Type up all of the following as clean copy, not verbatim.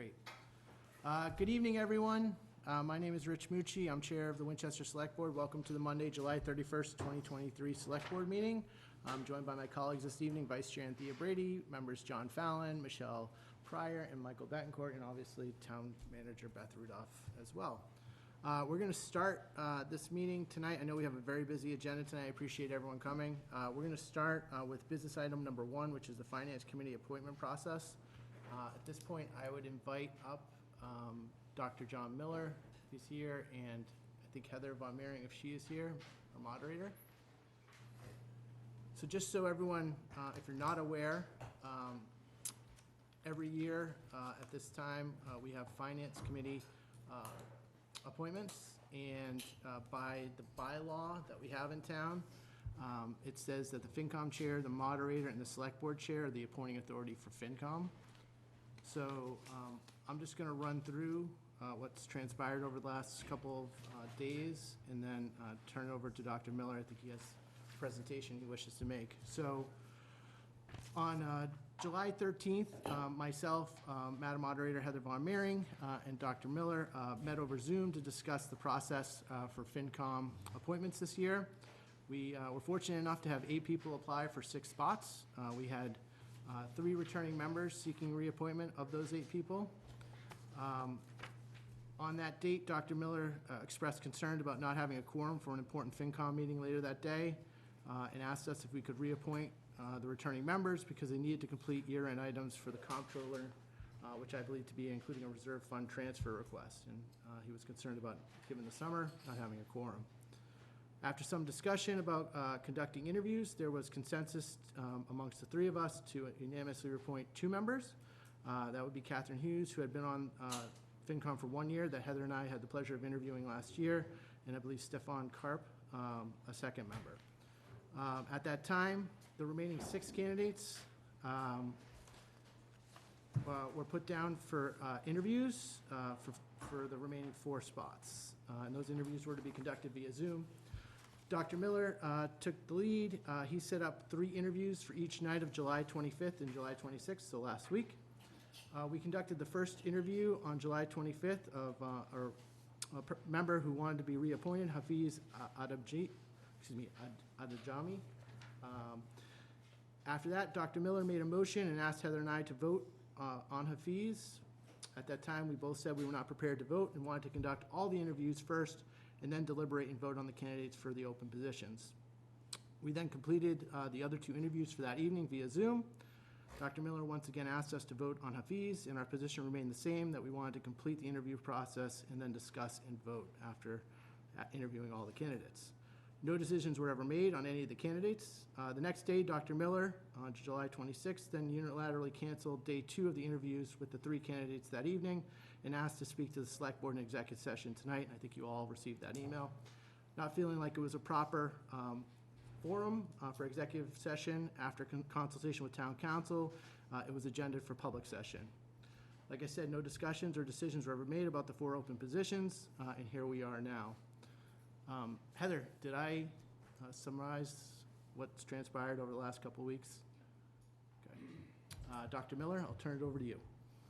Great. Good evening, everyone. My name is Rich Mucci. I'm Chair of the Winchester Select Board. Welcome to the Monday, July 31st, 2023 Select Board meeting. I'm joined by my colleagues this evening, Vice Chair Anthea Brady, members John Fallon, Michelle Pryor, and Michael Betancourt, and obviously Town Manager Beth Rudolph as well. We're going to start this meeting tonight. I know we have a very busy agenda tonight. I appreciate everyone coming. We're going to start with business item number 1, which is the Finance Committee appointment process. At this point, I would invite up Dr. John Miller, if he's here, and I think Heather Von Mering, if she is here, our moderator. So just so everyone, if you're not aware, every year at this time, we have Finance Committee appointments, and by the bylaw that we have in town, it says that the FinCom chair, the moderator, and the select board chair are the appointing authority for FinCom. So I'm just going to run through what's transpired over the last couple of days, and then turn it over to Dr. Miller. I think he has a presentation he wishes to make. So on July 13th, myself, Madam Moderator Heather Von Mering, and Dr. Miller met over Zoom to discuss the process for FinCom appointments this year. We were fortunate enough to have 8 people apply for 6 spots. We had 3 returning members seeking reappointment of those 8 people. On that date, Dr. Miller expressed concern about not having a quorum for an important FinCom meeting later that day, and asked us if we could reappoint the returning members because they needed to complete year-end items for the comptroller, which I believe to be including a reserve fund transfer request. And he was concerned about, given the summer, not having a quorum. After some discussion about conducting interviews, there was consensus amongst the 3 of us to unanimously appoint 2 members. That would be Catherine Hughes, who had been on FinCom for 1 year, that Heather and I had the pleasure of interviewing last year, and I believe Stefan Karp, a second member. At that time, the remaining 6 candidates were put down for interviews for the remaining 4 spots. And those interviews were to be conducted via Zoom. Dr. Miller took the lead. He set up 3 interviews for each night of July 25th and July 26th, so last week. We conducted the first interview on July 25th of a member who wanted to be reappointed, Hafiz Adajami. After that, Dr. Miller made a motion and asked Heather and I to vote on Hafiz. At that time, we both said we were not prepared to vote and wanted to conduct all the interviews first and then deliberate and vote on the candidates for the open positions. We then completed the other 2 interviews for that evening via Zoom. Dr. Miller once again asked us to vote on Hafiz, and our position remained the same, that we wanted to complete the interview process and then discuss and vote after interviewing all the candidates. No decisions were ever made on any of the candidates. The next day, Dr. Miller, on July 26th, then unilaterally canceled day 2 of the interviews with the 3 candidates that evening and asked to speak to the Select Board in executive session tonight. I think you all received that email. Not feeling like it was a proper forum for executive session after consultation with Town Council, it was agended for public session. Like I said, no discussions or decisions were ever made about the 4 open positions, and here we are now. Heather, did I summarize what's transpired over the last couple of weeks? Okay. Dr. Miller, I'll turn it over to you.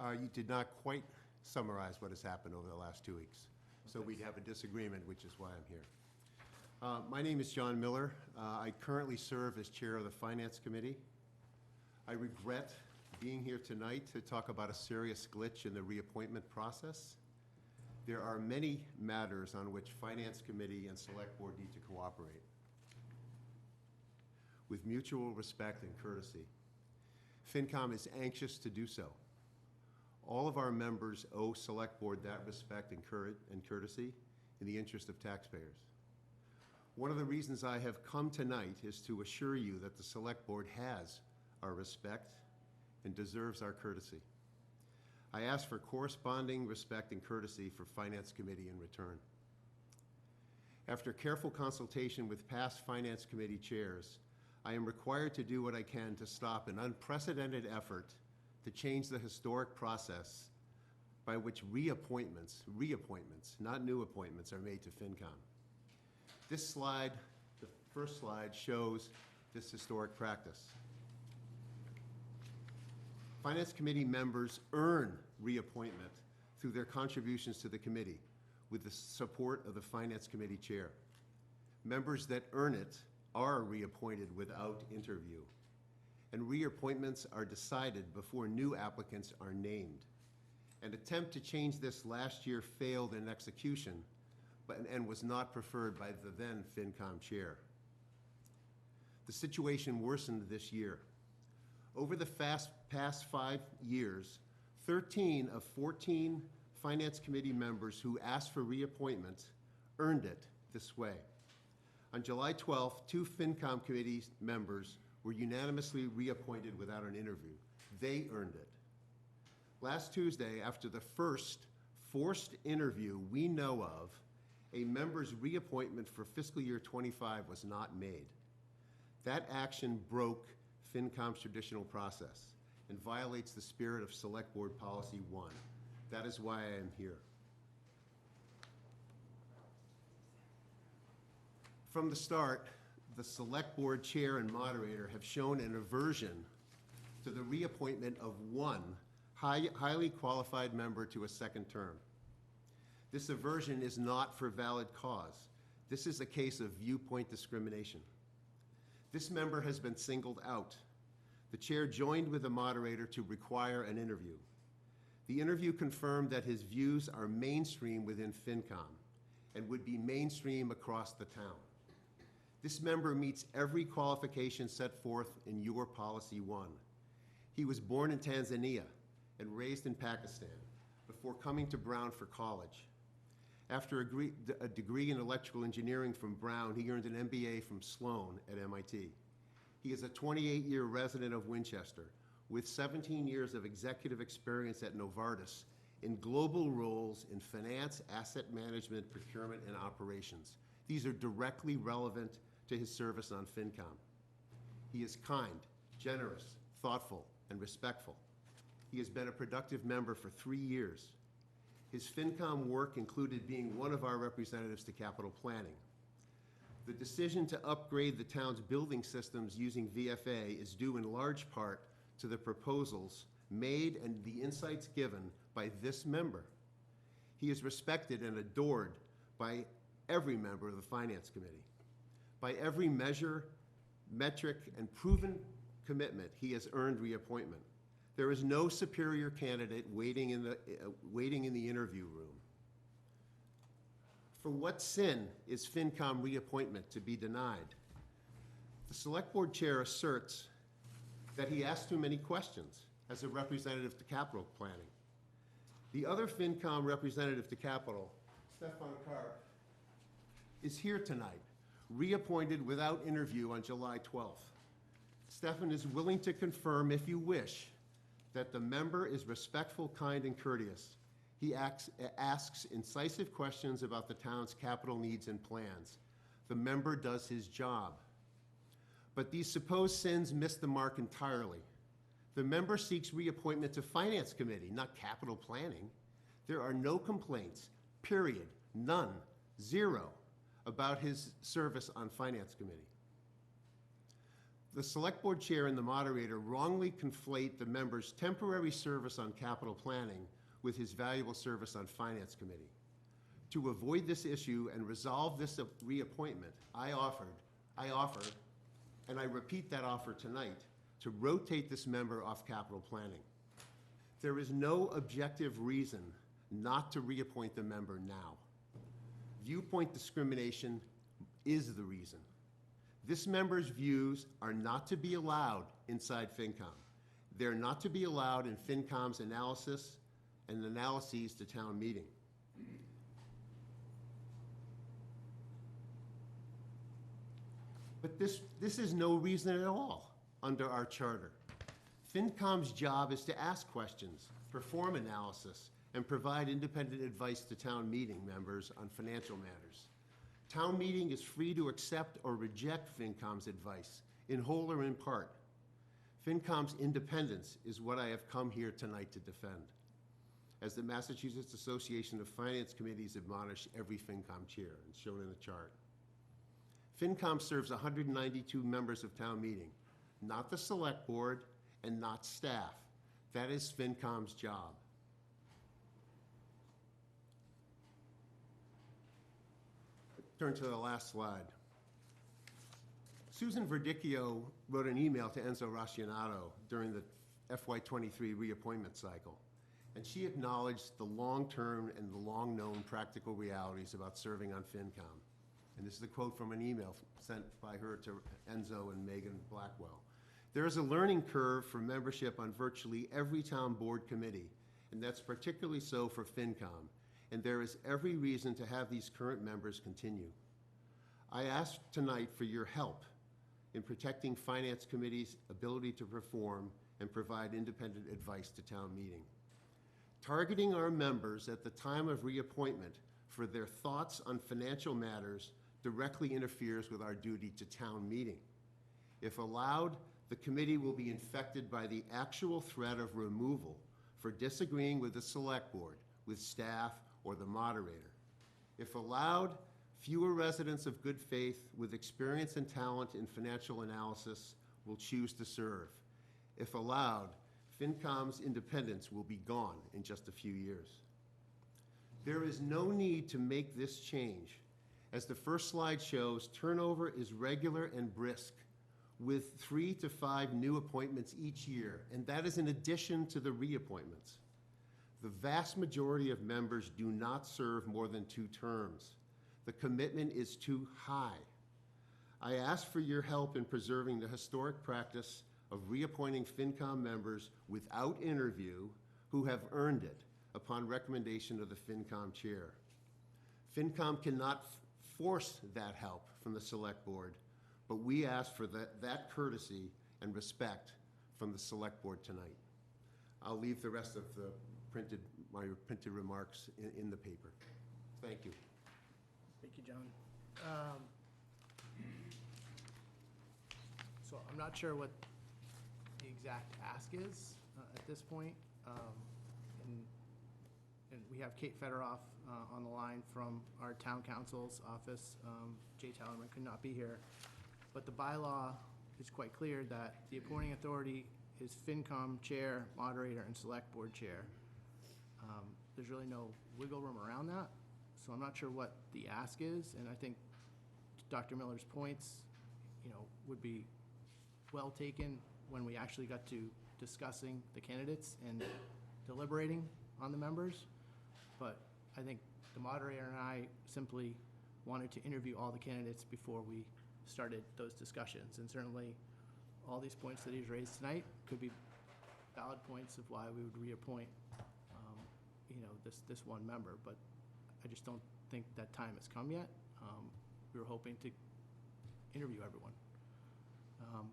You did not quite summarize what has happened over the last 2 weeks. So we'd have a disagreement, which is why I'm here. My name is John Miller. I currently serve as chair of the Finance Committee. I regret being here tonight to talk about a serious glitch in the reappointment process. There are many matters on which Finance Committee and Select Board need to cooperate with mutual respect and courtesy. FinCom is anxious to do so. All of our members owe Select Board that respect and courtesy in the interest of taxpayers. One of the reasons I have come tonight is to assure you that the Select Board has our respect and deserves our courtesy. I ask for corresponding respect and courtesy for Finance Committee in return. After careful consultation with past Finance Committee chairs, I am required to do what I can to stop an unprecedented effort to change the historic process by which reappointments, not new appointments, are made to FinCom. This slide, the first slide, shows this historic practice. Finance Committee members earn reappointment through their contributions to the committee with the support of the Finance Committee Chair. Members that earn it are reappointed without interview, and reappointments are decided before new applicants are named. An attempt to change this last year failed in execution and was not preferred by the then FinCom chair. The situation worsened this year. Over the past 5 years, 13 of 14 Finance Committee members who asked for reappointment earned it this way. On July 12th, 2 FinCom committee members were unanimously reappointed without an interview. They earned it. Last Tuesday, after the first forced interview we know of, a member's reappointment for fiscal year 25 was not made. That action broke FinCom's traditional process and violates the spirit of Select Board Policy 1. That is why I am here. From the start, the Select Board Chair and Moderator have shown an aversion to the reappointment of one highly qualified member to a second term. This aversion is not for valid cause. This is a case of viewpoint discrimination. This member has been singled out. The chair joined with the moderator to require an interview. The interview confirmed that his views are mainstream within FinCom and would be mainstream across the town. This member meets every qualification set forth in your Policy 1. He was born in Tanzania and raised in Pakistan before coming to Brown for college. After a degree in electrical engineering from Brown, he earned an MBA from Sloan at MIT. He is a 28-year resident of Winchester with 17 years of executive experience at Novartis in global roles in finance, asset management, procurement, and operations. These are directly relevant to his service on FinCom. He is kind, generous, thoughtful, and respectful. He has been a productive member for 3 years. His FinCom work included being one of our representatives to capital planning. The decision to upgrade the town's building systems using VFA is due in large part to the proposals made and the insights given by this member. He is respected and adored by every member of the Finance Committee. By every measure, metric, and proven commitment, he has earned reappointment. There is no superior candidate waiting in the interview room. For what sin is FinCom reappointment to be denied? The Select Board Chair asserts that he asked too many questions as a representative to capital planning. The other FinCom representative to capital, Stefan Karp, is here tonight, reappointed without interview on July 12th. Stefan is willing to confirm, if you wish, that the member is respectful, kind, and courteous. He asks incisive questions about the town's capital needs and plans. The member does his job. But these supposed sins miss the mark entirely. The member seeks reappointment to Finance Committee, not capital planning. There are no complaints, period, none, zero, about his service on Finance Committee. The Select Board Chair and the moderator wrongly conflate the member's temporary service on capital planning with his valuable service on Finance Committee. To avoid this issue and resolve this reappointment, I offer, and I repeat that offer tonight, to rotate this member off capital planning. There is no objective reason not to reappoint the member now. Viewpoint discrimination is the reason. This member's views are not to be allowed inside FinCom. They're not to be allowed in FinCom's analysis and analyses to town meeting. But this is no reason at all under our charter. FinCom's job is to ask questions, perform analysis, and provide independent advice to town meeting members on financial matters. Town meeting is free to accept or reject FinCom's advice, in whole or in part. FinCom's independence is what I have come here tonight to defend, as the Massachusetts Association of Finance Committees admonish every FinCom chair, as shown in the chart. FinCom serves 192 members of town meeting, not the Select Board and not staff. That is FinCom's job. Turn to the last slide. Susan Verdicchio wrote an email to Enzo Rascionato during the FY23 reappointment cycle, and she acknowledged the long-term and the long-known practical realities about serving on FinCom. And this is a quote from an email sent by her to Enzo and Megan Blackwell. There is a learning curve for membership on virtually every town board committee, and that's particularly so for FinCom, and there is every reason to have these current members continue. I ask tonight for your help in protecting Finance Committee's ability to perform and provide independent advice to town meeting. Targeting our members at the time of reappointment for their thoughts on financial matters directly interferes with our duty to town meeting. If allowed, the committee will be infected by the actual threat of removal for disagreeing with the select board, with staff, or the moderator. If allowed, fewer residents of good faith with experience and talent in financial analysis will choose to serve. If allowed, FinCom's independence will be gone in just a few years. There is no need to make this change. As the first slide shows, turnover is regular and brisk, with 3 to 5 new appointments each year, and that is in addition to the reappointments. The vast majority of members do not serve more than 2 terms. The commitment is too high. I ask for your help in preserving the historic practice of reappointing FinCom members without interview who have earned it upon recommendation of the FinCom chair. FinCom cannot force that help from the select board, but we ask for that courtesy and respect from the select board tonight. I'll leave the rest of my printed remarks in the paper. Thank you. Thank you, John. So I'm not sure what the exact ask is at this point. And we have Kate Federoff on the line from our town council's office. Jay Tallerman could not be here. But the bylaw is quite clear that the appointing authority is FinCom chair, moderator, and select board chair. There's really no wiggle room around that. So I'm not sure what the ask is, and I think Dr. Miller's points, would be well taken when we actually got to discussing the candidates and deliberating on the members. But I think the moderator and I simply wanted to interview all the candidates before we started those discussions. And certainly, all these points that he's raised tonight could be valid points of why we would reappoint, this one member. But I just don't think that time has come yet. We were hoping to interview everyone.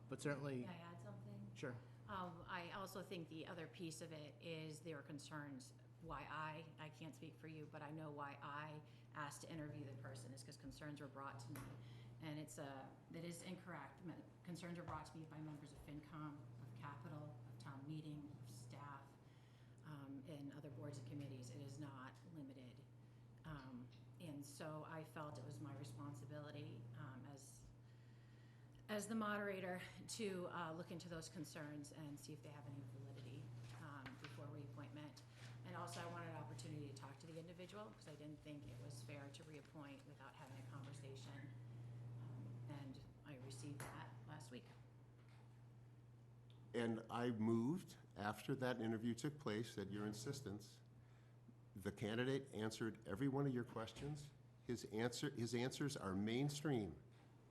But certainly... Can I add something? Sure. I also think the other piece of it is there are concerns why I can't speak for you, but I know why I asked to interview the person is because concerns were brought to me. And that is incorrect. Concerns are brought to me by members of FinCom, of Capital, of Town Meeting, of staff, and other boards and committees. It is not limited. And so I felt it was my responsibility as the moderator to look into those concerns and see if they have any validity before reappointment. And also I wanted an opportunity to talk to the individual because I didn't think it was fair to reappoint without having a conversation. And I received that last week. And I moved, after that interview took place, at your insistence, the candidate answered every one of your questions. His answers are mainstream.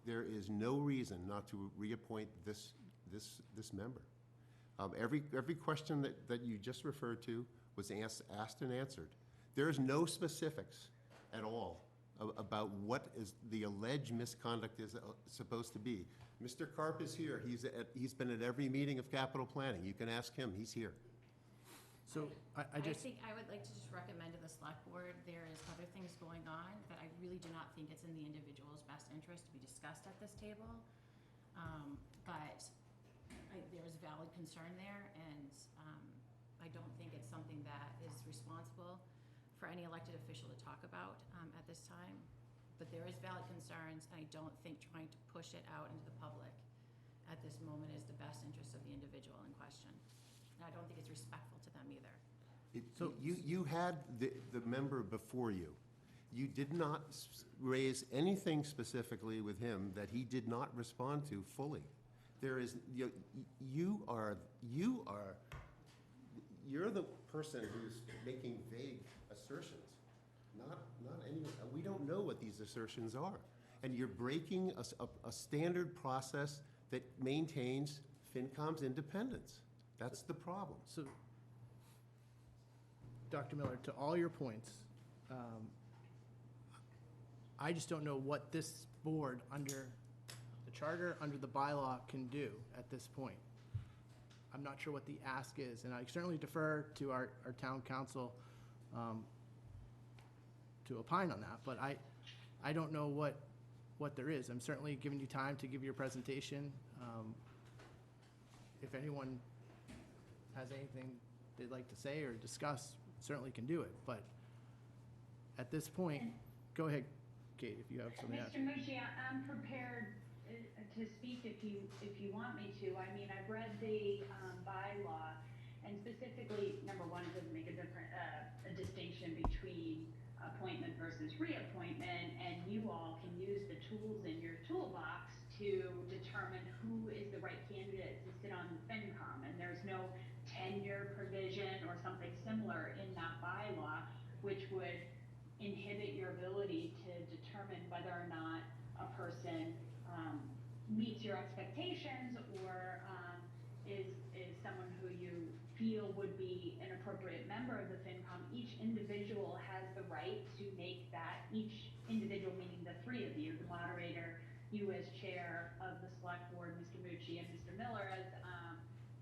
There is no reason not to reappoint this member. Every question that you just referred to was asked and answered. There is no specifics at all about what is the alleged misconduct is supposed to be. Mr. Karp is here. He's been at every meeting of capital planning. You can ask him. He's here. So I think I would like to just recommend to the select board, there is other things going on that I really do not think it's in the individual's best interest to be discussed at this table. But there's valid concern there, and I don't think it's something that is responsible for any elected official to talk about at this time. But there is valid concerns, and I don't think trying to push it out into the public at this moment is the best interest of the individual in question. I don't think it's respectful to them either. So- You had the member before you. You did not raise anything specifically with him that he did not respond to fully. There is, you're the person who's making vague assertions, not any, we don't know what these assertions are. And you're breaking a standard process that maintains FinCom's independence. That's the problem. So, Dr. Miller, to all your points, I just don't know what this board, under the charter, under the bylaw, can do at this point. I'm not sure what the ask is, and I certainly defer to our town council to opine on that, but I don't know what there is. I'm certainly giving you time to give your presentation. If anyone has anything they'd like to say or discuss, certainly can do it, but at this point, go ahead, Kate, if you have something to add. Mr. Mucci, I'm prepared to speak if you want me to. I mean, I've read the bylaw, and specifically, number one, it doesn't make a distinction between appointment versus reappointment, and you all can use the tools in your toolbox to determine who is the right candidate to sit on the FinCom, and there's no tenure provision or something similar in that bylaw, which would inhibit your ability to determine whether or not a person meets your expectations or is someone who you feel would be an appropriate member of the FinCom. Each individual has the right to make that, each individual meaning the three of you, the moderator, you as chair of the select board, Mr. Mucci, and Mr. Miller as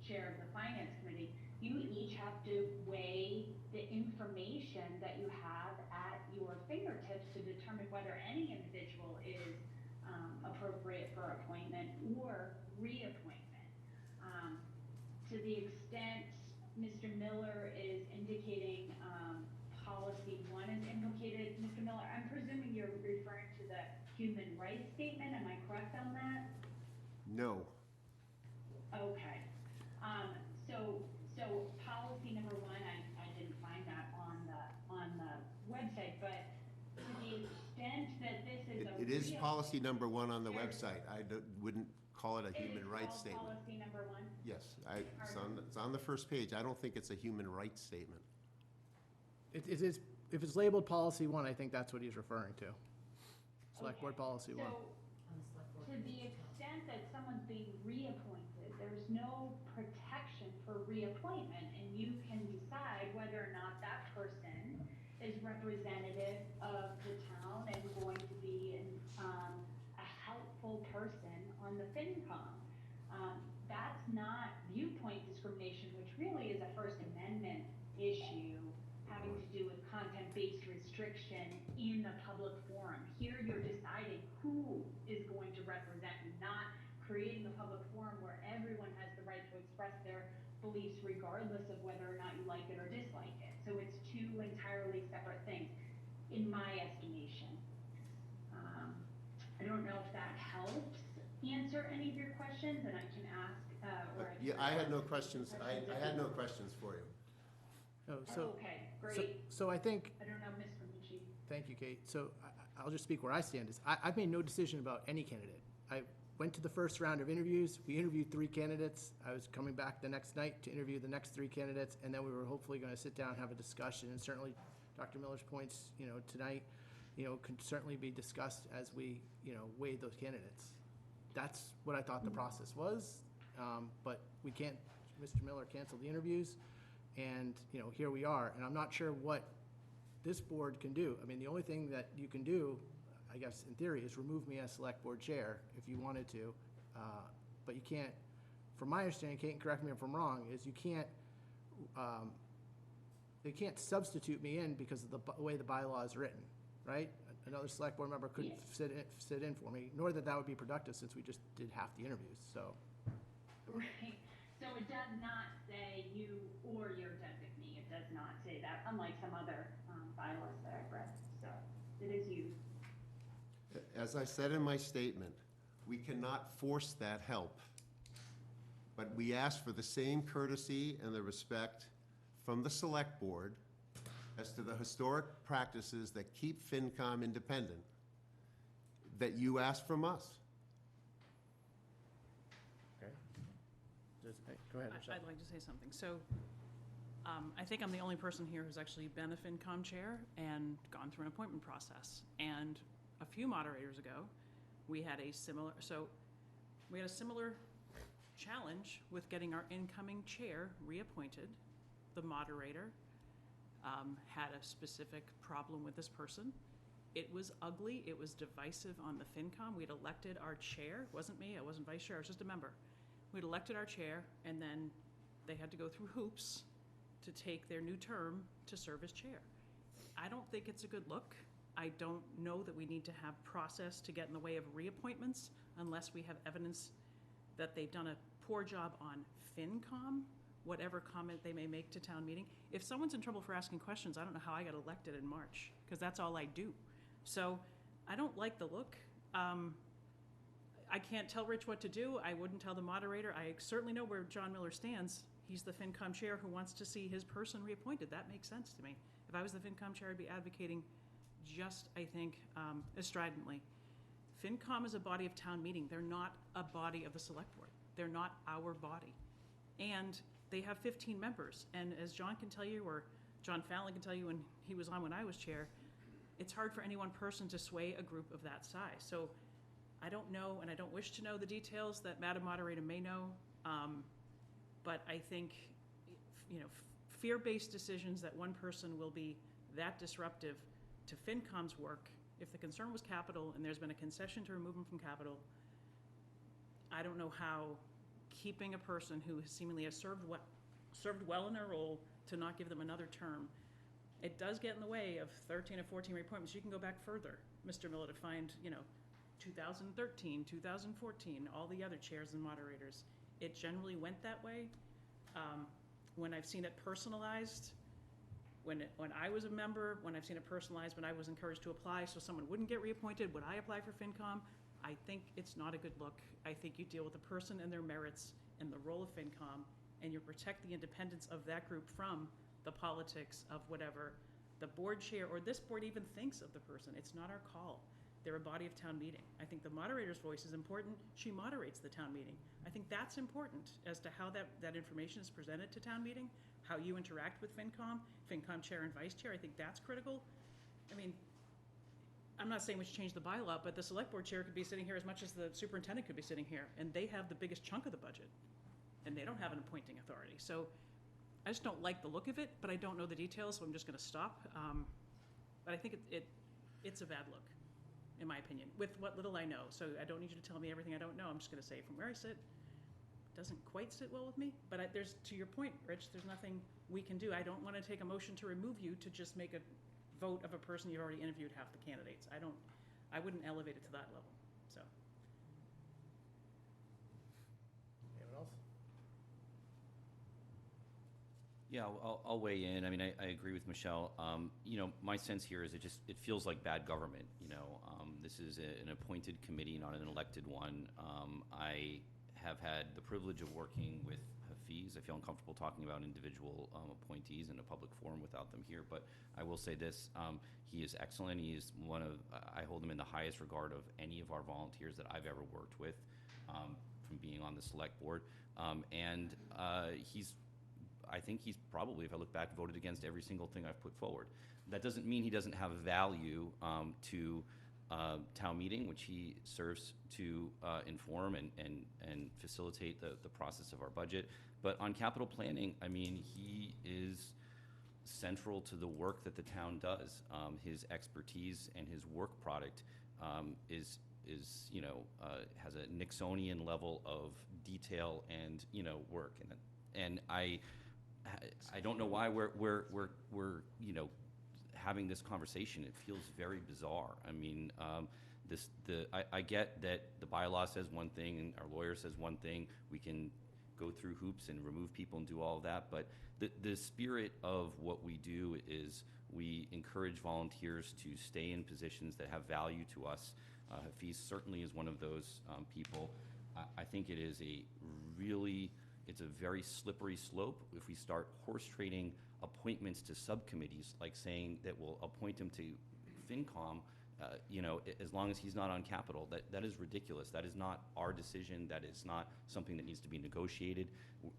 chair of the finance committee, you each have to weigh the information that you have at your fingertips to determine whether any individual is appropriate for appointment or reappointment. To the extent Mr. Miller is indicating policy 1 is implicated, Mr. Miller, I'm presuming you're referring to the human rights statement. Am I correct on that? No. Okay. So policy number 1, I didn't find that on the website, but to the extent that this is It is policy number 1 on the website. I wouldn't call it a human rights statement. Policy number 1? Yes, it's on the first page. I don't think it's a human rights statement. It is, if it's labeled policy 1, I think that's what he's referring to. Select board policy 1. So, to the extent that someone's being reappointed, there's no protection for reappointment, and you can decide whether or not that person is representative of the town and going to be a helpful person on the FinCom. That's not viewpoint discrimination, which really is a First Amendment issue having to do with content-based restriction in the public forum. Here you're deciding who is going to represent you, not creating a public forum where everyone has the right to express their beliefs regardless of whether or not you like it or dislike it. So it's two entirely separate things, in my estimation. I don't know if that helps answer any of your questions, and I can ask, or I can... Yeah, I had no questions. I had no questions for you. Oh, so, okay, great. so I think, I don't know, Mr. Mucci. thank you, Kate. So I'll just speak where I stand. I've made no decision about any candidate. I went to the first round of interviews. We interviewed 3 candidates. I was coming back the next night to interview the next 3 candidates, and then we were hopefully going to sit down and have a discussion. And certainly, Dr. Miller's points, tonight, can certainly be discussed as we, weigh those candidates. That's what I thought the process was, but we can't, Mr. Miller canceled the interviews, and, here we are. And I'm not sure what this board can do. I mean, the only thing that you can do, I guess, in theory, is remove me as select board chair if you wanted to. But you can't, from my understanding, Kate, and correct me if I'm wrong, is you can't, they can't substitute me in because of the way the bylaw is written, right? Another select board member couldn't sit in for me, nor that would be productive since we just did half the interviews, so. Right. So it does not say you or your designee. It does not say that, unlike some other bylaws that I've read. So it is you. As I said in my statement, we cannot force that help. But we ask for the same courtesy and the respect from the select board as to the historic practices that keep FinCom independent that you ask from us. Okay. Go ahead, Michelle. I'd like to say something. So, I think I'm the only person here who's actually been a FinCom chair and gone through an appointment process. And a few moderators ago, we had a similar challenge with getting our incoming chair reappointed. The moderator had a specific problem with this person. It was ugly. It was divisive on the FinCom. We'd elected our chair. It wasn't me. I wasn't vice chair. I was just a member. We'd elected our chair, and then they had to go through hoops to take their new term to serve as chair. I don't think it's a good look. I don't know that we need to have process to get in the way of reappointments unless we have evidence that they've done a poor job on FinCom, whatever comment they may make to town meeting. If someone's in trouble for asking questions, I don't know how I got elected in March, because that's all I do. So I don't like the look. I can't tell Rich what to do. I wouldn't tell the moderator. I certainly know where John Miller stands. He's the FinCom chair who wants to see his person reappointed. That makes sense to me. If I was the FinCom chair, I'd be advocating just, I think, as stridently. FinCom is a body of town meeting. They're not a body of the select board. They're not our body. And they have 15 members. And as John can tell you, or John Fallon can tell you when he was on when I was chair, it's hard for any one person to sway a group of that size. So I don't know, and I don't wish to know the details that Madam Moderator may know, but I think, fear-based decisions that one person will be that disruptive to FinCom's work, if the concern was capital and there's been a concession to remove them from capital, I don't know how keeping a person who seemingly has served well in their role to not give them another term. It does get in the way of 13 or 14 reappointments. You can go back further, Mr. Miller, to find, 2013, 2014, all the other chairs and moderators. It generally went that way. When I've seen it personalized, when I was a member, when I've seen it personalized, when I was encouraged to apply so someone wouldn't get reappointed, would I apply for FinCom? I think it's not a good look. I think you deal with the person and their merits and the role of FinCom, and you protect the independence of that group from the politics of whatever the board chair or this board even thinks of the person. It's not our call. They're a body of town meeting. I think the moderator's voice is important. She moderates the town meeting. I think that's important as to how that information is presented to town meeting, how you interact with FinCom chair and vice chair. I think that's critical. I mean, I'm not saying we should change the bylaw, but the select board chair could be sitting here as much as the superintendent could be sitting here, and they have the biggest chunk of the budget, and they don't have an appointing authority. So I just don't like the look of it, but I don't know the details, so I'm just going to stop. But I think it's a bad look, in my opinion, with what little I know. So I don't need you to tell me everything I don't know. I'm just going to say from where I sit, it doesn't quite sit well with me. But there's, to your point, Rich, there's nothing we can do. I don't want to take a motion to remove you to just make a vote of a person you've already interviewed half the candidates. I wouldn't elevate it to that level. So. Anyone else? Yeah, I'll weigh in. I mean, I agree with Michelle. My sense here is it feels like bad government. This is an appointed committee, not an elected one. I have had the privilege of working with Hafiz. I feel uncomfortable talking about individual appointees in a public forum without them here, but I will say this. He is excellent. He is I hold him in the highest regard of any of our volunteers that I've ever worked with from being on the select board. I think he's probably, if I look back, voted against every single thing I've put forward. That doesn't mean he doesn't have value to town meeting, which he serves to inform and facilitate the process of our budget. But on capital planning, I mean, he is central to the work that the town does. His expertise and his work product has a Nixonian level of detail and work. And I don't know why we're having this conversation. It feels very bizarre. I mean, I get that the bylaw says one thing and our lawyer says one thing. We can go through hoops and remove people and do all of that, but the spirit of what we do is we encourage volunteers to stay in positions that have value to us. Hafiz certainly is one of those people. I think it is a really it's a very slippery slope if we start horse trading appointments to subcommittees, like saying that we'll appoint him to FinCom, as long as he's not on capital. That is ridiculous. That is not our decision. That is not something that needs to be negotiated.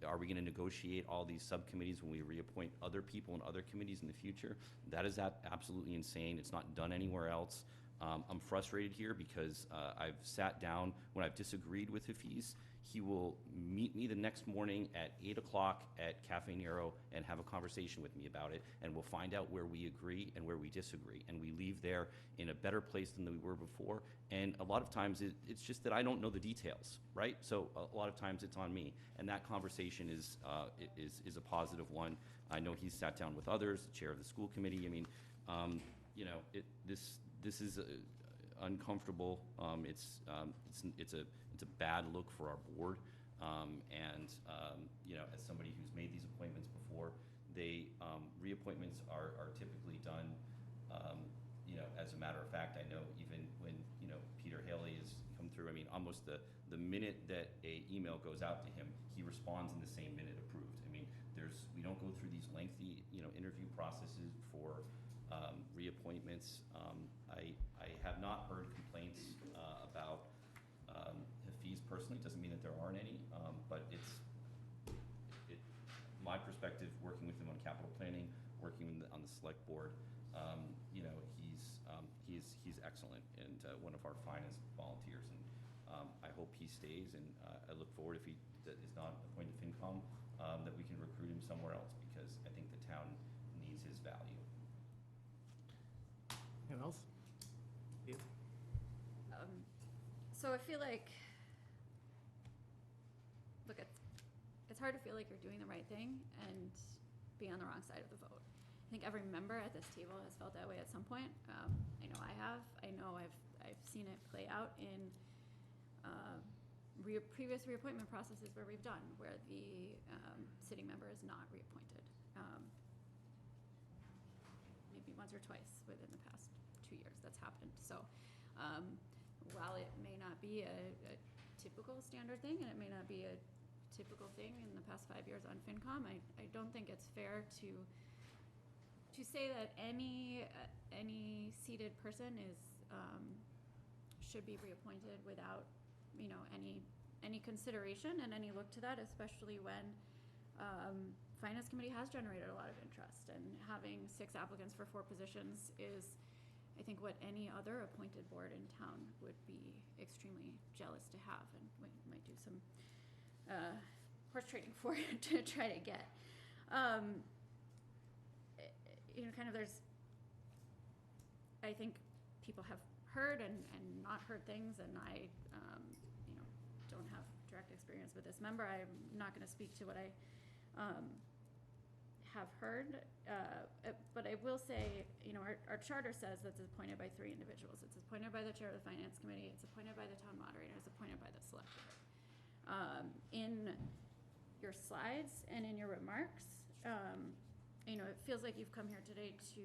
Are we going to negotiate all these subcommittees when we reappoint other people in other committees in the future? That is absolutely insane. It's not done anywhere else. I'm frustrated here because I've sat down when I've disagreed with Hafiz. He will meet me the next morning at 8 o'clock at Cafe Nero and have a conversation with me about it, and we'll find out where we agree and where we disagree. And we leave there in a better place than we were before. And a lot of times it's just that I don't know the details, right? So a lot of times it's on me. And that conversation is a positive one. I know he's sat down with others, the chair of the school committee. I mean, this is uncomfortable. It's a bad look for our board. As somebody who's made these appointments before, reappointments are typically done, as a matter of fact. I know even when, Peter Haley has come through, I mean, almost the minute that a email goes out to him, he responds in the same minute approved. I mean, we don't go through these lengthy, interview processes for reappointments. I have not heard complaints about Hafiz personally. Doesn't mean that there aren't any, but my perspective, working with him on capital planning, working on the select board, he's excellent and one of our finest volunteers, and I hope he stays, and I look forward, if he is not appointed FinCom, that we can recruit him somewhere else, because I think the town needs his value. Anyone else? Steve? So I feel like, look, it's hard to feel like you're doing the right thing and be on the wrong side of the vote. I think every member at this table has felt that way at some point. I know I have. I know I've seen it play out in previous reappointment processes where we've done, where the sitting member is not reappointed. Maybe once or twice within the past 2 years that's happened. So while it may not be a typical standard thing, and it may not be a typical thing in the past 5 years on FinCom, I don't think it's fair to say that any seated person should be reappointed without any consideration and any look to that, especially when Finance Committee has generated a lot of interest, and having 6 applicants for 4 positions is, I think, what any other appointed board in town would be extremely jealous to have, and we might do some horse trading for to try to get. I think people have heard and not heard things, and I don't have direct experience with this member. I'm not going to speak to what I have heard, but I will say, our charter says that it's appointed by 3 individuals. It's appointed by the chair of the Finance Committee, it's appointed by the town moderator, it's appointed by the select board. In your slides and in your remarks, it feels like you've come here today to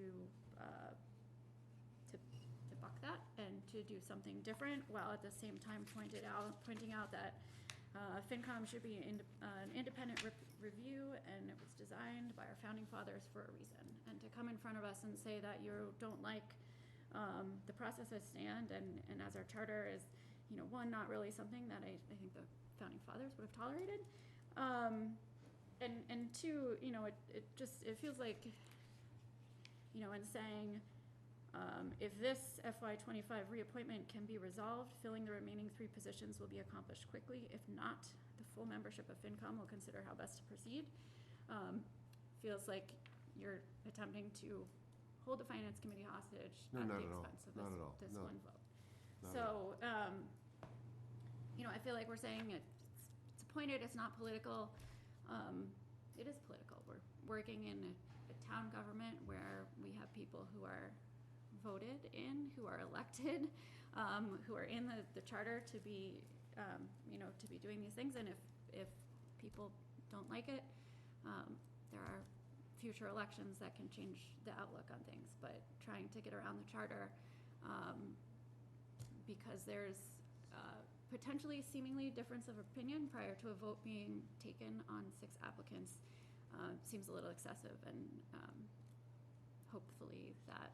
buck that and to do something different, while at the same time pointing out that FinCom should be an independent review, and it was designed by our founding fathers for a reason. And to come in front of us and say that you don't like the process as stand, and as our charter is, one, not really something that I think the founding fathers would have tolerated, and 2, it feels like, in saying, if this FY25 reappointment can be resolved, filling the remaining 3 positions will be accomplished quickly. If not, the full membership of FinCom will consider how best to proceed. Feels like you're attempting to hold the Finance Committee hostage at the expense of this one vote. So, I feel like we're saying it's appointed, it's not political. It is political. We're working in a town government where we have people who are voted in, who are elected, who are in the charter to be, to be doing these things. And if people don't like it, there are future elections that can change the outlook on things. But trying to get around the charter, because there's potentially seemingly difference of opinion prior to a vote being taken on 6 applicants seems a little excessive, and hopefully that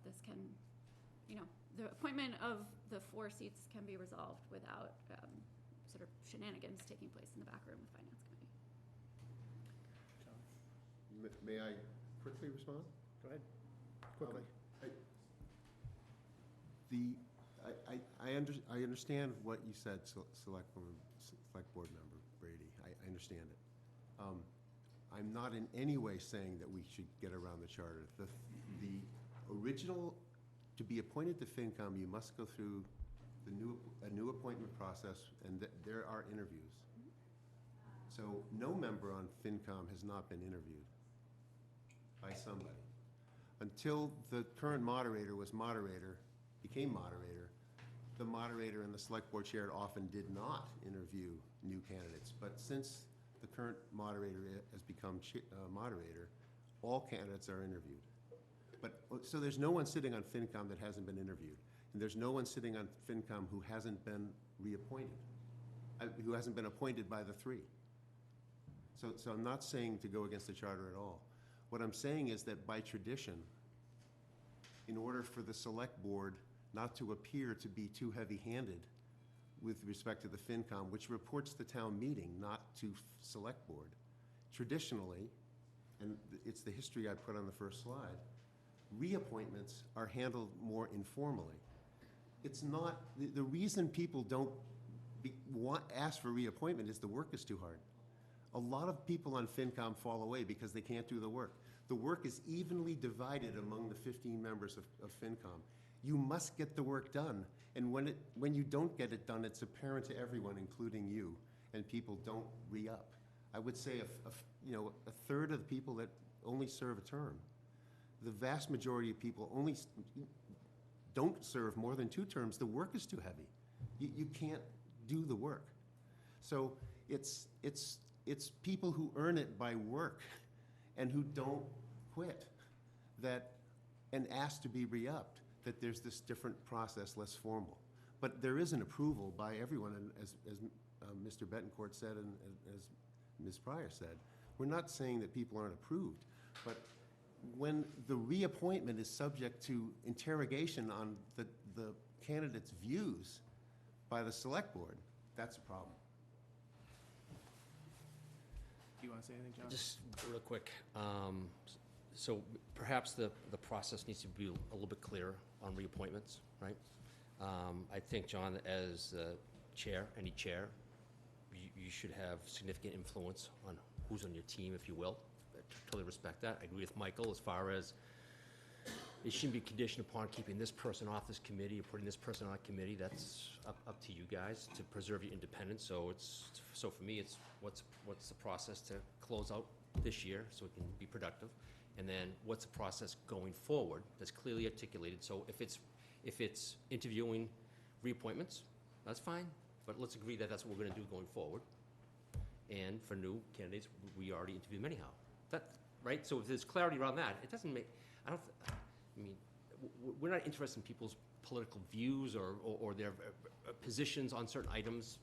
this can, the appointment of the 4 seats can be resolved without sort of shenanigans taking place in the back room of Finance Committee. May I quickly respond? Go ahead, quickly. I understand what you said, Select Board Member Brady. I understand it. I'm not in any way saying that we should get around the charter. The original, to be appointed to FinCom, you must go through a new appointment process, and there are interviews. So no member on FinCom has not been interviewed by somebody. Until the current moderator became moderator, the moderator and the select board chair often did not interview new candidates. But since the current moderator has become moderator, all candidates are interviewed. So there's no one sitting on FinCom that hasn't been interviewed. And there's no one sitting on FinCom who hasn't been reappointed, who hasn't been appointed by the 3. So I'm not saying to go against the charter at all. What I'm saying is that by tradition, in order for the select board not to appear to be too heavy-handed with respect to the FinCom, which reports to town meeting, not to select board, traditionally, and it's the history I put on the first slide, reappointments are handled more informally. It's not, the reason people don't ask for reappointment is the work is too hard. A lot of people on FinCom fall away because they can't do the work. The work is evenly divided among the 15 members of FinCom. You must get the work done, and when you don't get it done, it's apparent to everyone, including you, and people don't re-up. I would say a third of the people that only serve a term. The vast majority of people only don't serve more than 2 terms. The work is too heavy. You can't do the work. So it's people who earn it by work and who don't quit and ask to be re-upped, that there's this different process, less formal. But there is an approval by everyone, and as Mr. Betancourt said and as Ms. Pryor said, we're not saying that people aren't approved, but when the reappointment is subject to interrogation on the candidate's views by the select board, that's a problem. Do you want to say anything, John? Just real quick. So perhaps the process needs to be a little bit clearer on reappointments, right? I think, John, as chair, any chair, you should have significant influence on who's on your team, if you will. I totally respect that. I agree with Michael as far as it shouldn't be conditioned upon keeping this person off this committee or putting this person on a committee. That's up to you guys to preserve your independence. So for me, it's what's the process to close out this year so it can be productive, and then what's the process going forward that's clearly articulated. So if it's interviewing reappointments, that's fine, but let's agree that that's what we're going to do going forward. And for new candidates, we already interviewed them anyhow. Right? So if there's clarity around that, it doesn't make, we're not interested in people's political views or their positions on certain items.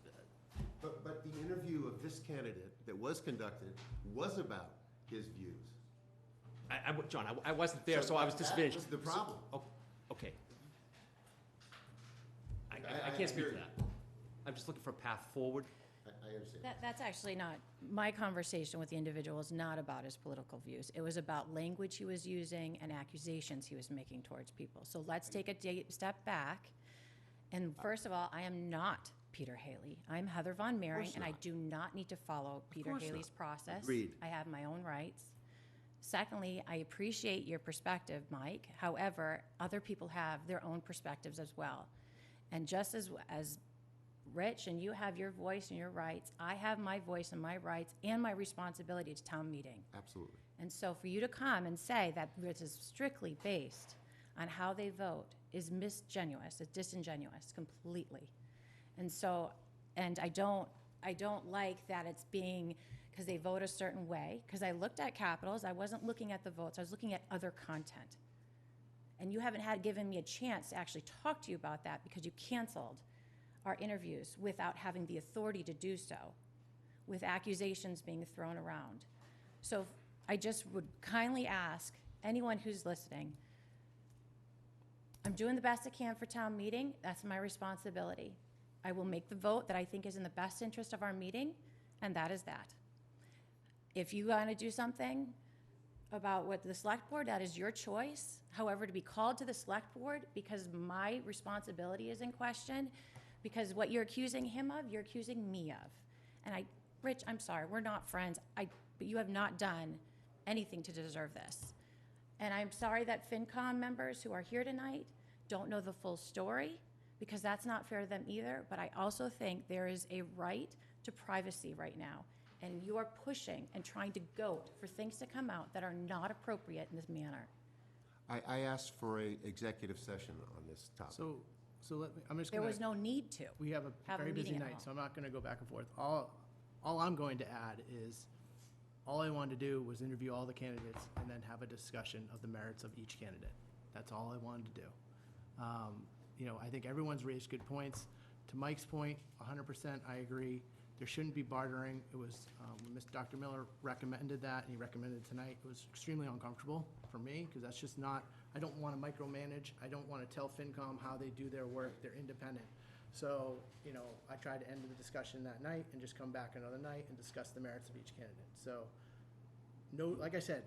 But the interview of this candidate that was conducted was about his views. John, I wasn't there, so I was disadvantaged. That was the problem. Okay. I can't speak to that. I'm just looking for a path forward. I understand. That's actually not, my conversation with the individual was not about his political views. It was about language he was using and accusations he was making towards people. So let's take a step back. And first of all, I am not Peter Haley. I'm Heather Von Mering, and I do not need to follow Peter Haley's process. Agreed. I have my own rights. Secondly, I appreciate your perspective, Mike. However, other people have their own perspectives as well. And just as Rich, and you have your voice and your rights, I have my voice and my rights and my responsibility to town meeting. Absolutely. And so for you to come and say that this is strictly based on how they vote is disingenuous completely. And so, and I don't like that it's being, because they vote a certain way, because I looked at capitals, I wasn't looking at the votes, I was looking at other content. And you haven't given me a chance to actually talk to you about that because you canceled our interviews without having the authority to do so, with accusations being thrown around. So I just would kindly ask anyone who's listening, I'm doing the best I can for town meeting. That's my responsibility. I will make the vote that I think is in the best interest of our meeting, and that is that. If you want to do something about what the select board, that is your choice. However, to be called to the select board because my responsibility is in question, because what you're accusing him of, you're accusing me of. And Rich, I'm sorry, we're not friends, but you have not done anything to deserve this. And I'm sorry that FinCom members who are here tonight don't know the full story, because that's not fair to them either, but I also think there is a right to privacy right now. And you are pushing and trying to goad for things to come out that are not appropriate in this manner. I asked for a executive session on this topic. So I'm just There gonna. was no need to. We have a have a very busy meeting at night, all. so I'm not gonna go back and forth. All I'm going to add is, all I wanted to do was interview all the candidates and then have a discussion of the merits of each candidate. That's all I wanted to do. I think everyone's raised good points. To Mike's point, 100%, I agree. There shouldn't be bartering. It was, when Dr. Miller recommended that, and he recommended it tonight, it was extremely uncomfortable for me, because that's just not, I don't want to micromanage. I don't want to tell FinCom how they do their work. They're independent. So, I tried to end the discussion that night and just come back another night and discuss the merits of each candidate. So, no, like I said,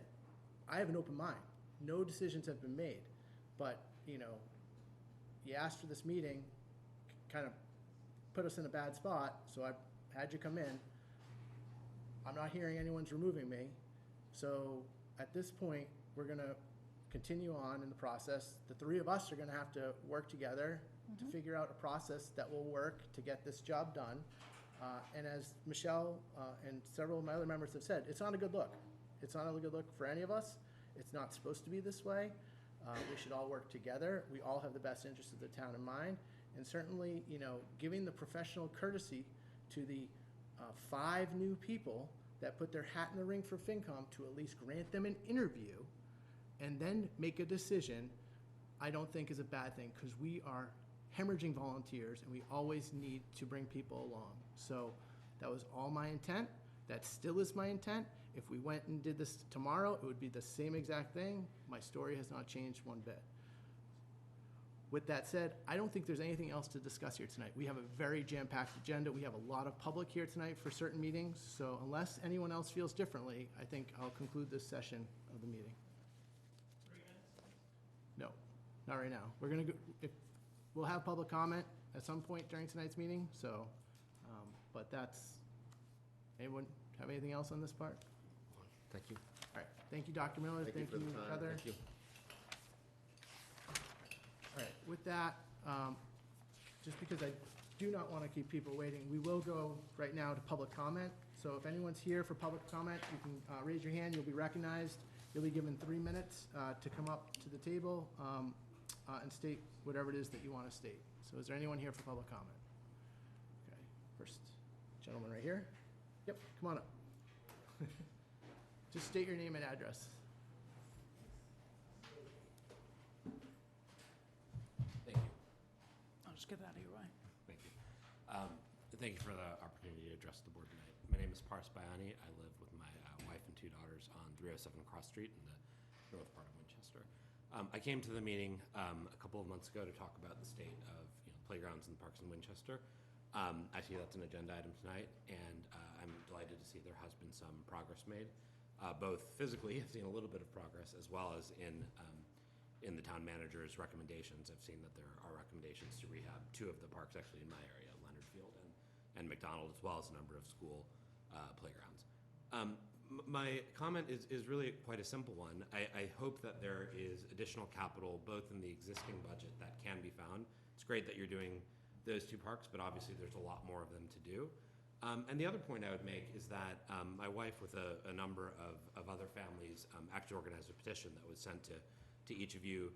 I have an open mind. No decisions have been made. But, you asked for this meeting, kind of put us in a bad spot, so I had you come in. I'm not hearing anyone's removing me. So at this point, we're gonna continue on in the process. The three of us are gonna have to work together to figure out a process that will work to get this job done. And as Michelle and several of my other members have said, it's not a good look. It's not a good look for any of us. It's not supposed to be this way. We should all work together. We all have the best interests of the town in mind. And certainly, giving the professional courtesy to the 5 new people that put their hat in the ring for FinCom to at least grant them an interview and then make a decision, I don't think is a bad thing, because we are hemorrhaging volunteers and we always need to bring people along. So that was all my intent. That still is my intent. If we went and did this tomorrow, it would be the same exact thing. My story has not changed one bit. With that said, I don't think there's anything else to discuss here tonight. We have a very jam-packed agenda. We have a lot of public here tonight for certain meetings. So unless anyone else feels differently, I think I'll conclude this session of the meeting. 3 minutes? No, not right now. We're gonna go, we'll have public comment at some point during tonight's meeting, so, but anyone have anything else on this part? Thank you. All right, thank you, Dr. Miller, Thank you thank for the you, time. Heather. Thank you. All right, with that, just because I do not want to keep people waiting, we will go right now to public comment. So if anyone's here for public comment, you can raise your hand, you'll be recognized. You'll be given 3 minutes to come up to the table and state whatever it is that you want to state. So is there anyone here for public comment? Okay, first gentleman right here. Yep, come on up. Just state your name and address. Thank you. I'll just get that out of your way. Thank you. Thank you for the opportunity to address the board tonight. My name is Pars Bayani. I live with my wife and 2 daughters on 307 Cross Street in the north part of Winchester. I came to the meeting a couple of months ago to talk about the state of playgrounds and parks in Winchester. I see that's an agenda item tonight, and I'm delighted to see there has been some progress made. Both physically, I've seen a little bit of progress, as well as in the town manager's recommendations. I've seen that there are recommendations to rehab 2 of the parks actually in my area, Leonard Field and McDonald, as well as a number of school playgrounds. My comment is really quite a simple one. I hope that there is additional capital, both in the existing budget that can be found. It's great that you're doing those 2 parks, but obviously there's a lot more of them to do. And the other point I would make is that my wife, with a number of other families, actually organized a petition that was sent to each of you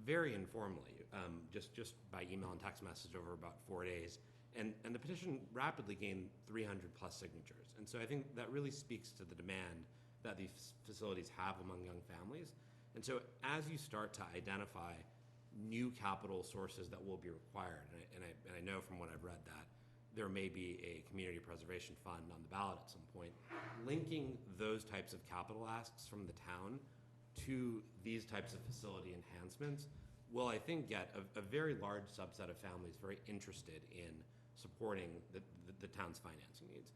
very informally, just by email and text message over about 4 days. And the petition rapidly gained 300 plus signatures. And so I think that really speaks to the demand that these facilities have among young families. And so as you start to identify new capital sources that will be required. And I know from what I've read that there may be a community preservation fund on the ballot at some point. Linking those types of capital asks from the town to these types of facility enhancements will, I think, get a very large subset of families very interested in supporting the town's financing needs.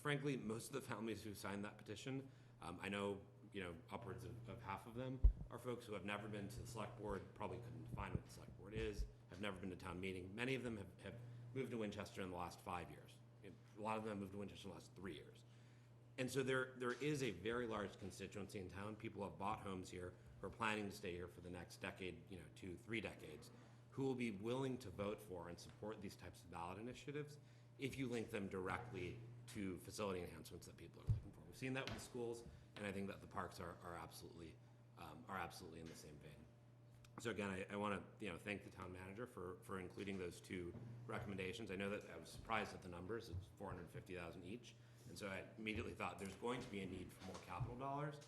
Frankly, most of the families who signed that petition, I know, upwards of half of them are folks who have never been to the select board, probably couldn't define what the select board is, have never been to town meeting. Many of them have moved to Winchester in the last 5 years. A lot of them moved to Winchester in the last 3 years. And so there is a very large constituency in town. People have bought homes here, who are planning to stay here for the next decade, 2-3 decades, who will be willing to vote for and support these types of ballot initiatives if you link them directly to facility enhancements that people are looking for. We've seen that with the schools, and I think that the parks are absolutely in the same vein. So again, I want to thank the town manager for including those two recommendations. I know that I was surprised at the numbers. It's $450,000 each. And so I immediately thought there's going to be a need for more capital dollars,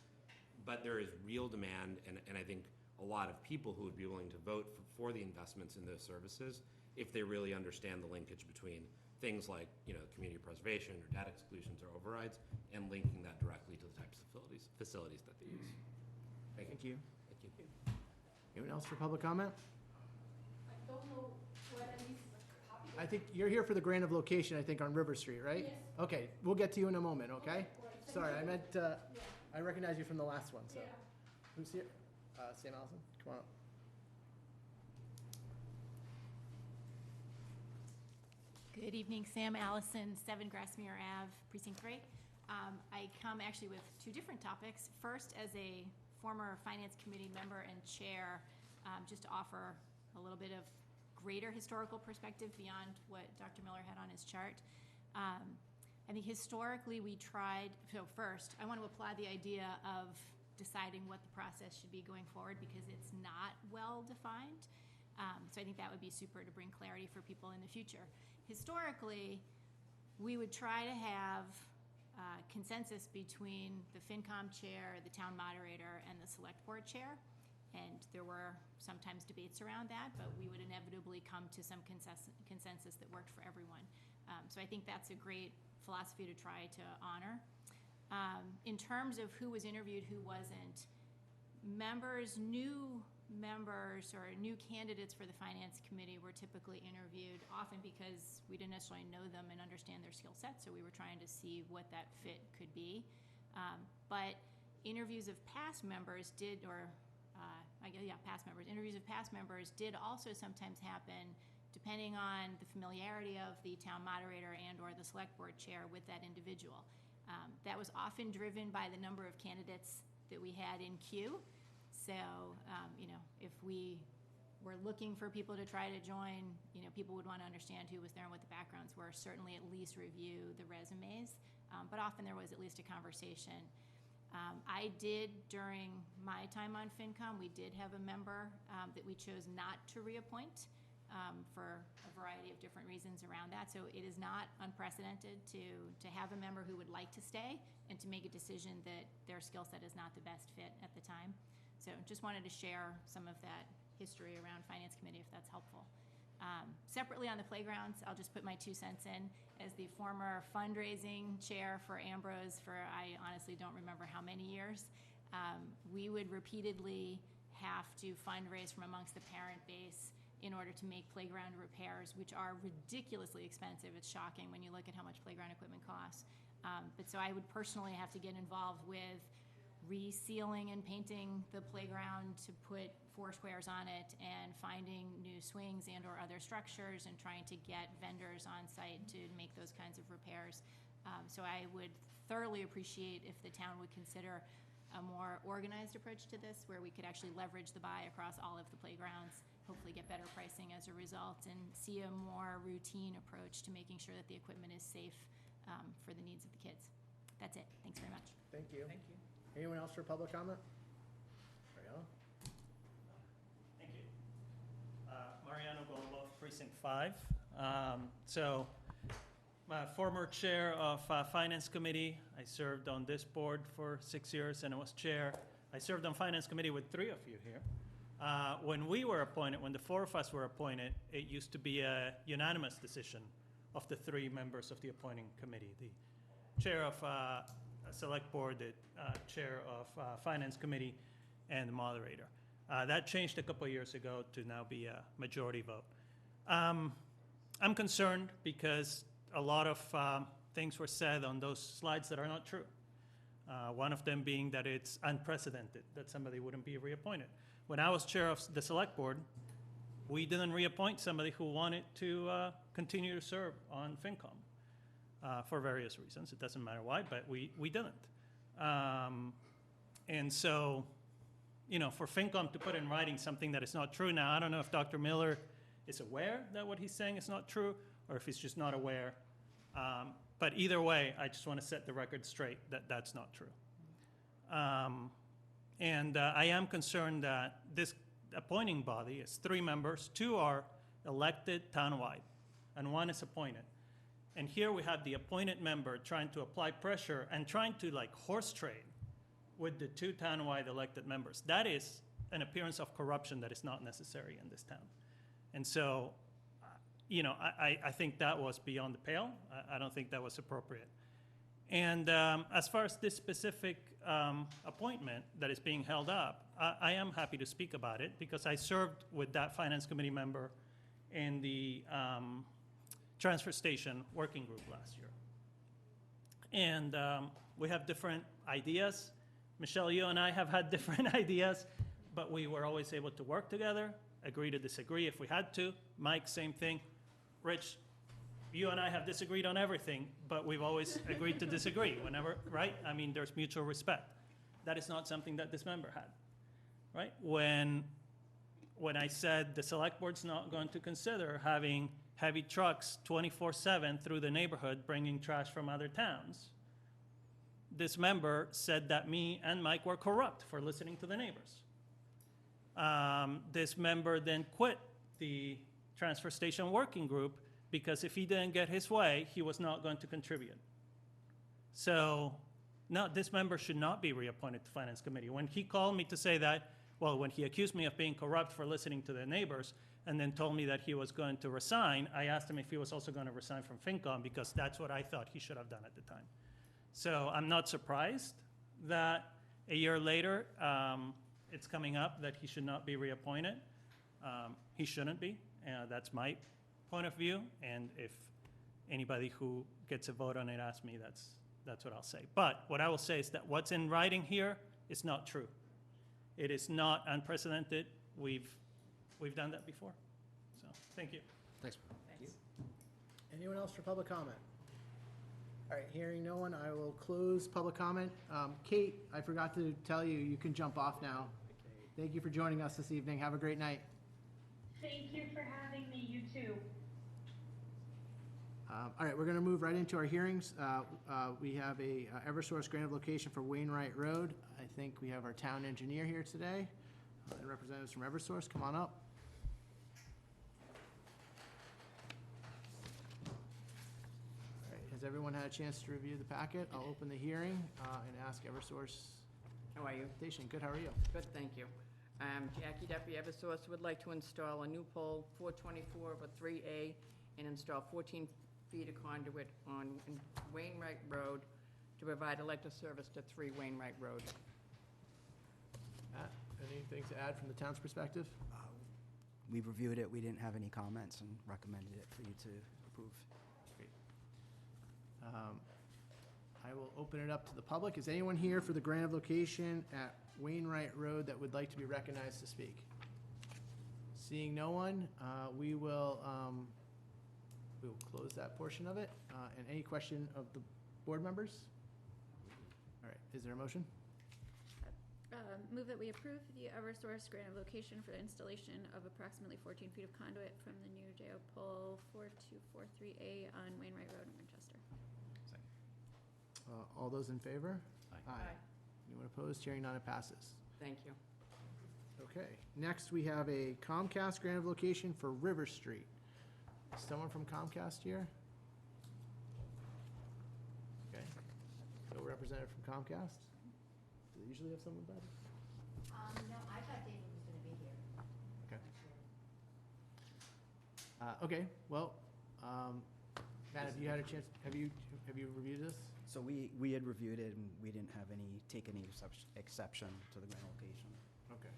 but there is real demand, and I think a lot of people who would be willing to vote for the investments in those services if they really understand the linkage between things like community preservation or debt exclusions or overrides, and linking that directly to the types of facilities that they use. Thank you. Thank you. Anyone else for public comment? I don't know whether this is a copy. I think you're here for the grant of location, I think, on River Street, right? Yes. Okay, we'll get to you in a moment, okay? Great, thank Sorry, you. I meant, Yeah, I recognize you from the last one, so. yeah. Who's here? Sam Allison, come on up. Good evening, Sam Allison, 7 Grassmere Ave, Precinct 3. I come actually with two different topics. First, as a former Finance Committee member and chair, just to offer a little bit of greater historical perspective beyond what Dr. Miller had on his chart. I think historically we tried, so first, I want to applaud the idea of deciding what the process should be going forward because it's not well defined. So I think that would be super to bring clarity for people in the future. Historically, we would try to have consensus between the FinCom chair, the town moderator, and the select board chair. And there were sometimes debates around that, but we would inevitably come to some consensus that worked for everyone. So I think that's a great philosophy to try to honor. In terms of who was interviewed, who wasn't, new members or new candidates for the Finance Committee were typically interviewed, often because we didn't necessarily know them and understand their skill set, so we were trying to see what that fit could be. But interviews of past members did, interviews of past members did also sometimes happen depending on the familiarity of the town moderator and or the select board chair with that individual. That was often driven by the number of candidates that we had in queue. So, if we were looking for people to try to join, people would want to understand who was there and what the backgrounds were, certainly at least review the resumes. But often there was at least a conversation. I did, during my time on FinCom, we did have a member that we chose not to reappoint for a variety of different reasons around that. So it is not unprecedented to have a member who would like to stay and to make a decision that their skill set is not the best fit at the time. So just wanted to share some of that history around Finance Committee if that's helpful. Separately on the playgrounds, I'll just put my 2 cents in. As the former fundraising chair for Ambrose for I honestly don't remember how many years, we would repeatedly have to fundraise from amongst the parent base in order to make playground repairs, which are ridiculously expensive. It's shocking when you look at how much playground equipment costs. But so I would personally have to get involved with resealing and painting the playground to put 4 squares on it and finding new swings and or other structures and trying to get vendors on site to make those kinds of repairs. So I would thoroughly appreciate if the town would consider a more organized approach to this where we could actually leverage the buy across all of the playgrounds, hopefully get better pricing as a result, and see a more routine approach to making sure that the equipment is safe for the needs of the kids. That's it. Thanks very much. Thank you. Thank you. Anyone else for public comment? Mariano? Thank you. Mariano Golubov, Precinct 5. Former chair of Finance Committee. I served on this board for 6 years and I was chair. I served on Finance Committee with 3 of you here. When we were appointed, when the four of us were appointed, it used to be a unanimous decision of the three members of the appointing committee, the chair of select board, the chair of finance committee, and the moderator. That changed a couple of years ago to now be a majority vote. I'm concerned because a lot of things were said on those slides that are not true. One of them being that it's unprecedented that somebody wouldn't be reappointed. When I was chair of the select board, we didn't reappoint somebody who wanted to continue to serve on FinCom for various reasons. It doesn't matter why, but we didn't. And so, you know, for FinCom to put in writing something that is not true now, I don't know if Dr. Miller is aware that what he's saying is not true or if he's just not aware. But either way, I just want to set the record straight that that's not true. And I am concerned that this appointing body is 3 members, 2 are elected townwide, and 1 is appointed. And here we have the appointed member trying to apply pressure and trying to like horse trade with the 2 townwide elected members. That is an appearance of corruption that is not necessary in this town. And so, you know, I think that was beyond the pale. I don't think that was appropriate. And as far as this specific appointment that is being held up, I am happy to speak about it because I served with that finance committee member in the transfer station working group last year. And we have different ideas. Michelle, you and I have had different ideas, but we were always able to work together, agree to disagree if we had to. Mike, same thing. Rich, you and I have disagreed on everything, but we've always agreed to disagree whenever, right? I mean, there's mutual respect. That is not something that this member had, right? When I said the select board's not going to consider having heavy trucks 24/7 through the neighborhood bringing trash from other towns, this member said that me and Mike were corrupt for listening to the neighbors. This member then quit the transfer station working group because if he didn't get his way, he was not going to contribute. So, no, this member should not be reappointed to Finance Committee. When he called me to say that, well, when he accused me of being corrupt for listening to the neighbors and then told me that he was going to resign, I asked him if he was also going to resign from FinCom because that's what I thought he should have done at the time. So I'm not surprised that a year later, it's coming up that he should not be reappointed. He shouldn't be. That's my point of view. And if anybody who gets a vote on it asks me, that's what I'll say. But what I will say is that what's in writing here is not true. It is not unprecedented. We've done that before. So thank you. Thanks. Thanks. Anyone else for public comment? All right, hearing no one, I will close public comment. Kate, I forgot to tell you, you can jump off now. Thank you for joining us this evening. Have a great night. Thank you for having me, you too. All right, we're going to move right into our hearings. We have a Eversource grant of location for Wainwright Road. I think we have our town engineer here today, and representatives from Eversource. Come on up. All right, has everyone had a chance to review the packet? I'll open the hearing and ask Eversource. How are you? Good, how are you? Good, thank you. Jackie Duffy, Eversource, would like to install a new pole, 424 of a 3A, and install 14 feet of conduit on Wainwright Road to provide electric service to 3 Wainwright Road. Matt, anything to add from the town's perspective? We've reviewed it, we didn't have any comments and recommended it for you to approve. Great. I will open it up to the public. Is anyone here for the grant of location at Wainwright Road that would like to be recognized to speak? Seeing no one, we will close that portion of it. And any question of the board members? All right, is there a motion? Move that we approve the Eversource grant of location for the installation of approximately 14 feet of conduit from the new JO pole 4243A on Wainwright Road in Winchester. All those in favor? Aye. Aye. Anyone opposed? Hearing none, it passes. Thank you. Okay, next we have a Comcast grant of location for River Street. Is someone from Comcast here? Okay, no representative from Comcast? Do they usually have someone, Betty? No, I thought David was gonna be here. Okay. Okay, well, Matt, have you had a chance, have you reviewed this? So we had reviewed it, and we didn't have take any exception to the grant location. Okay.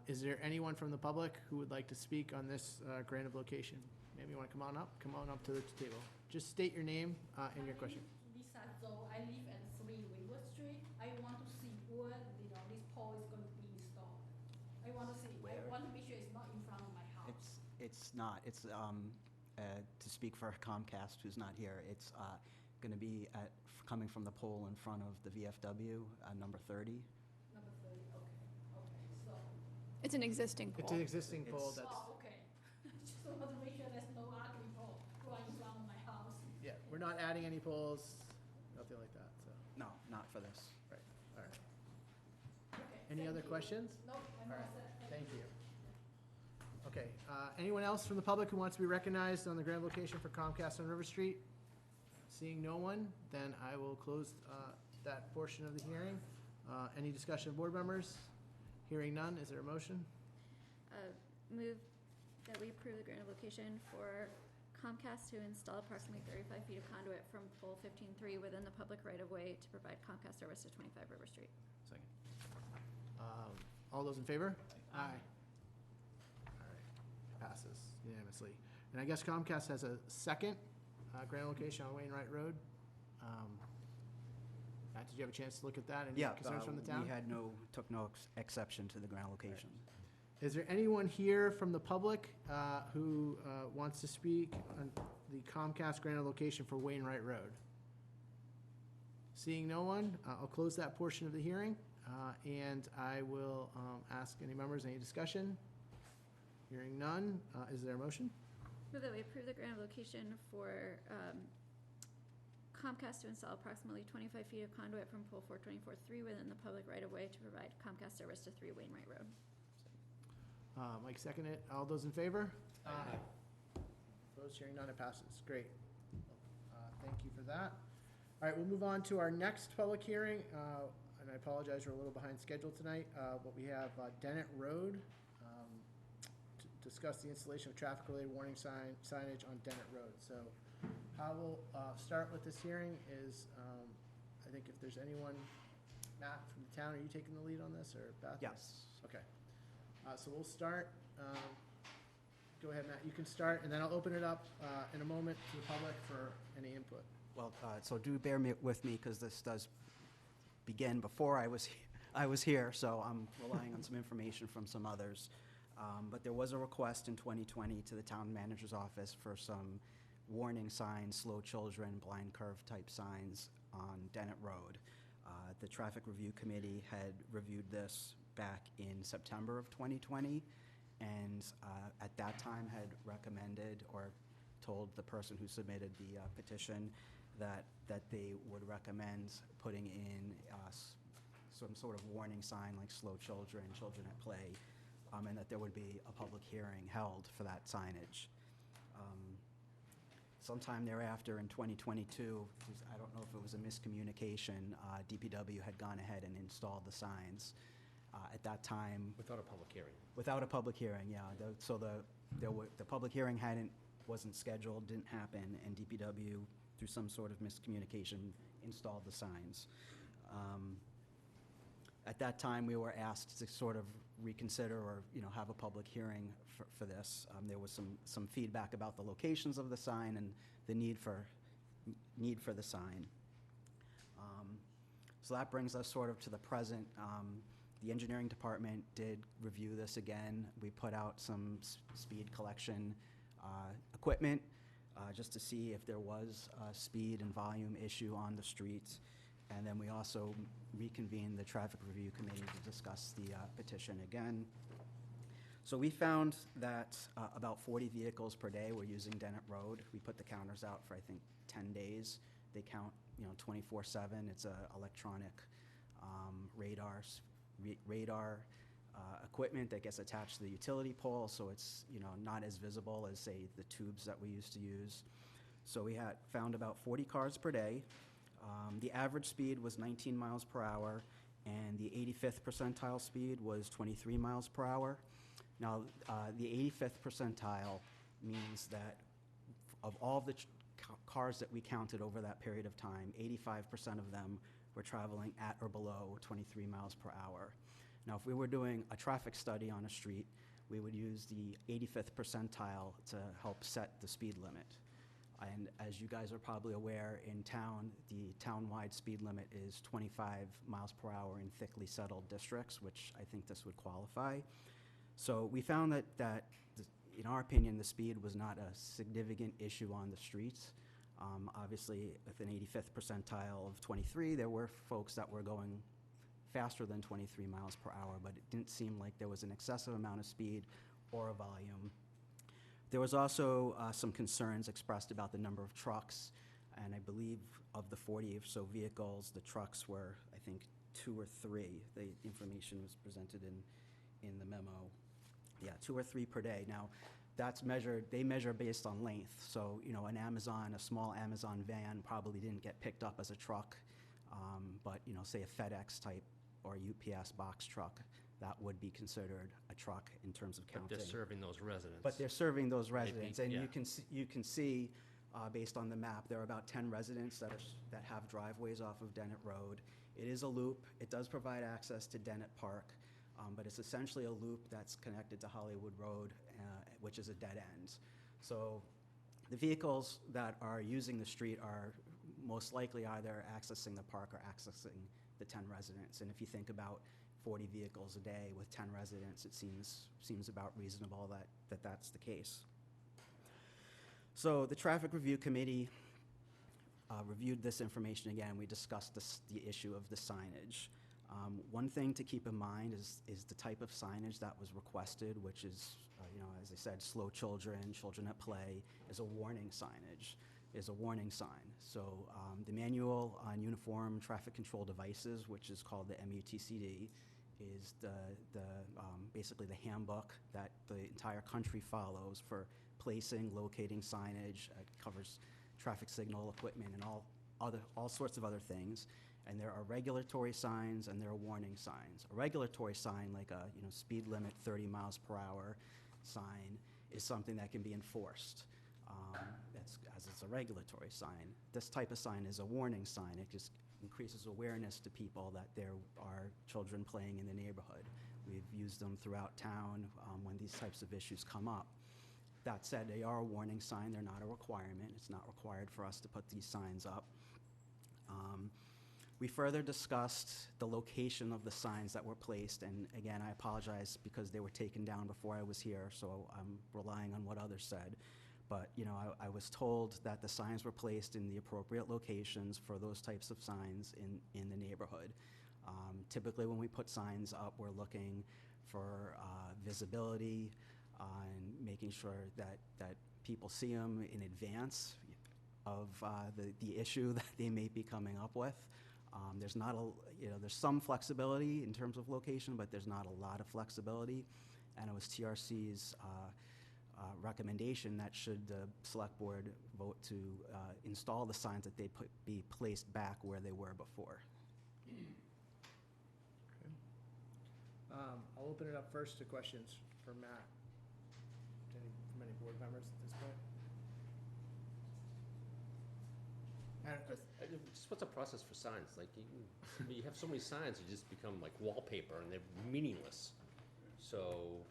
Is there anyone from the public who would like to speak on this grant of location? Maybe you want to come on up to the table. Just state your name and your question. Lisa Zhou, I live at 3 Winchester Street. I want to see where, this pole is going to be installed. I want to see, I Where? want to make sure it's not in front of my house. It's not. It's, to speak for Comcast, who's not here, it's going to be coming from the pole in front of the VFW, number 30. Number 30, okay, so, It's an existing It's pole. an existing pole It's- that's, oh, okay. Just want to make sure there's no ugly pole right in front of my house. yeah, we're not adding any poles, nothing like that, so, No, not for this. right, all right. Okay, Any thank other you. questions? No, I'm All all right, set. thank you. Okay, anyone else from the public who wants to be recognized on the grant location for Comcast on River Street? Seeing no one, then I will close that portion of the hearing. Any discussion of board members? Hearing none, is there a motion? Move that we approve the grant of location for Comcast to install approximately 35 feet of conduit from pole 15-3 within the public right-of-way to provide Comcast service to 25 River Street. Second. All those in favor? Aye. All right, passes unanimously. And I guess Comcast has a second grant location on Wainwright Road. Matt, did you have a chance to look at that? Any Yeah, concerns from the town? we took no exception to the grant location. Is there anyone here from the public who wants to speak on the Comcast grant location for Wainwright Road? Seeing no one, I'll close that portion of the hearing, and I will ask any members, any discussion? Hearing none, is there a motion? Move that we approve the grant of location for Comcast to install approximately 25 feet of conduit from pole 424-3 within the public right-of-way to provide Comcast service to 3 Wainwright Road. Mike seconded it. All those in favor? Aye. Opposed, hearing none, it passes. Great. Thank you for that. All right, we'll move on to our next public hearing, and I apologize, we're a little behind schedule tonight, but we have Dennett Road to discuss the installation of traffic-related warning signage on Dennett Road. So how we'll start with this hearing is, I think if there's anyone, Matt from the town, are you taking the lead on this, or Beth? Yes. Okay. So we'll start. Go ahead, Matt, you can start, and then I'll open it up in a moment to the public for any input. Well, so do bear with me, because this does begin before I was here, so I'm relying on some information from some others. But there was a request in 2020 to the town manager's office for some warning signs, slow children, blind curve type signs on Dennett Road. The Traffic Review Committee had reviewed this back in September of 2020, and at that time had recommended or told the person who submitted the petition that they would recommend putting in some sort of warning sign like slow children, children at play, and that there would be a public hearing held for that signage. Sometime thereafter in 2022, I don't know if it was a miscommunication, DPW had gone ahead and installed the signs. At that time, Without a public hearing. without a public hearing, yeah. So the public hearing wasn't scheduled, didn't happen, and DPW, through some sort of miscommunication, installed the signs. At that time, we were asked to sort of reconsider or, have a public hearing for this. There was some feedback about the locations of the sign and the need for the sign. So that brings us sort of to the present. The engineering department did review this again. We put out some speed collection equipment just to see if there was a speed and volume issue on the streets. And then we also reconvened the Traffic Review Committee to discuss the petition again. So we found that about 40 vehicles per day were using Dennett Road. We put the counters out for, I think, 10 days. They count, 24/7. It's a electronic radar equipment that gets attached to the utility pole, so it's, not as visible as, say, the tubes that we used to use. So we had found about 40 cars per day. The average speed was 19 miles per hour, and the 85th percentile speed was 23 miles per hour. Now, the 85th percentile means that of all the cars that we counted over that period of time, 85% of them were traveling at or below 23 miles per hour. Now, if we were doing a traffic study on a street, we would use the 85th percentile to help set the speed limit. And as you guys are probably aware, in town, the town-wide speed limit is 25 miles per hour in thickly settled districts, which I think this would qualify. So we found that in our opinion, the speed was not a significant issue on the streets. Obviously, with an 85th percentile of 23, there were folks that were going faster than 23 miles per hour, but it didn't seem like there was an excessive amount of speed or a volume. There was also some concerns expressed about the number of trucks, and I believe of the 40 or so vehicles, the trucks were, I think, 2 or 3. The information was presented in the memo. Yeah, 2 or 3 per day. Now, that's measured, they measure based on length. So, you know, a small Amazon van probably didn't get picked up as a truck, but, you know, say a FedEx type or UPS box truck, that would be considered a truck in terms of counting. But they're serving those residents. But they're serving those residents, and yeah. you can see, based on the map, there are about 10 residents that have driveways off of Dennett Road. It is a loop. It does provide access to Dennett Park, but it's essentially a loop that's connected to Hollywood Road, which is a dead end. So the vehicles that are using the street are most likely either accessing the park or accessing the 10 residents. And if you think about 40 vehicles a day with 10 residents, it seems about reasonable that that's the case. So the Traffic Review Committee reviewed this information again. We discussed the issue of the signage. One thing to keep in mind is the type of signage that was requested, which is, you know, as I said, slow children, children at play, is a warning signage, is a warning sign. So the Manual on Uniform Traffic Control Devices, which is called the MUTCD, is basically the handbook that the entire country follows for placing, locating signage. It covers traffic signal equipment and all sorts of other things. And there are regulatory signs and there are warning signs. A regulatory sign, like a speed limit 30 miles per hour sign, is something that can be enforced. As it's a regulatory sign. This type of sign is a warning sign. It just increases awareness to people that there are children playing in the neighborhood. We've used them throughout town when these types of issues come up. That said, they are a warning sign. They're not a requirement. It's not required for us to put these signs up. We further discussed the location of the signs that were placed, and again, I apologize because they were taken down before I was here, so I'm relying on what others said. But, you know, I was told that the signs were placed in the appropriate locations for those types of signs in the neighborhood. Typically, when we put signs up, we're looking for visibility and making sure that people see them in advance of the issue that they may be coming up with. There's not there's some flexibility in terms of location, but there's not a lot of flexibility. And it was TRC's recommendation that should the select board vote to install the signs, that they be placed back where they were before. Okay. I'll open it up first to questions for Matt. From any board members at this point? Just what's the process for signs? Like, you have so many signs, you just become like wallpaper and they're meaningless. So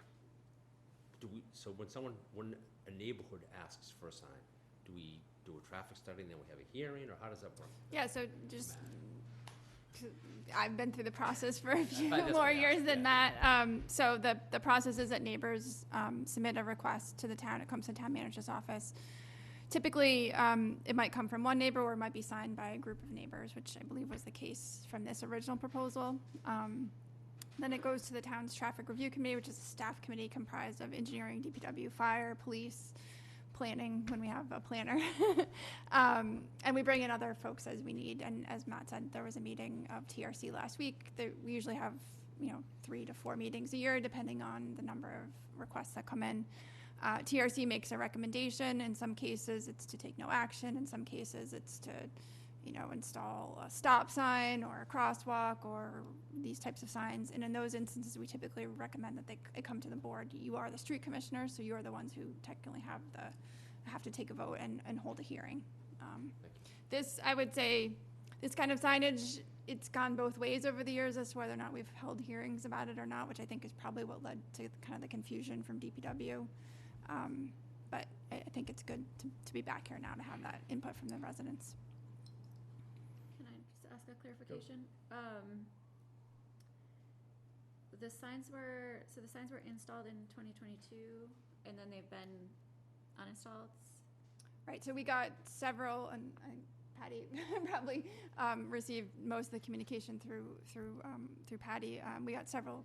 when a neighborhood asks for a sign, do we do a traffic study and then we have a hearing, or how does that work? Yeah, so just, I've been through the process for a few That's more what I years asked, than yeah. that. So the process is that neighbors submit a request to the town. It comes to the town manager's office. Typically, it might come from one neighbor, or it might be signed by a group of neighbors, which I believe was the case from this original proposal. Then it goes to the town's traffic review committee, which is a staff committee comprised of engineering, DPW, fire, police, planning, when we have a planner. And we bring in other folks as we need. And as Matt said, there was a meeting of TRC last week. We usually have 3 to 4 meetings a year, depending on the number of requests that come in. TRC makes a recommendation. In some cases, it's to take no action. In some cases, it's to, install a stop sign or a crosswalk or these types of signs. And in those instances, we typically recommend that it come to the board. You are the street commissioner, so you are the ones who technically have to take a vote and hold a hearing. This, I would say, this kind of signage, it's gone both ways over the years as to whether or not we've held hearings about it or not, which I think is probably what led to kind of the confusion from DPW. But I think it's good to be back here now to have that input from the residents. Can I just ask a clarification? The signs were installed in 2022, and then they've been uninstalled? Right, so we got several, and Patty probably received most of the communication through Patty. We got several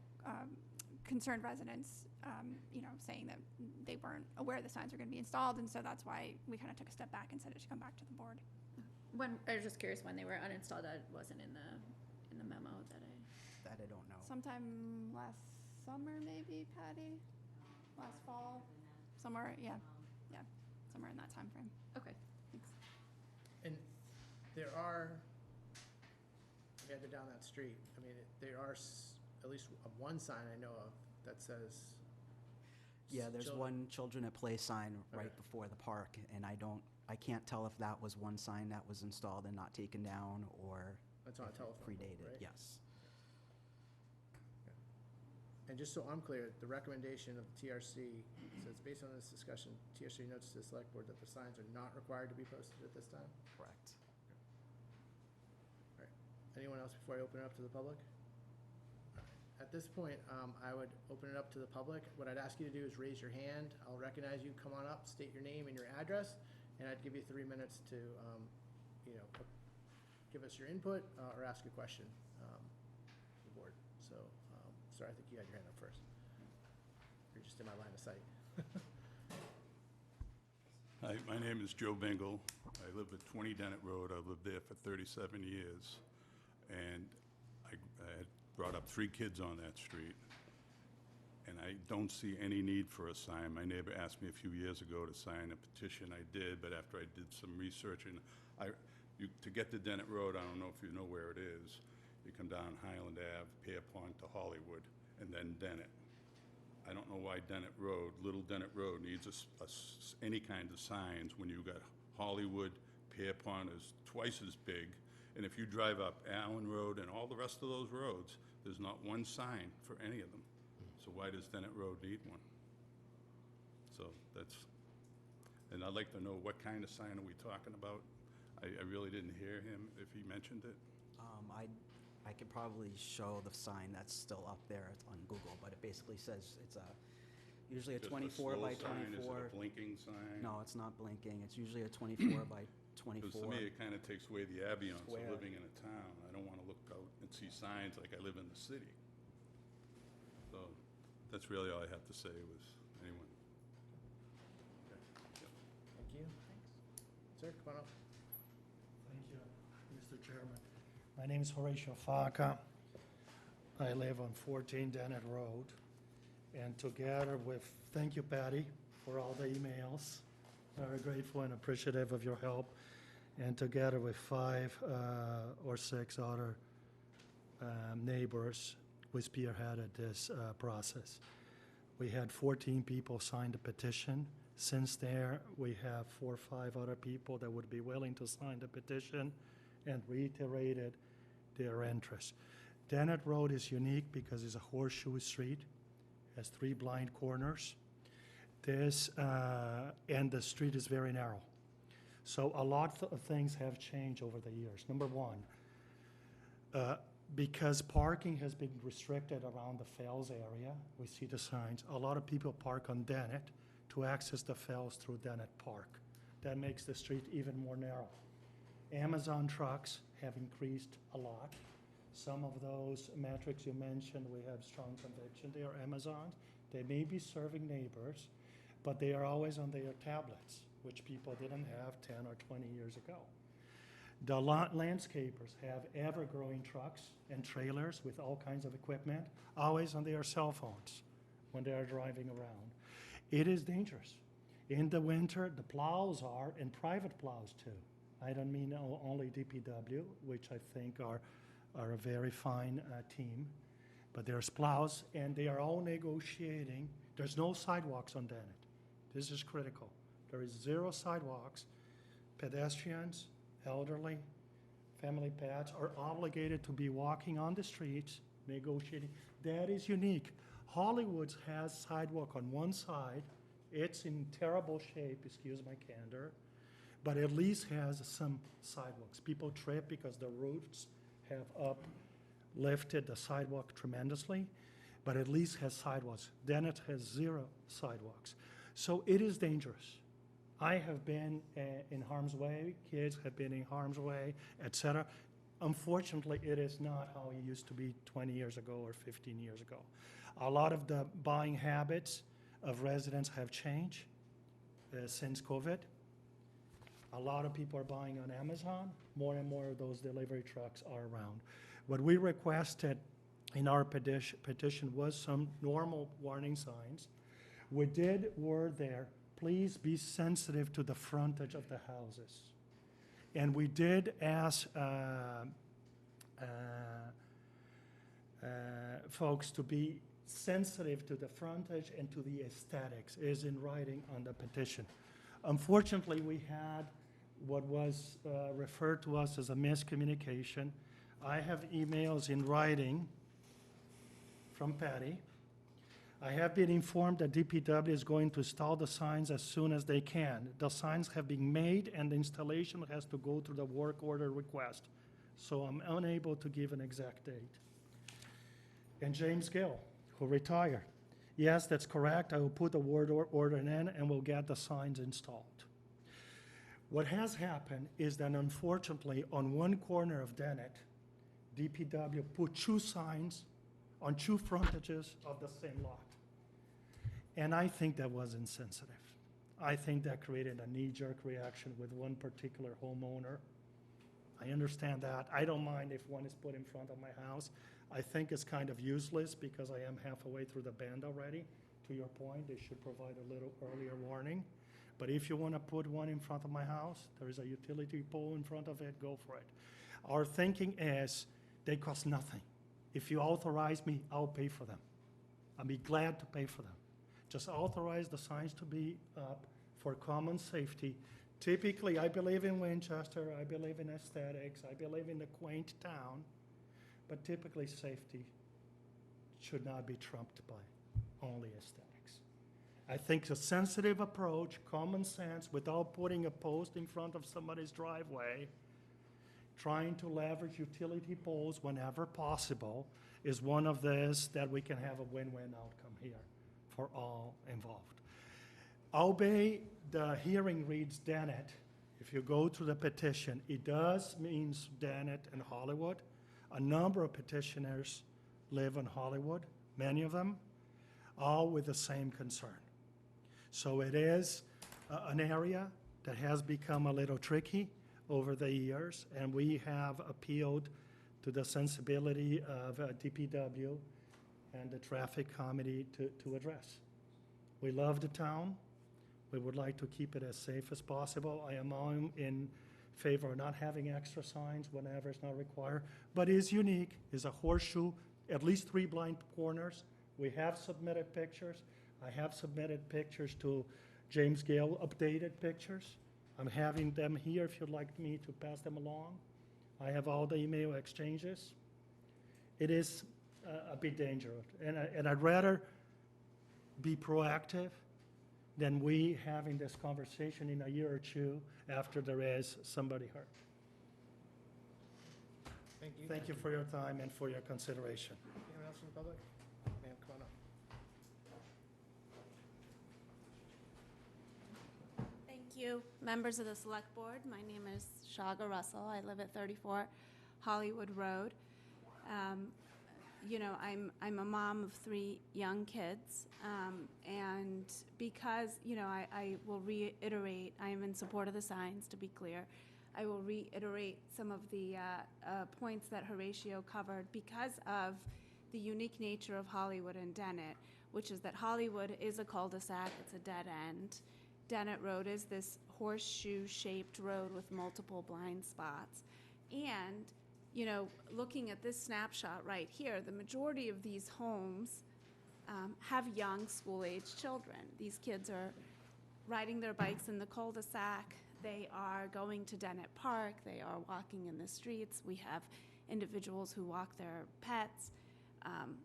concerned residents, saying that they weren't aware the signs were going to be installed, and so that's why we kind of took a step back and said it should come back to the board. I was just curious when they were uninstalled. That wasn't in the memo That I don't know. Sometime last summer, maybe, Patty? Last fall? Somewhere, yeah, somewhere in that time frame. Okay, thanks. And there are, if you had to down that street, I mean, there are at least one sign I know of that says. Yeah, there's one children at play sign right Okay. before the park, and I can't tell if that was one sign that was installed and not taken down, or That's on a if it telephone pole, predated, right? yes. And just so I'm clear, the recommendation of the TRC says, based on this discussion, TRC notes to the select board that the signs are not required to be posted at this time? Correct. All right. Anyone else before I open it up to the public? All right. At this point, I would open it up to the public. What I'd ask you to do is raise your hand. I'll recognize you, come on up, state your name and your address, and I'd give you 3 minutes to, give us your input or ask a question to the board. So, sorry, I think you had your hand up first. You're just in my line of sight. Hi, my name is Joe Bingle. I live at 20 Dennett Road. I've lived there for 37 years. And I had brought up 3 kids on that street. And I don't see any need for a sign. My neighbor asked me a few years ago to sign a petition. I did, but after I did some research, and to get to Dennett Road, I don't know if you know where it is. You come down Highland Ave, Pierpont to Hollywood, and then Dennett. I don't know why Little Dennett Road needs any kind of signs when you've got Hollywood, Pierpont is twice as big. And if you drive up Allen Road and all the rest of those roads, there's not one sign for any of them. So why does Dennett Road need one? So and I'd like to know what kind of sign are we talking about? I really didn't hear him if he mentioned it. I could probably show the sign that's still up there. It's on Google, but it basically says it's usually a Just 24 by slow sign? Is it 24. a blinking sign? No, it's not blinking. It's usually a 24 by 24. Because to me, it kind of takes away the ambiance of Square. living in a town. I don't want to look out and see signs like I live in the city. So that's really all I have to say was anyone. Thank you. Sir, come on up. Thank you, Mr. Chairman. My name is Horatio Faca. I live on 14 Dennett Road. And together with, thank you, Patty, for all the emails. Very grateful and appreciative of your help. And together with 5 or 6 other neighbors, we spearheaded this process. We had 14 people sign the petition. Since there, we have 4 or 5 other people that would be willing to sign the petition and reiterated their interest. Dennett Road is unique because it's a horseshoe street, has 3 blind corners. And the street is very narrow. So a lot of things have changed over the years. Number one, because parking has been restricted around the Fells area, we see the signs, a lot of people park on Dennett to access the Fells through Dennett Park. That makes the street even more narrow. Amazon trucks have increased a lot. Some of those metrics you mentioned, we have strong conviction they are Amazon. They may be serving neighbors, but they are always on their tablets, which people didn't have 10 or 20 years ago. The landscapers have ever-growing trucks and trailers with all kinds of equipment, always on their cell phones when they are driving around. It is dangerous. In the winter, the plows are, and private plows too. I don't mean only DPW, which I think are are a very fine team, but there's plows, and they are all negotiating. There's no sidewalks on Dennett. This is critical. There is 0 sidewalks. Pedestrians, elderly, family pets are obligated to be walking on the streets, negotiating. That is unique. Hollywood has sidewalk on one side. It's in terrible shape, excuse my candor, but at least has some sidewalks. People trip because the roots have uplifted the sidewalk tremendously, but at least has sidewalks. Dennett has 0 sidewalks. So it is dangerous. I have been in harm's way, kids have been in harm's way, etc. Unfortunately, it is not how it used to be 20 years ago or 15 years ago. A lot of the buying habits of residents have changed since COVID. A lot of people are buying on Amazon. More and more of those delivery trucks are around. What we requested in our petition was some normal warning signs. We did word there, please be sensitive to the frontage of the houses. And we did ask folks to be sensitive to the frontage and to the aesthetics, is in writing on the petition. Unfortunately, we had what was referred to us as a miscommunication. I have emails in writing from Patty. I have been informed that DPW is going to install the signs as soon as they can. The signs have been made and the installation has to go through the work order request. So I'm unable to give an exact date. And James Gill, who retired. Yes, that's correct. I will put the word order in and we'll get the signs installed. What has happened is that unfortunately on one corner of Dennett, DPW put 2 signs on 2 frontages of the same lot. And I think that was insensitive. I think that created a knee-jerk reaction with one particular homeowner. I understand that. I don't mind if one is put in front of my house. I think it's kind of useless because I am halfway through the band already. To your point, they should provide a little earlier warning. But if you want to put one in front of my house, there is a utility pole in front of it, go for it. Our thinking is they cost nothing. If you authorize me, I'll pay for them. I'll be glad to pay for them. Just authorize the signs to be up for common safety. Typically, I believe in Winchester, I believe in aesthetics, I believe in the quaint town, but typically safety should not be trumped by only aesthetics. I think a sensitive approach, common sense, without putting a post in front of somebody's driveway, trying to leverage utility poles whenever possible, is one of those that we can have a win-win outcome here for all involved. Albeit the hearing reads Dennett, if you go to the petition, it does means Dennett and Hollywood. A number of petitioners live in Hollywood, many of them, all with the same concern. So it is an area that has become a little tricky over the years, and we have appealed to the sensibility of DPW and the traffic committee to address. We love the town. We would like to keep it as safe as possible. I am all in favor of not having extra signs whenever it's not required, but is unique, is a horseshoe, at least 3 blind corners. We have submitted pictures. I have submitted pictures to James Gale, updated pictures. I'm having them here if you'd like me to pass them along. I have all the email exchanges. It is a bit dangerous, and I'd rather be proactive than we having this conversation in a year or 2 after there is somebody hurt. Thank you. Thank you for your time and for your consideration. Anyone else from the public? Ma'am, come on up. Thank you, members of the Select Board. My name is Shaga Russell. I live at 34 Hollywood Road. You know, I'm a mom of 3 young kids, and because, you know, I will reiterate, I am in support of the signs, to be clear. I will reiterate some of the points that Horatio covered because of the unique nature of Hollywood and Dennett, which is that Hollywood is a cul-de-sac, it's a dead end. Dennett Road is this horseshoe-shaped road with multiple blind spots. And you know, looking at this snapshot right here, the majority of these homes have young school-age children. These kids are riding their bikes in the cul-de-sac. They are going to Dennett Park. They are walking in the streets. We have individuals who walk their pets,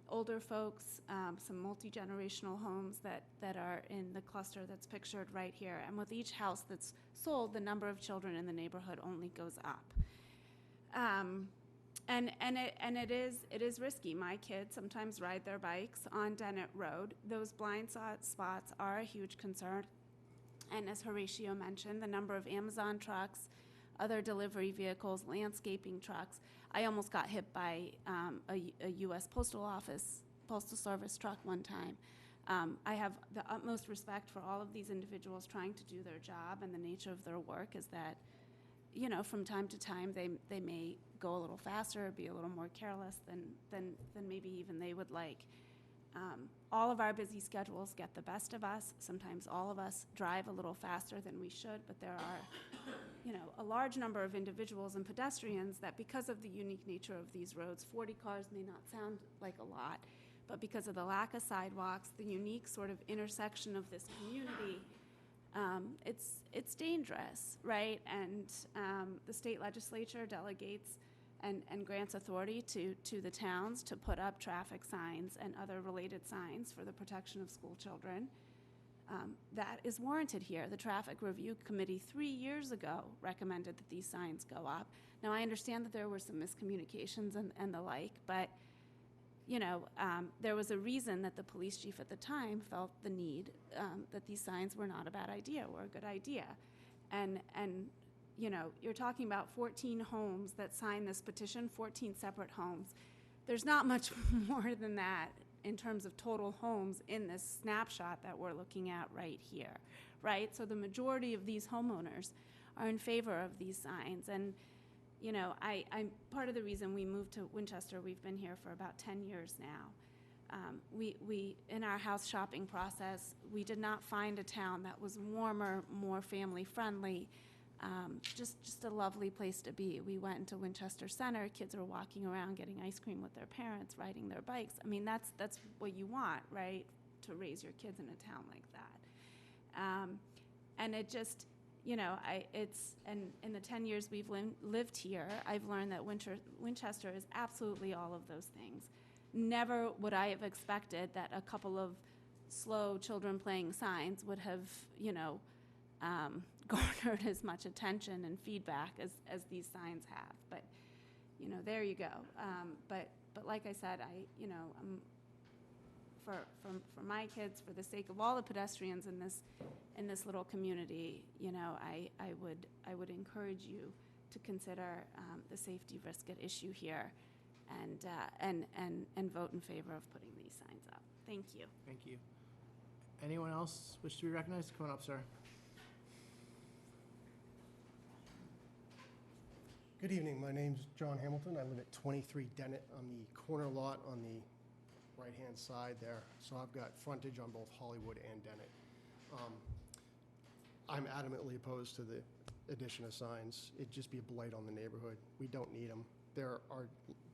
older folks, some multi-generational homes that are in the cluster that's pictured right here. And with each house that's sold, the number of children in the neighborhood only goes up. And it is risky. My kids sometimes ride their bikes on Dennett Road. Those blind spots are a huge concern. And as Horatio mentioned, the number of Amazon trucks, other delivery vehicles, landscaping trucks. I almost got hit by a U.S. Postal Service truck one time. I have the utmost respect for all of these individuals trying to do their job, and the nature of their work is that, you know, from time to time they may go a little faster, be a little more careless than maybe even they would like. All of our busy schedules get the best of us. Sometimes all of us drive a little faster than we should, but there are, you know, a large number of individuals and pedestrians that, because of the unique nature of these roads, 40 cars may not sound like a lot, but because of the lack of sidewalks, the unique sort of intersection of this community, it's dangerous, right? And the state legislature delegates and grants authority to the towns to put up traffic signs and other related signs for the protection of school children. That is warranted here. The Traffic Review Committee 3 years ago recommended that these signs go up. Now, I understand that there were some miscommunications and the like, but you know, there was a reason that the police chief at the time felt the need that these signs were not a bad idea, were a good idea. And you know, you're talking about 14 homes that signed this petition, 14 separate homes. There's not much more than that in terms of total homes in this snapshot that we're looking at right here, right? So the majority of these homeowners are in favor of these signs. And, you know, I'm part of the reason we moved to Winchester. We've been here for about 10 years now. We in our house shopping process, we did not find a town that was warmer, more family friendly, just a lovely place to be. We went into Winchester Center. Kids are walking around getting ice cream with their parents, riding their bikes. I mean, that's what you want, right, to raise your kids in a town like that. And it just, you know, and in the 10 years we've lived here, I've learned that Winchester is absolutely all of those things. Never would I have expected that a couple of slow children playing signs would have, you know, garnered as much attention and feedback as these signs have. But, you know, there you go. But like I said, you know, for my kids, for the sake of all the pedestrians in this little community, you know, I would encourage you to consider the safety risk at issue here, and vote in favor of putting these signs up. Thank you. Thank you. Anyone else wish to be recognized? Come on up, sir. Good evening. My name's John Hamilton. I live at 23 Dennett on the corner lot on the right-hand side there. So I've got frontage on both Hollywood and Dennett. I'm adamantly opposed to the addition of signs. It'd just be a blight on the neighborhood. We don't need them. There are,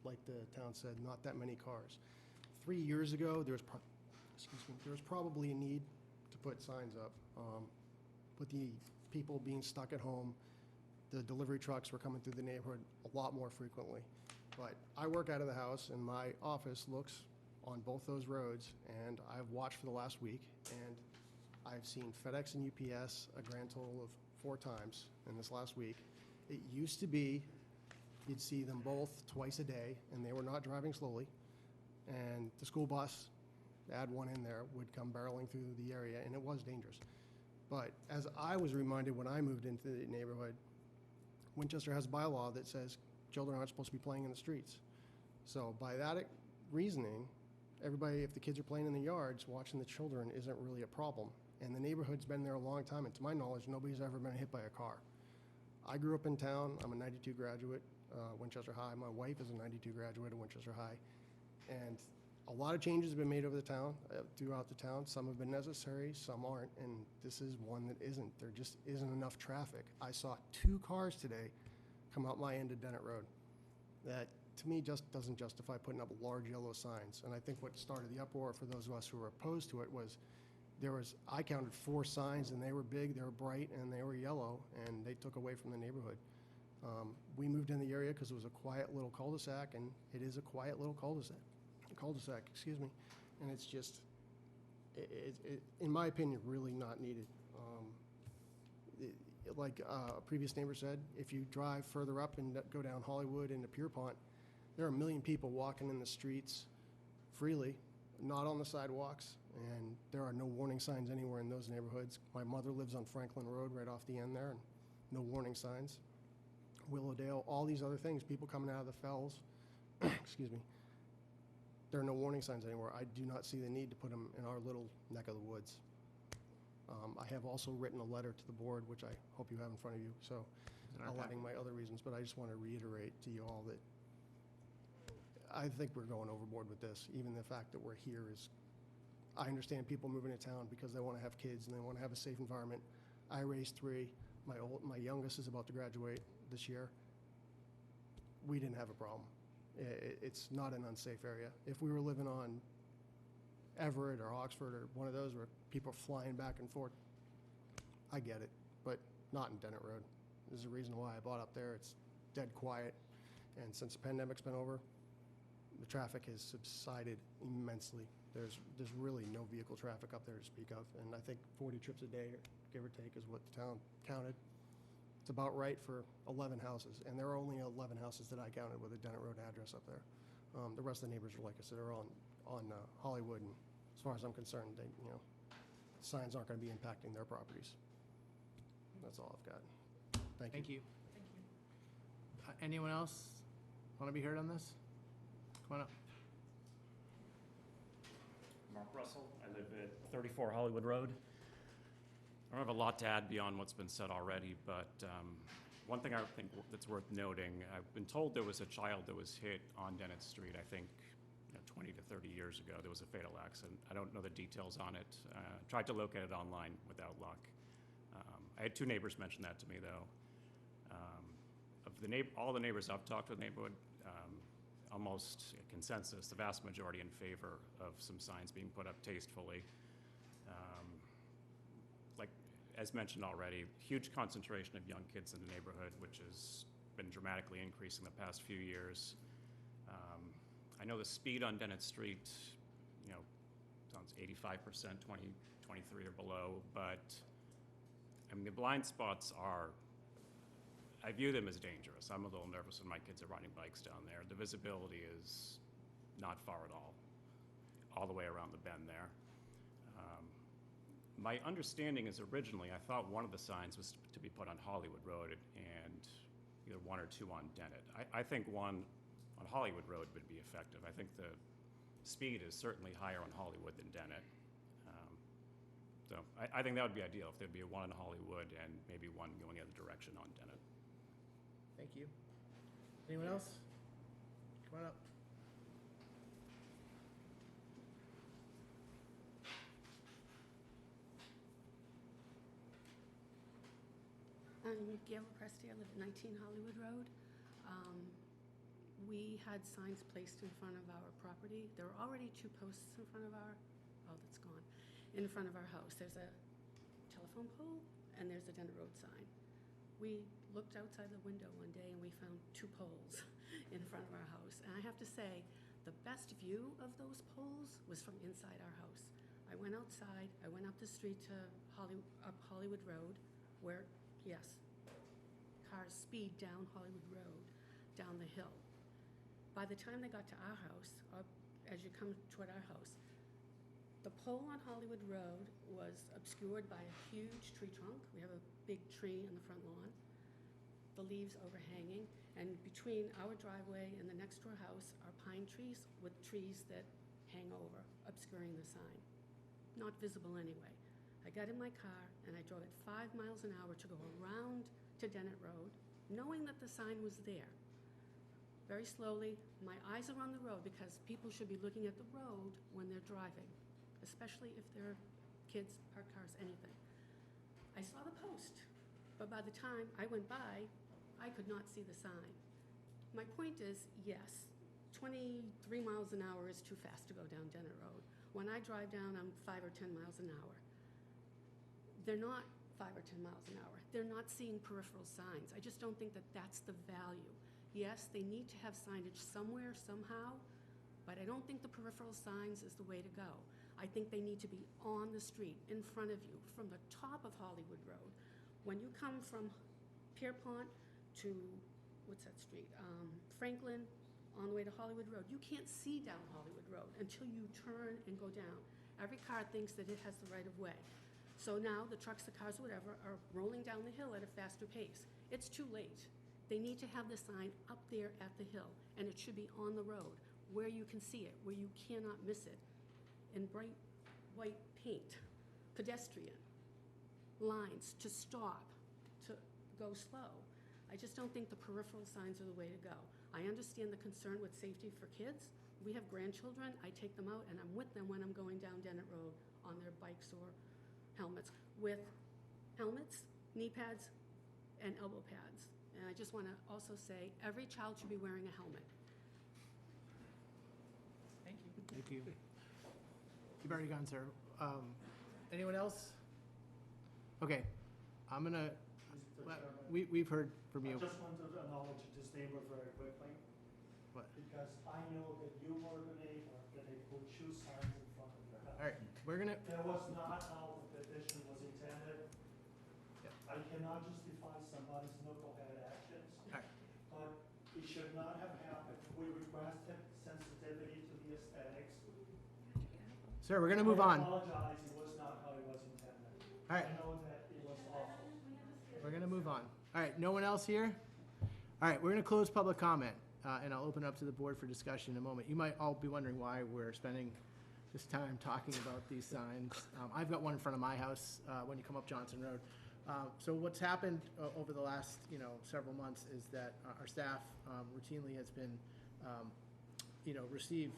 like the town said, not that many cars. 3 years ago, there was probably a need to put signs up. With the people being stuck at home, the delivery trucks were coming through the neighborhood a lot more frequently. But I work out of the house, and my office looks on both those roads, and I've watched for the last week, and I've seen FedEx and UPS a grand total of 4 times in this last week. It used to be you'd see them both twice a day, and they were not driving slowly, and the school bus, add one in there, would come barreling through the area, and it was dangerous. But as I was reminded when I moved into the neighborhood, Winchester has a bylaw that says children aren't supposed to be playing in the streets. So by that reasoning, everybody, if the kids are playing in the yards, watching the children isn't really a problem. And the neighborhood's been there a long time, and to my knowledge, nobody's ever been hit by a car. I grew up in town. I'm a 92 graduate, Winchester High. My wife is a 92 graduate of Winchester High. And a lot of changes have been made over the town, throughout the town. Some have been necessary, some aren't, and this is one that isn't. There just isn't enough traffic. I saw 2 cars today come out my end of Dennett Road. that, to me, just doesn't justify putting up large yellow signs. And I think what started the uproar for those of us who were opposed to it was, I counted 4 signs, and they were big, they were bright, and they were yellow, and they took away from the neighborhood. We moved in the area because it was a quiet little cul-de-sac, and it is a quiet little cul-de-sac, excuse me, and it's just, in my opinion, really not needed. Like a previous neighbor said, if you drive further up and go down Hollywood into Pierpont, there are 1 million people walking in the streets freely, not on the sidewalks, and there are no warning signs anywhere in those neighborhoods. My mother lives on Franklin Road right off the end there, and no warning signs. Willowdale, all these other things, people coming out of the fells, excuse me, there are no warning signs anywhere. I do not see the need to put them in our little neck of the woods. I have also written a letter to the board, which I hope you have in front of you, so outlining my other reasons, but I just want to reiterate to you all that I think we're going overboard with this. Even the fact that we're here is, I understand people moving to town because they want to have kids and they want to have a safe environment. I raised 3. My youngest is about to graduate this year. We didn't have a problem. It's not an unsafe area. If we were living on Everett or Oxford or one of those where people are flying back and forth, I get it, but not in Dennett Road. There's a reason why I bought up there. It's dead quiet, and since the pandemic's been over, the traffic has subsided immensely. There's really no vehicle traffic up there to speak of, and I think 40 trips a day, give or take, is what the town counted. It's about right for 11 houses, and there are only 11 houses that I counted with a Dennett Road address up there. The rest of the neighbors are, like I said, are on Hollywood, and as far as I'm concerned, signs aren't going to be impacting their properties. That's all I've got. Thank you. Anyone else want to be heard on this? Come on up. Mark Russell. I live at 34 Hollywood Road. I don't have a lot to add beyond what's been said already, but one thing I think that's worth noting, I've been told there was a child that was hit on Dennett Street, I think 20 to 30 years ago. There was a fatal accident. I don't know the details on it. Tried to locate it online without luck. I had 2 neighbors mention that to me, though. All the neighbors I've talked with neighborhood, almost a consensus, the vast majority in favor of some signs being put up tastefully. Like, as mentioned already, huge concentration of young kids in the neighborhood, which has been dramatically increasing the past few years. I know the speed on Dennett Street, sounds 85%, 23 or below, but I mean, the blind spots I view them as dangerous. I'm a little nervous when my kids are riding bikes down there. The visibility is not far at all the way around the bend there. My understanding is originally, I thought one of the signs was to be put on Hollywood Road and either 1 or 2 on Dennett. I think 1 on Hollywood Road would be effective. I think the speed is certainly higher on Hollywood than Dennett. So I think that would be ideal, if there'd be 1 on Hollywood and maybe 1 going the other direction on Dennett. Thank you. Anyone else? Come on up. I'm Gail Presti. I live at 19 Hollywood Road. We had signs placed in front of our property. There were already 2 posts in front of that's gone, in front of our house. There's a telephone pole and there's a Dennett Road sign. We looked outside the window one day and we found 2 poles in front of our house. And I have to say, the best view of those poles was from inside our house. I went outside, I went up the street to up Hollywood Road, where, yes, cars speed down Hollywood Road, down the hill. By the time they got to our house, as you come toward our house, the pole on Hollywood Road was obscured by a huge tree trunk. We have a big tree in the front lawn, the leaves overhanging, and between our driveway and the next door house are pine trees with trees that hang over, obscuring the sign. Not visible anyway. I got in my car and I drove at 5 miles an hour to go around to Dennett Road, knowing that the sign was there. Very slowly, my eyes are on the road because people should be looking at the road when they're driving, especially if they're kids, parked cars, anything. I saw the post, but by the time I went by, I could not see the sign. My point is, yes, 23 miles an hour is too fast to go down Dennett Road. When I drive down, I'm 5 or 10 miles an hour. They're not 5 or 10 miles an hour. They're not seeing peripheral signs. I just don't think that that's the value. Yes, they need to have signage somewhere, somehow, but I don't think the peripheral signs is the way to go. I think they need to be on the street, in front of you, from the top of Hollywood Road. When you come from Pierpont to, what's that street? Franklin, on the way to Hollywood Road. You can't see down Hollywood Road until you turn and go down. Every car thinks that it has the right of way. So now the trucks, the cars, whatever, are rolling down the hill at a faster pace. It's too late. They need to have the sign up there at the hill, and it should be on the road, where you can see it, where you cannot miss it, in bright white paint. Pedestrian lines to stop, to go slow. I just don't think the peripheral signs are the way to go. I understand the concern with safety for kids. We have grandchildren. I take them out, and I'm with them when I'm going down Dennett Road on their bikes or helmets, with helmets, knee pads, and elbow pads. And I just want to also say, every child should be wearing a helmet. Thank you. Thank you. You've already gone, sir. Anyone else? Okay, I'm gonna, we've heard from you. I just want to acknowledge this neighbor very quickly. What? Because I know that you were the neighbor that they put shoe signs in front of your house. All right, we're gonna, That was not how the petition was intended. I cannot justify somebody's knucklehead actions, all right, but it should not have happened. We requested sensitivity to the aesthetics. sir, we're gonna move on. I apologize, it was not how it was intended. All right. I know that it was awful. We're gonna move on. All right, no one else here? All right, we're gonna close public comment, and I'll open up to the board for discussion in a moment. You might all be wondering why we're spending this time talking about these signs. I've got one in front of my house, when you come up Johnson Road. So what's happened over the last, several months is that our staff routinely has been, receive,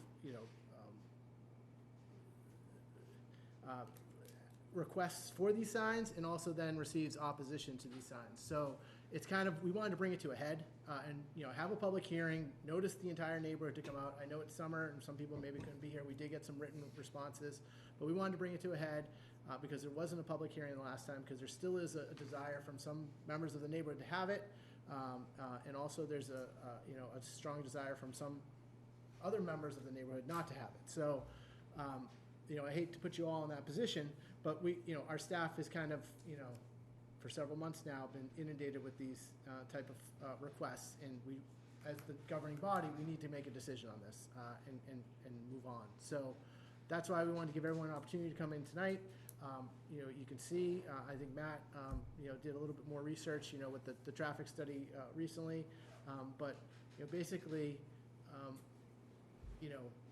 requests for these signs, and also then receives opposition to these signs. So it's kind of, we wanted to bring it to a head, and, have a public hearing, notice the entire neighborhood to come out. I know it's summer and some people maybe couldn't be here. We did get some written responses, but we wanted to bring it to a head, because there wasn't a public hearing the last time, because there still is a desire from some members of the neighborhood to have it. And also there's a strong desire from some other members of the neighborhood not to have it. So, I hate to put you all in that position, but our staff is kind of, for several months now, been inundated with these type of requests, and we, as the governing body, we need to make a decision on this and move on. So that's why we wanted to give everyone an opportunity to come in tonight. You can see, I think Matt, did a little bit more research, with the traffic study recently, but basically,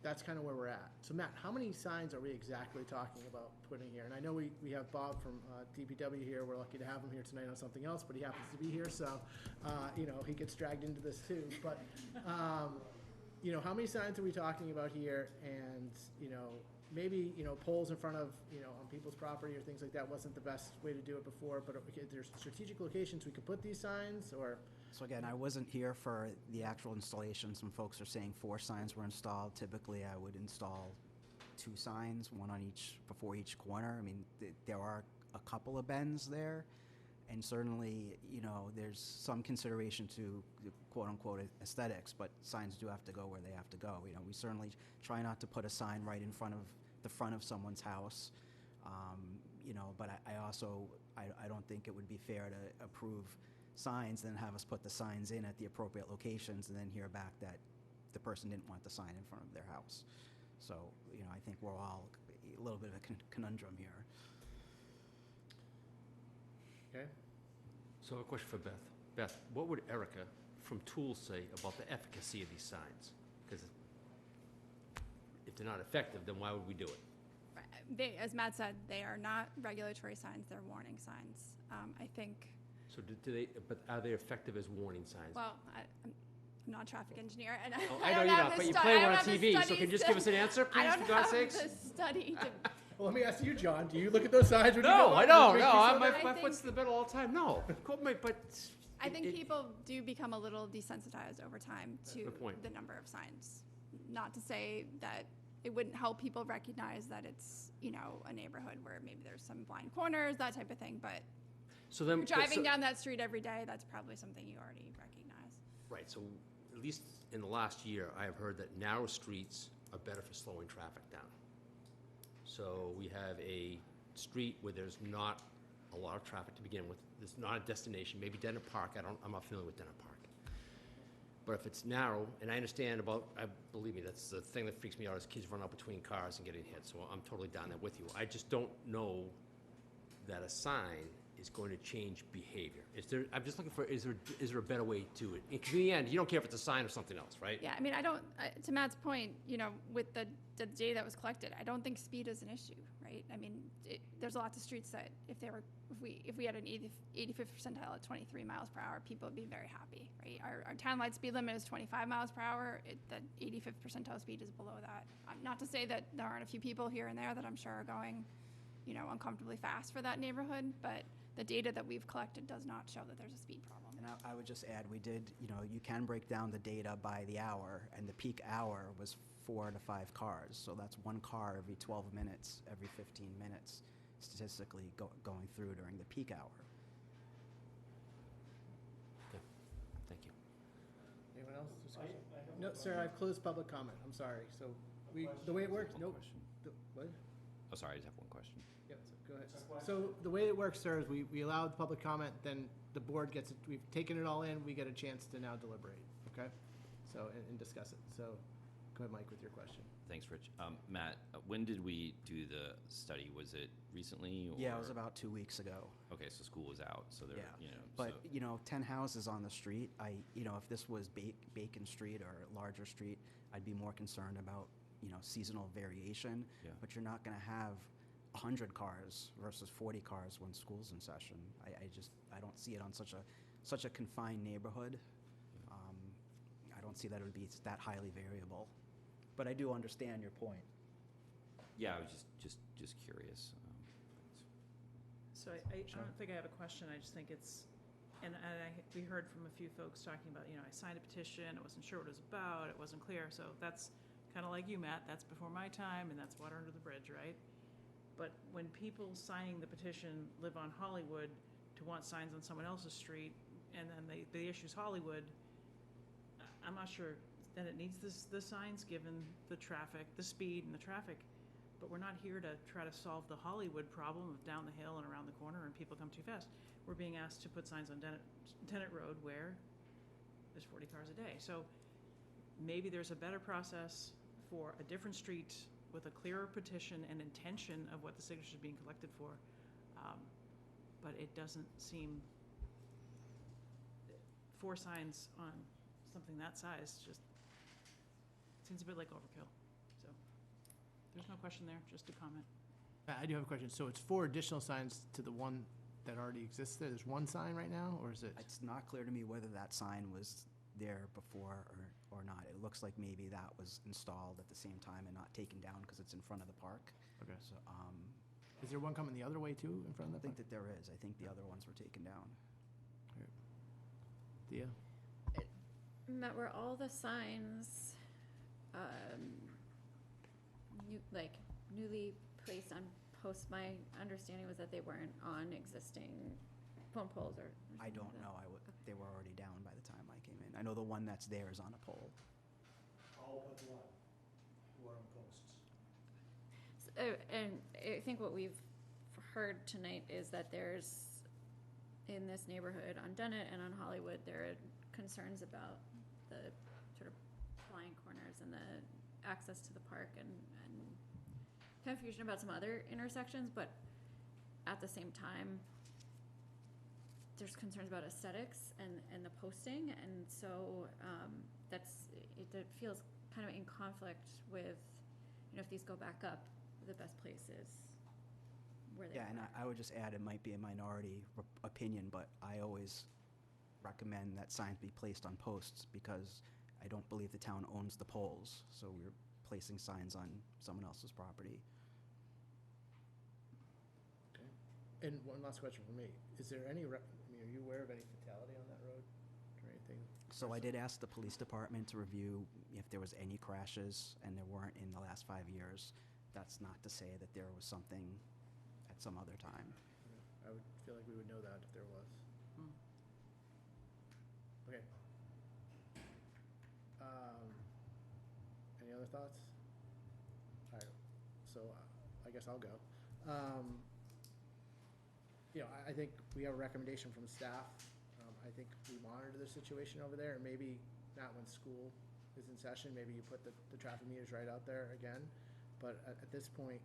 that's kind of where we're at. So Matt, how many signs are we exactly talking about putting here? And I know we have Bob from DPW here. We're lucky to have him here tonight on something else, but he happens to be here, so, he gets dragged into this too. But, how many signs are we talking about here? And, maybe, poles in front of, on people's property or things like that wasn't the best way to do it before, but there's strategic locations we could put these signs, or? So again, I wasn't here for the actual installation. Some folks are saying 4 signs were installed. Typically, I would install 2 signs, one on each, before each corner. I mean, there are a couple of bends there, and certainly, there's some consideration to quote-unquote aesthetics, but signs do have to go where they have to go. We certainly try not to put a sign right in front of the front of someone's house, but I also don't think it would be fair to approve signs, then have us put the signs in at the appropriate locations, and then hear back that the person didn't want the sign in front of their house. So, I think we're all a little bit of a conundrum here. Okay. So a question for Beth. Beth, what would Erica from Tools say about the efficacy of these signs? Because if they're not effective, then why would we do it? As Matt said, they are not regulatory signs, they're warning signs. I think, So do they, but are they effective as warning signs? well, I'm not a traffic engineer, and Oh, I I know don't you're have not, the but you stu- play I one don't on have the TV, so studies can you just to- give us an answer, please, I for don't God's have sakes? the study to, Well, let me ask you, John, do you look at those signs when you No, go I out? don't, Does it no, make you my feel my better? foot's to the bed all the time, no. But I think It- people do become a little desensitized over time to the point. the number of signs. Not to say that it wouldn't help people recognize that it's, a neighborhood where maybe there's some blind corners, that type of thing, but So then. you're driving down that street every day, that's probably something you already recognize. Right, so at least in the last year, I have heard that narrow streets are better for slowing traffic down. So we have a street where there's not a lot of traffic to begin with. There's not a destination, maybe Dennett Park, I'm not familiar with Dennett Park. But if it's narrow, and I understand believe me, that's the thing that freaks me out is kids run out between cars and getting hit, so I'm totally down there with you. I just don't know that a sign is going to change behavior. I'm just looking for, is there a better way to it? Because in the end, you don't care if it's a sign or something else, right? Yeah, I mean, to Matt's point, with the data that was collected, I don't think speed is an issue, right? I mean, there's lots of streets that if we had an 85th percentile at 23 miles per hour, people would be very happy, right? Our townwide speed limit is 25 miles per hour. The 85th percentile speed is below that. Not to say that there aren't a few people here and there that I'm sure are going, uncomfortably fast for that neighborhood, but the data that we've collected does not show that there's a speed problem. And I would just add, we did, you can break down the data by the hour, and the peak hour was 4 to 5 cars. So that's 1 car every 12 minutes, every 15 minutes, statistically going through during the peak hour. Okay, thank you. Anyone else? Discussion? No, sir, I've closed public comment. I'm sorry. So the way it works, nope. What? Oh, sorry, I just have one question. Yep, so go ahead. So the way it works, sir, is we allow the public comment, then the board gets it, we've taken it all in, we get a chance to now deliberate, okay? So, and discuss it. So, go ahead, Mike, with your question. Thanks, Rich. Matt, when did we do the study? Was it recently? Or? Yeah, it was about 2 weeks ago. Okay, so school was out, so there, Yeah, but, so. 10 houses on the street, if this was Bacon Street or a larger street, I'd be more concerned about, seasonal variation. Yeah. But you're not gonna have 100 cars versus 40 cars when school's in session. I don't see it on such a confined neighborhood. I don't see that it would be that highly variable. But I do understand your point. Yeah, I was just curious. So I don't think I have a question, I just think it's, we heard from a few folks talking about, I signed a petition, I wasn't sure what it was about, it wasn't clear, so that's kind of like you, Matt, that's before my time, and that's water under the bridge, right? But when people signing the petition live on Hollywood to want signs on someone else's street, and then the issue's Hollywood, I'm not sure that it needs the signs, given the traffic, the speed and the traffic. But we're not here to try to solve the Hollywood problem of down the hill and around the corner and people come too fast. We're being asked to put signs on Dennett Road where there's 40 cars a day. So maybe there's a better process for a different street with a clearer petition and intention of what the signatures are being collected for. But it doesn't seem, 4 signs on something that size just seems a bit like overkill. So there's no question there, just a comment. I do have a question. So it's 4 additional signs to the one that already exists there? There's 1 sign right now, or is it? It's not clear to me whether that sign was there before or not. It looks like maybe that was installed at the same time and not taken down because it's in front of the park. Okay. So, Is there one coming the other way too, in front of the I think park? that there is. I think the other ones were taken down. Thea? Matt, were all the signs, newly placed on posts? My understanding was that they weren't on existing phone poles or I don't know. They were already down by the time I came in. I know the one that's there is on a pole. All but one were on posts. And I think what we've heard tonight is that there's, in this neighborhood on Dennett and on Hollywood, there are concerns about the sort of blind corners and the access to the park and confusion about some other intersections, but at the same time, there's concerns about aesthetics and the posting, and so it feels kind of in conflict with, if these go back up, the best place is where they Yeah, and I would just add, it might be a minority opinion, but I always recommend that signs be placed on posts because I don't believe the town owns the poles, so we're placing signs on someone else's property. And one last question for me. Is there any, I mean, are you aware of any fatality on that road or anything? So I did ask the police department to review if there was any crashes, and there weren't in the last 5 years. That's not to say that there was something at some other time. I would feel like we would know that if there was. Okay. Any other thoughts? All right, so I guess I'll go. You know, I think we have a recommendation from staff. I think we monitor the situation over there, and maybe not when school is in session, maybe you put the traffic meters right out there again. But at this point,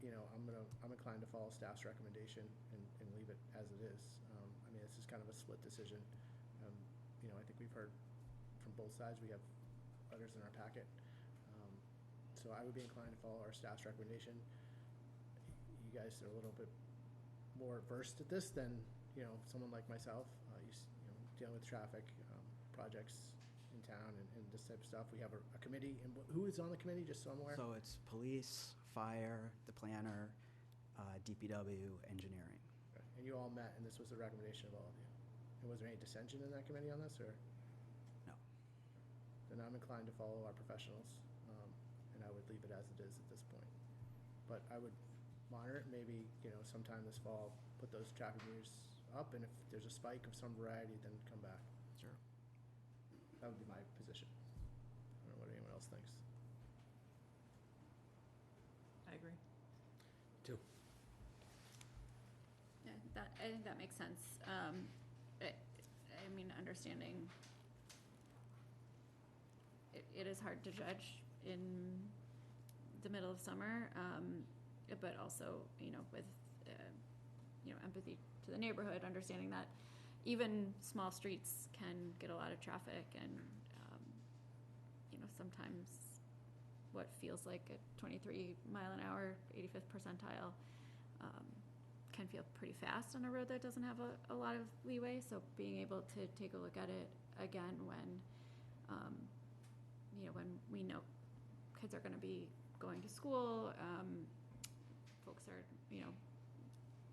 you know, I'm inclined to follow staff's recommendation and leave it as it is. I mean, this is kind of a split decision. You know, I think we've heard from both sides. We have letters in our packet. So I would be inclined to follow our staff's recommendation. You guys are a little bit more versed at this than, you know, someone like myself, you know, dealing with traffic projects in town and this type of stuff. We have a committee, and who is on the committee, just so I'm aware? So it's police, fire, the planner, DPW, engineering. Okay. And you all met, and this was the recommendation of all of you. And was there any dissension in that committee on this, or? No. Then I'm inclined to follow our professionals, and I would leave it as it is at this point. But I would monitor it, maybe, you know, sometime this fall, put those traffic meters up, and if there's a spike of some variety, then come back. Sure. That would be my position. I don't know what anyone else thinks. I agree. Two. Yeah, I think that makes sense. I mean, understanding it is hard to judge in the middle of summer, but also, you know, with, you know, empathy to the neighborhood, understanding that even small streets can get a lot of traffic, and, you know, sometimes what feels like a 23 mile an hour, 85th percentile, can feel pretty fast on a road that doesn't have a lot of leeway. So being able to take a look at it again when, you know, when we know kids are going to be going to school, folks are, you know,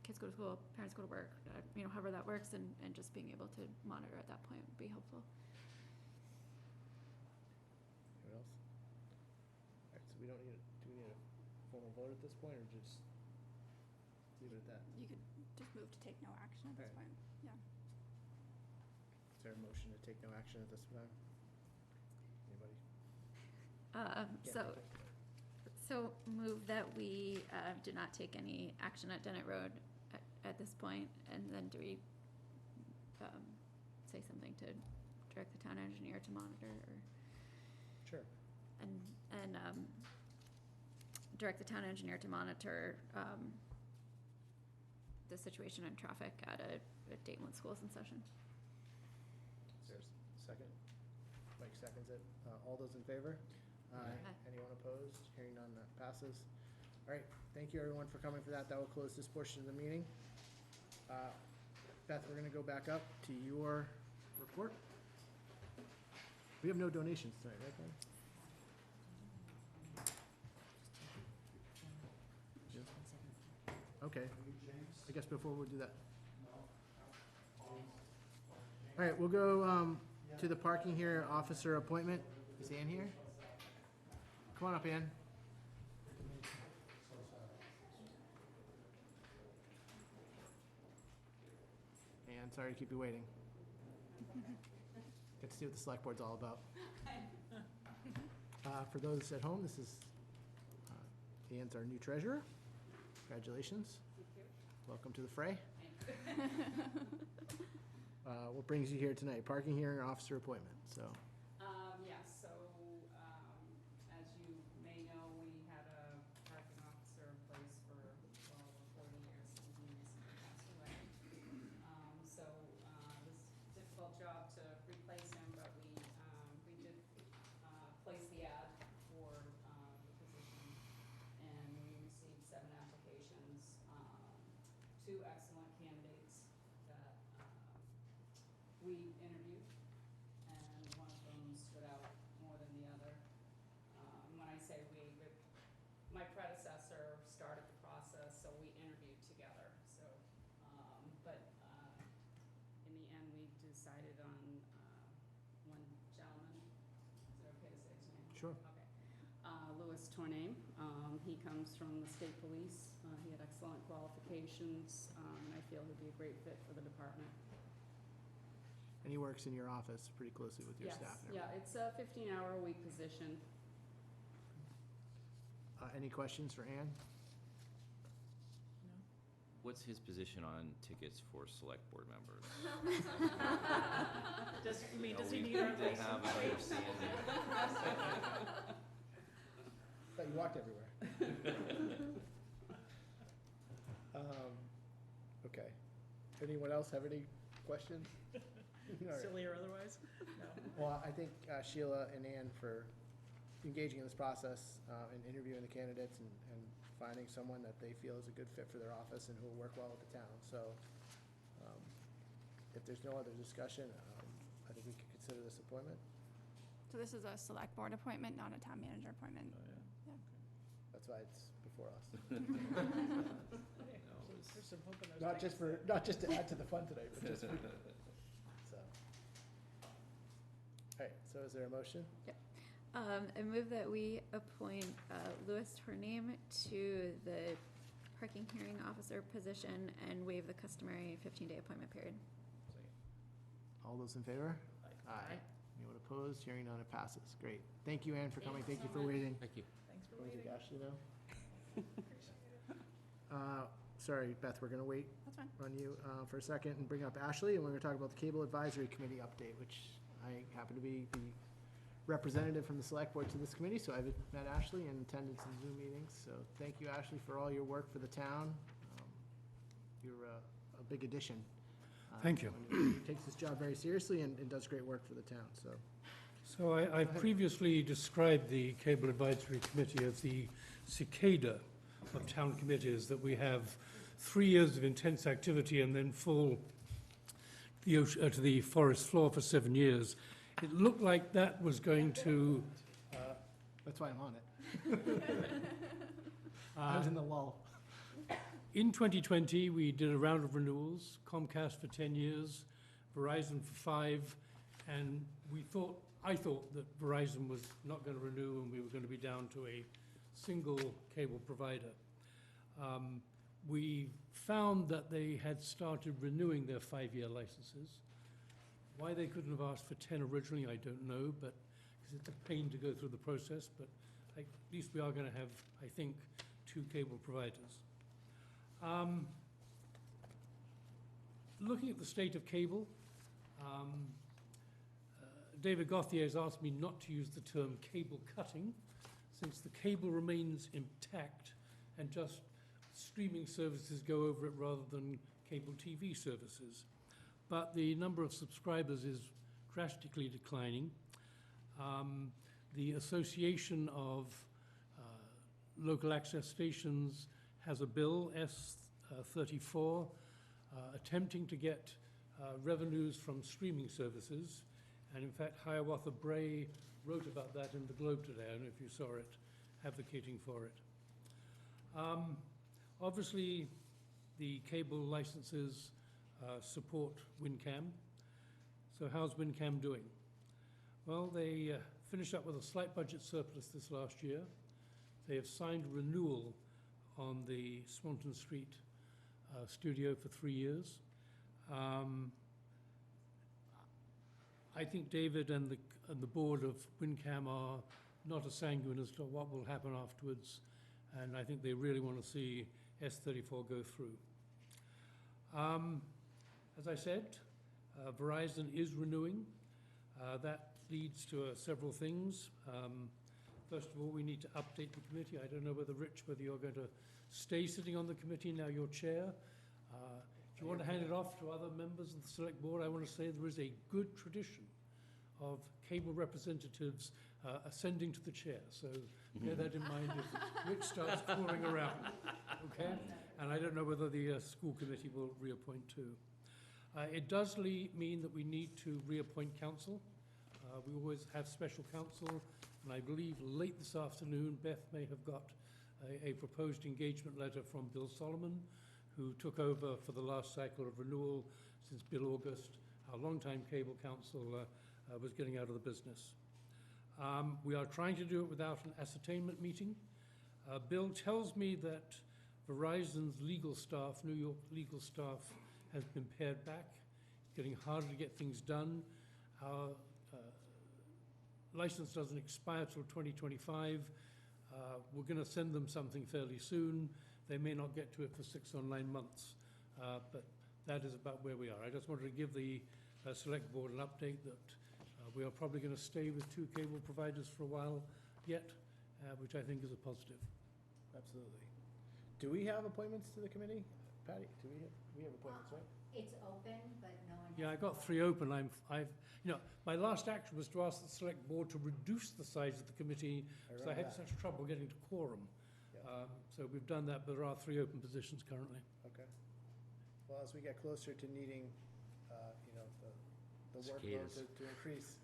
kids go to school, parents go to work, you know, however that works, and just being able to monitor at that point would be helpful. Anyone else? All right, so we don't need, do we need a formal vote at this point, or just leave it at that? You could just move to take no action at this Right. point, yeah. Is there a motion to take no action at this time? Anybody? So move that we do not take any action at Dennett Road at this point, and then do we say something to direct the town engineer to monitor, or? Sure. And direct the town engineer to monitor the situation and traffic at date when school's in session. Is there a second? Mike seconds it. All those in favor? Aye. Anyone opposed? Hearing none, that passes. All right, thank you everyone for coming for that. That will close this portion of the meeting. Beth, we're gonna go back up to your report. We have no donations tonight, right, Glenn? Okay. I guess before we do that. All right, we'll go to the parking here, officer appointment. Is Ann here? Come on up, Ann. Ann, sorry to keep you waiting. Get to see what the select board's all about. For those at home, this is Ann's our new treasurer. Congratulations. Welcome to the fray. What brings you here tonight? Parking hearing, officer appointment, so. Yes, so, as you may know, we had a parking officer in place for well over 40 years, since he recently passed away. So, it was a difficult job to replace him, but we did, place the ad for, the position, and we received 7 applications, 2 excellent candidates that, we interviewed, and one of them stood out more than the other. When I say we, my predecessor started the process, so we interviewed together. decided on one gentleman. Is it okay to say his name? Sure. Okay. Louis Tourname. He comes from the state police. He had excellent qualifications, and I feel he'd be a great fit for the department. And he works in your office pretty closely with your Yes, staff and yeah, it's a 15-hour-a-week position. Any questions for Ann? What's his position on tickets for select board members? Does, I mean, You know, does he we need our need to have an license plate? understanding. Thought you walked everywhere. Okay. Anyone else have any questions? All right. Silly or otherwise? No. Well, I think Sheila and Ann for engaging in this process and interviewing the candidates and finding someone that they feel is a good fit for their office and who will work well with the town. So if there's no other discussion, I think we could consider this appointment. So this is a select board appointment, not a town manager appointment. That's why it's before us. There's some hope in those Not things. just to add to the fun today, but just for, so. All right, so is there a motion? I move that we appoint Louis Tourname to the parking hearing officer position and waive the customary 15-day appointment period. All those in favor? Aye. Anyone opposed? Hearing none, it passes. Great. Thank you, Ann, for coming. Thank you for waiting. Thank you. Thanks for Can we waiting. take Ashley now? Sorry, Beth, we're gonna wait That's fine. on you for a second and bring up Ashley, and we're gonna talk about the Cable Advisory Committee update, which I happen to be the representative from the select board to this committee, so I've met Ashley and attended some Zoom meetings. So thank you, Ashley, for all your work for the town. You're a big addition. Thank you. He takes his job very seriously and does great work for the town, so. So I previously described the Cable Advisory Committee as the cicada of town committees, that we have 3 years of intense activity and then fall to the forest floor for 7 years. It looked like that was going to... That's why I'm on it. I was in the lull. In 2020, we did a round of renewals, Comcast for 10 years, Verizon for 5, and I thought that Verizon was not going to renew and we were going to be down to a single cable provider. We found that they had started renewing their 5-year licenses. Why they couldn't have asked for 10 originally, I don't know, but because it's a pain to go through the process, but at least we are going to have, I think, 2 cable providers. Looking at the state of cable, David Gauthier has asked me not to use the term cable cutting, since the cable remains intact and just streaming services go over it rather than cable TV services. But the number of subscribers is drastically declining. The Association of Local Access Stations has a bill, S34, attempting to get revenues from streaming services. And in fact, Hiawatha Bray wrote about that in the Globe today. I don't know if you saw it, advocating for it. Obviously, the cable licenses support WinCam. So how's WinCam doing? Well, they finished up with a slight budget surplus this last year. They have signed renewal on the Swanton Street studio for 3 years. I think David and the board of WinCam are not as sanguine as to what will happen afterwards, and I think they really want to see S34 go through. As I said, Verizon is renewing. That leads to several things. First of all, we need to update the committee. I don't know whether you're going to stay sitting on the committee, now you're chair. If you want to hand it off to other members of the select board, I want to say there is a good tradition of cable representatives ascending to the chair. So bear that in mind if Rich starts crawling around, okay? And I don't know whether the school committee will reappoint too. It does mean that we need to reappoint council. We always have special counsel, and I believe late this afternoon, Beth may have got a proposed engagement letter from Bill Solomon, who took over for the last cycle of renewal since Bill August our longtime cable council was getting out of the business. We are trying to do it without an ascertainment meeting. Bill tells me that Verizon's legal staff, New York legal staff, has been pared back. It's getting harder to get things done. Our license doesn't expire till 2025. We're going to send them something fairly soon. They may not get to it for 6 or 9 months, but that is about where we are. I just wanted to give the select board an update that we are probably going to stay with 2 cable providers for a while yet, which I think is a positive. Absolutely. Do we have appointments to the committee? Patty, we have appointments, right? It's open, but no one has. Yeah, I got 3 open. My last action was to ask the select board to reduce the size of the committee because I had such trouble getting to quorum. Yeah. So we've done that, but there are 3 open positions currently. Okay. Well, as we get closer to needing, the workload to increase,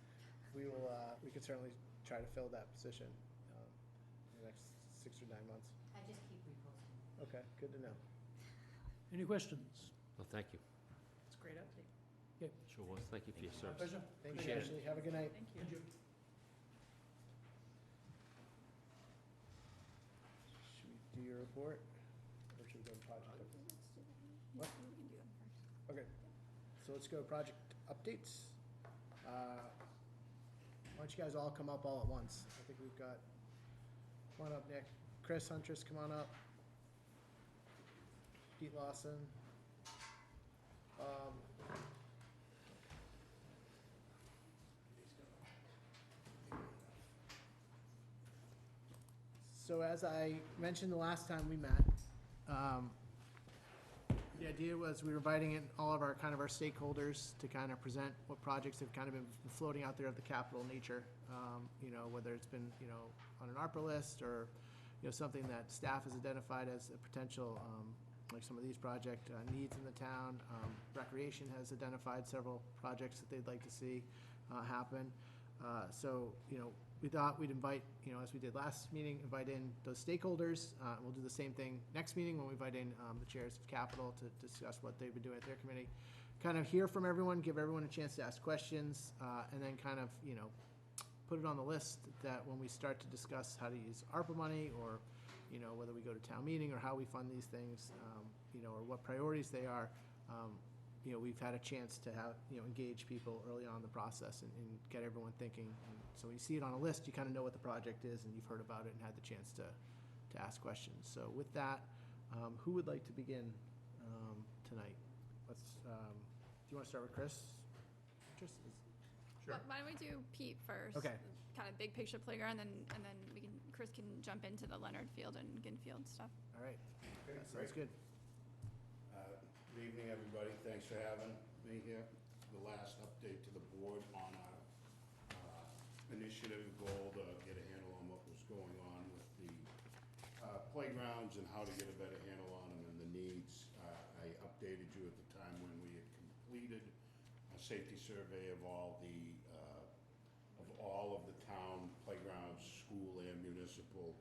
we can certainly try to fill that position in the next 6 or 9 months. I just keep reposting. Okay, good to know. Any questions? Well, thank you. It's a great update. Sure was. Thank you for your service. Pleasure. Thank you, Appreciate it. Ashley. Have a good night. Thank you. Should we do your report? Or should we go to project updates? What? We can do them first. Okay, so let's go to project updates. Why don't you guys all come up all at once? I think we've got, come on up, Nick. Chris Huntress, come on up. Pete Lawson. So as I mentioned the last time we met, the idea was we were inviting in all of our our stakeholders to kind of present what projects have kind of been floating out there of the capital nature. Whether it's been, on an ARPA list or, something that staff has identified as a potential, like some of these project needs in the town. Recreation has identified several projects that they'd like to see happen. So, we thought we'd invite, as we did last meeting, invite in those stakeholders. We'll do the same thing next meeting when we invite in the chairs of capital to discuss what they've been doing at their committee. Kind of hear from everyone, give everyone a chance to ask questions, and then kind of, put it on the list that when we start to discuss how to use ARPA money or, whether we go to town meeting or how we fund these things, or what priorities they are, we've had a chance to have, engage people early on in the process and get everyone thinking. And so when you see it on a list, you kind of know what the project is and you've heard about it and had the chance to ask questions. So with that, who would like to begin tonight? Let's, do you want to start with Chris? Sure. Why don't we do Pete first? Okay. Kind of big picture playground, and then Chris can jump into the Leonard Field and Ginfield stuff. All right. Okay, That sounds good. Good evening, everybody. Thanks for having me here. The last update to the board on our initiative goal to get a handle on what was going on with the playgrounds and how to get a better handle on them and the needs. I updated you at the time when we had completed a safety survey of all of the town playgrounds, school and municipal,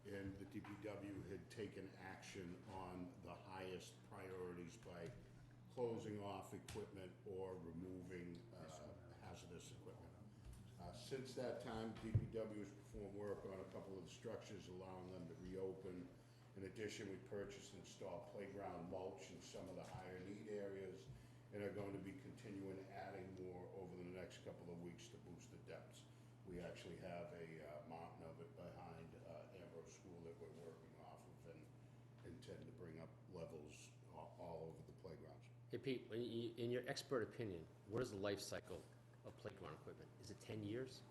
and the DPW had taken action on the highest priorities by closing off equipment or removing hazardous equipment. Since that time, DPW has performed work on a couple of the structures, allowing them to reopen. In addition, we purchased and installed playground mulch in some of the higher need areas and are going to be continuing adding more over the next couple of weeks to boost the depths. We actually have a mountain of it behind Ambrose School that we're working off of and intend to bring up levels all over the playgrounds. Hey, Pete, in your expert opinion, what is the life cycle of playground equipment? Is it 10 years?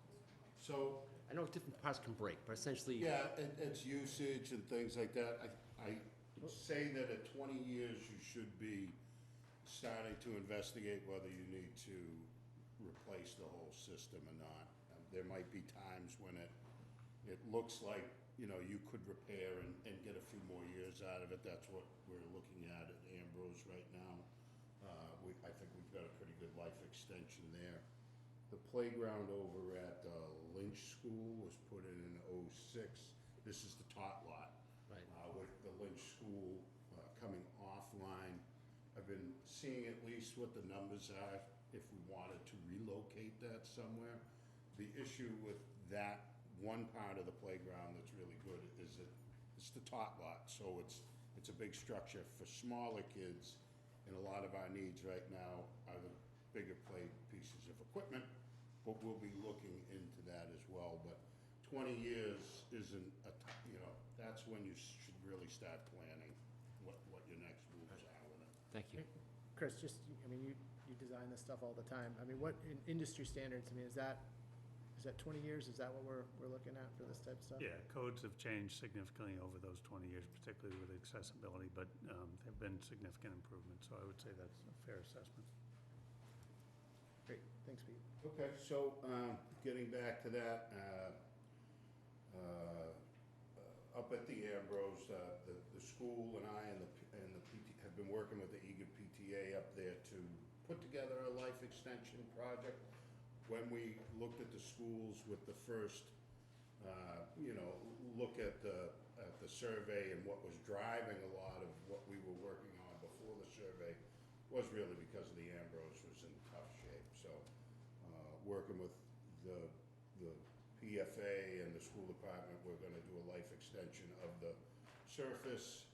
So, I know different parts can break, but essentially... Yeah, it's usage and things like that. I would say that at 20 years, you should be starting to investigate whether you need to replace the whole system or not. There might be times when it looks like, you could repair and get a few more years out of it. That's what we're looking at Ambrose right now. I think we've got a pretty good life extension there. The playground over at Lynch School was put in 06. This is the tot lot. Right. With the Lynch School coming offline, I've been seeing at least what the numbers are if we wanted to relocate that somewhere. The issue with that one part of the playground that's really good is that it's the tot lot, so it's a big structure for smaller kids, and a lot of our needs right now are the bigger play pieces of equipment, but we'll be looking into that as well. But 20 years isn't that's when you should really start planning what your next moves are with it. Thank you. Chris, just, I mean, you design this stuff all the time. I mean, what, in industry standards, I mean, is that 20 years? Is that what we're looking at for this type of stuff? Yeah, codes have changed significantly over those 20 years, particularly with accessibility, but there have been significant improvements, so I would say that's a fair assessment. Great, thanks, Pete. Okay, so getting back to that, up at the Ambrose, the school and I and the PT have been working with the Eagan PTA up there to put together a life extension project. When we looked at the schools with the first, look at the survey, and what was driving a lot of what we were working on before the survey was really because of the Ambrose was in tough shape. So working with the PFA and the school department, we're going to do a life extension of the surface,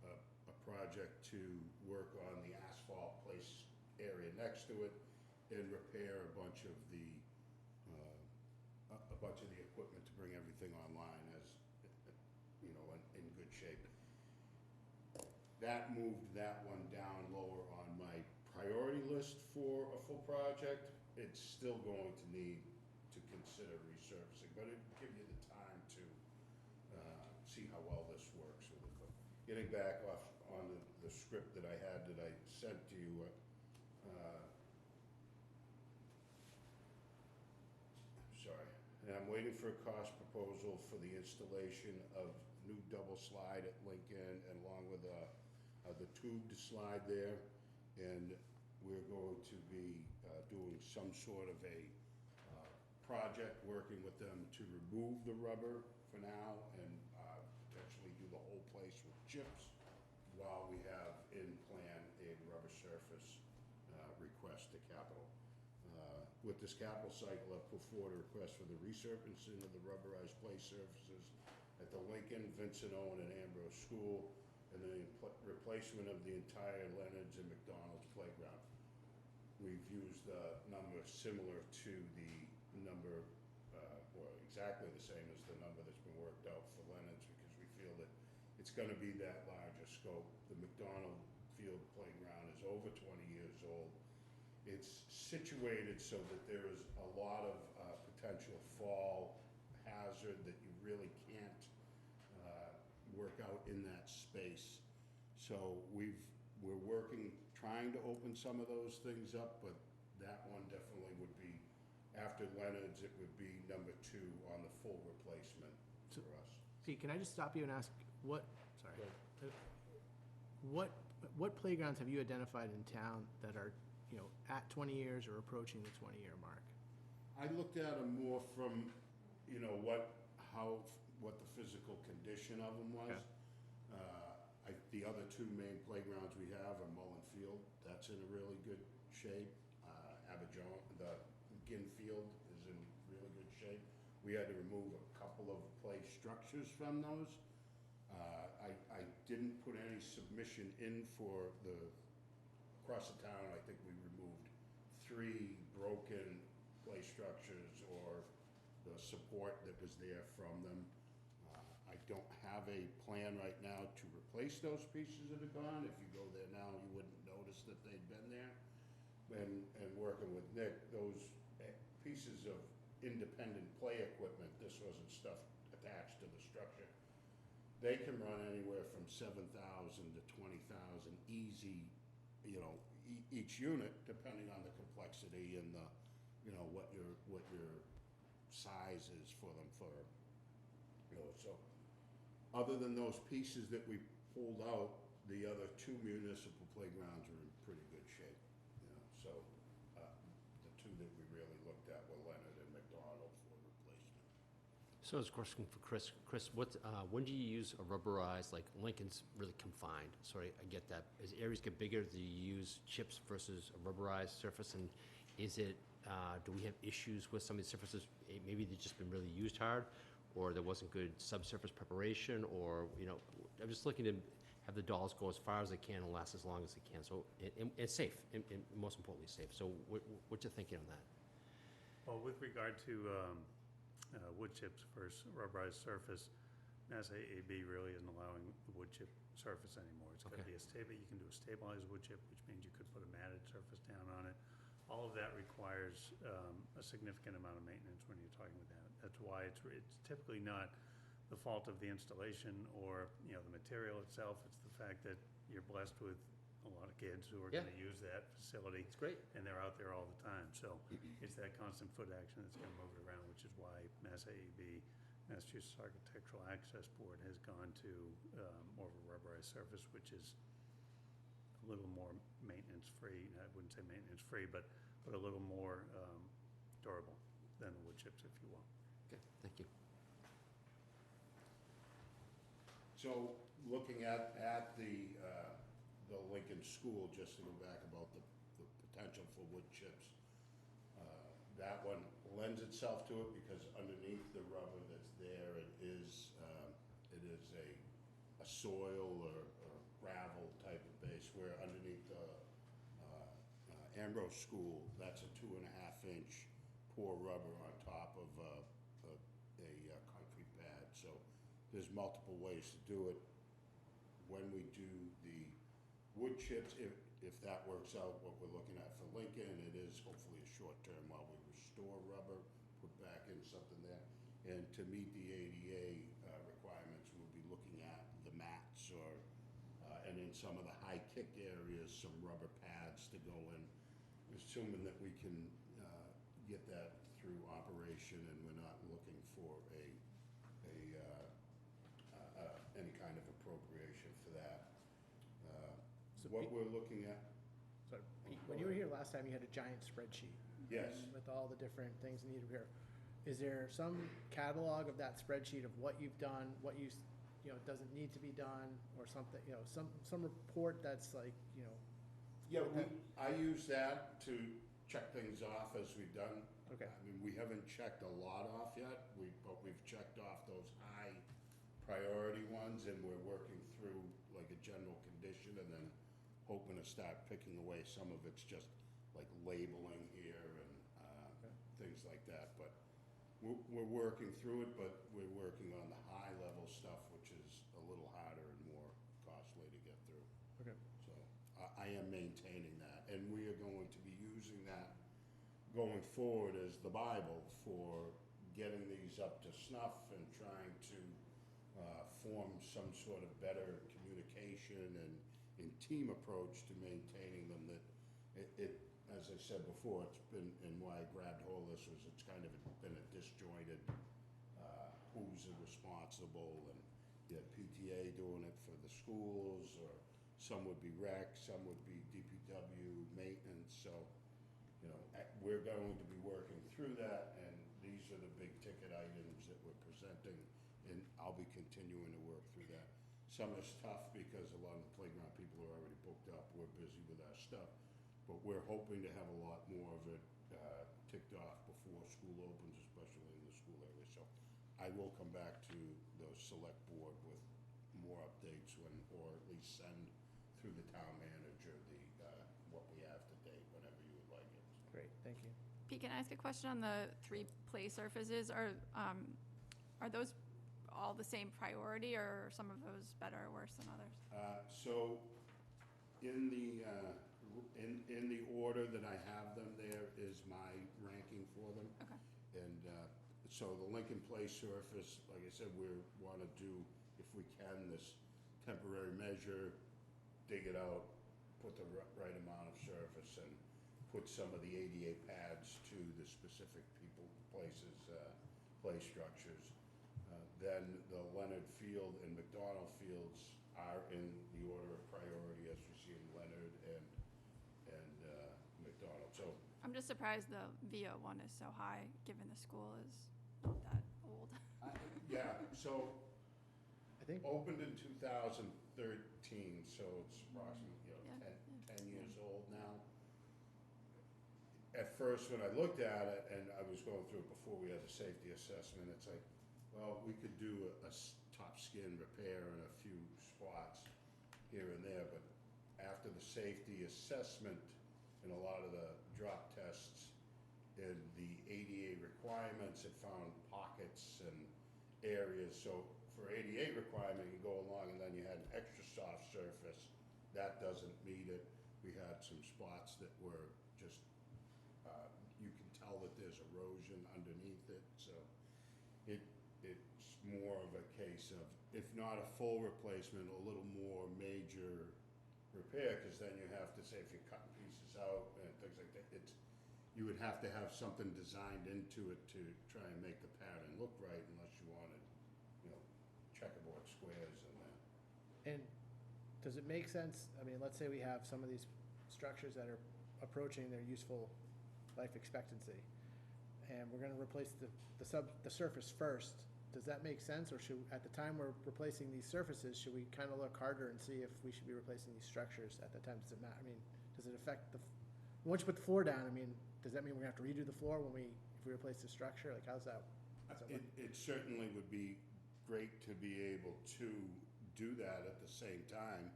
a project to work on the asphalt place area next to it, and repair a bunch of the equipment to bring everything online as in good shape. That moved that one down lower on my priority list for a full project. It's still going to need to consider resurfacing, but it'd give you the time to see how well this works with it. But getting back on the script that I had that I sent to you, sorry, and I'm waiting for a cost proposal for the installation of new double slide at Lincoln, and along with the tubed slide there, and we're going to be doing some sort of a project, working with them to remove the rubber for now and potentially do the whole place with chips, while we have in plan a rubber surface request to capital. With this capital cycle, I've put forward a request for the resurfacing of the rubberized play surfaces at the Lincoln, Vincent Owen, and Ambrose School, and the replacement of the entire Leonard's and McDonald's playground. We've used a number similar to the number, or exactly the same as the number that's been worked out for Leonard's, because we feel that it's going to be that larger scope. The McDonald Field playground is over 20 years old. It's situated so that there is a lot of potential fall hazard that you really can't work out in that space. So we're working, trying to open some of those things up, but that one definitely would be, after Leonard's, it would be number 2 on the full replacement for us. Pete, can I just stop you and ask, what playgrounds have you identified in town that are, at 20 years or approaching the 20-year mark? I looked at them more from, what the physical condition of them was. Okay. The other 2 main playgrounds we have are Mullen Field, that's in a really good shape. The Ginn Field is in really good shape. We had to remove a couple of play structures from those. I didn't put any submission in for across the town. I think we removed 3 broken play structures or the support that was there from them. I don't have a plan right now to replace those pieces that are gone. If you go there now, you wouldn't notice that they'd been there. And working with Nick, those pieces of independent play equipment, this wasn't stuff attached to the structure. They can run anywhere from $7,000 to $20,000 easy, each unit, depending on the complexity and the, what your size is for them so other than those pieces that we pulled out, the other 2 municipal playgrounds are in pretty good shape, so the 2 that we really looked at were Leonard and McDonald for replacement. So it's a question for Chris. Chris, when do you use a rubberized, like Lincoln's really confined? Sorry, I get that. As areas get bigger, do you use chips versus a rubberized surface? And is it, do we have issues with some of these surfaces? Maybe they've just been really used hard, or there wasn't good subsurface preparation, or, I'm just looking to have the dolls go as far as they can and last as long as they can. So, and safe, and most importantly, safe. So what you thinking on that? Well, with regard to wood chips versus rubberized surface, Mass AAB really isn't allowing the wood chip surface anymore. It's got to be a stable. You can do a stabilized wood chip, which means you could put a matted surface down on it. All of that requires a significant amount of maintenance when you're talking about that. That's why it's typically not the fault of the installation or the material itself. It's the fact that you're blessed with a lot of kids who are going to use that facility. It's great. And they're out there all the time. So it's that constant foot action that's going to move it around, which is why Mass AAB, Massachusetts Architectural Access Board, has gone to more of a rubberized surface, which is a little more maintenance-free. I wouldn't say maintenance-free, but a little more durable than the wood chips, if you will. Okay, thank you. So, looking at the Lincoln School, just to go back about the potential for wood chips, that one lends itself to it because underneath the rubber that's there, it is a soil or gravel type of base, where underneath the Ambrose School, that's a 2.5-inch pour rubber on top of a concrete pad. So there's multiple ways to do it. When we do the wood chips, if that works out, what we're looking at for Lincoln, it is hopefully a short term while we restore rubber, put back in something there. And to meet the ADA requirements, we'll be looking at the mats and in some of the high kick areas, some rubber pads to go in, assuming that we can get that through operation and we're not looking for any kind of appropriation for that. What we're looking at. Sorry, Pete, when you were here last time, you had a giant spreadsheet. Yes. With all the different things needed here. Is there some catalog of that spreadsheet of what you've done, what doesn't need to be done, or something, some report that's like, Yeah, I use that to check things off as we've done. Okay. I mean, we haven't checked a lot off yet, but we've checked off those high priority ones, and we're working through like a general condition and then hoping to start picking away. Some of it's just like labeling here and things like that. But we're working through it, but we're working on the high level stuff, which is a little harder and more costly to get through. Okay. So I am maintaining that, and we are going to be using that going forward as the Bible for getting these up to snuff and trying to form some sort of better communication and team approach to maintaining them. That it, as I said before, it's been, and why I grabbed hold of this was it's kind of been a disjointed who's responsible, and you had PTA doing it for the schools, or some would be rec, some would be DPW maintenance. So we're going to be working through that, and these are the big ticket items that we're presenting, and I'll be continuing to work through that. Some is tough because a lot of the playground people are already booked up. We're busy with our stuff, but we're hoping to have a lot more of it ticked off before school opens, especially in the school area. So I will come back to the select board with more updates or at least send through the town manager what we have to date whenever you would like it. Great, thank you. Pete, can I ask a question on the 3 play surfaces? Are those all the same priority, or are some of those better or worse than others? So in the order that I have them, there is my ranking for them. Okay. And so the Lincoln Place surface, like I said, we want to do, if we can, this temporary measure, dig it out, put the right amount of surface, and put some of the ADA pads to the specific places, play structures. Then the Leonard Field and McDonald Fields are in the order of priority as we see in Leonard and McDonald. So I'm just surprised the VO one is so high, given the school is not that old. Yeah, so I think, opened in 2013, so it's approximately, Yeah. 10 years old now. At first, when I looked at it, and I was going through it before we had the safety assessment, it's like, well, we could do a top skin repair in a few spots here and there, but after the safety assessment and a lot of the drop tests and the ADA requirements, it found pockets and areas. So for ADA requirement, you go along and then you had an extra soft surface. That doesn't meet it. We had some spots that were just, you can tell that there's erosion underneath it. So it's more of a case of, if not a full replacement, a little more major repair, because then you have to say, if you're cutting pieces out and things like that, you would have to have something designed into it to try and make the pattern look right, unless you wanted, checkerboard squares and that. and does it make sense, I mean, let's say we have some of these structures that are approaching their useful life expectancy, and we're gonna replace the surface first. Does that make sense, or should, at the time we're replacing these surfaces, should we kind of look harder and see if we should be replacing these structures at the time? Does it matter? I mean, does it affect once you put the floor down, I mean, does that mean we're gonna have to redo the floor if we replace the structure? Like, how's that work? It certainly would be great to be able to do that at the same time.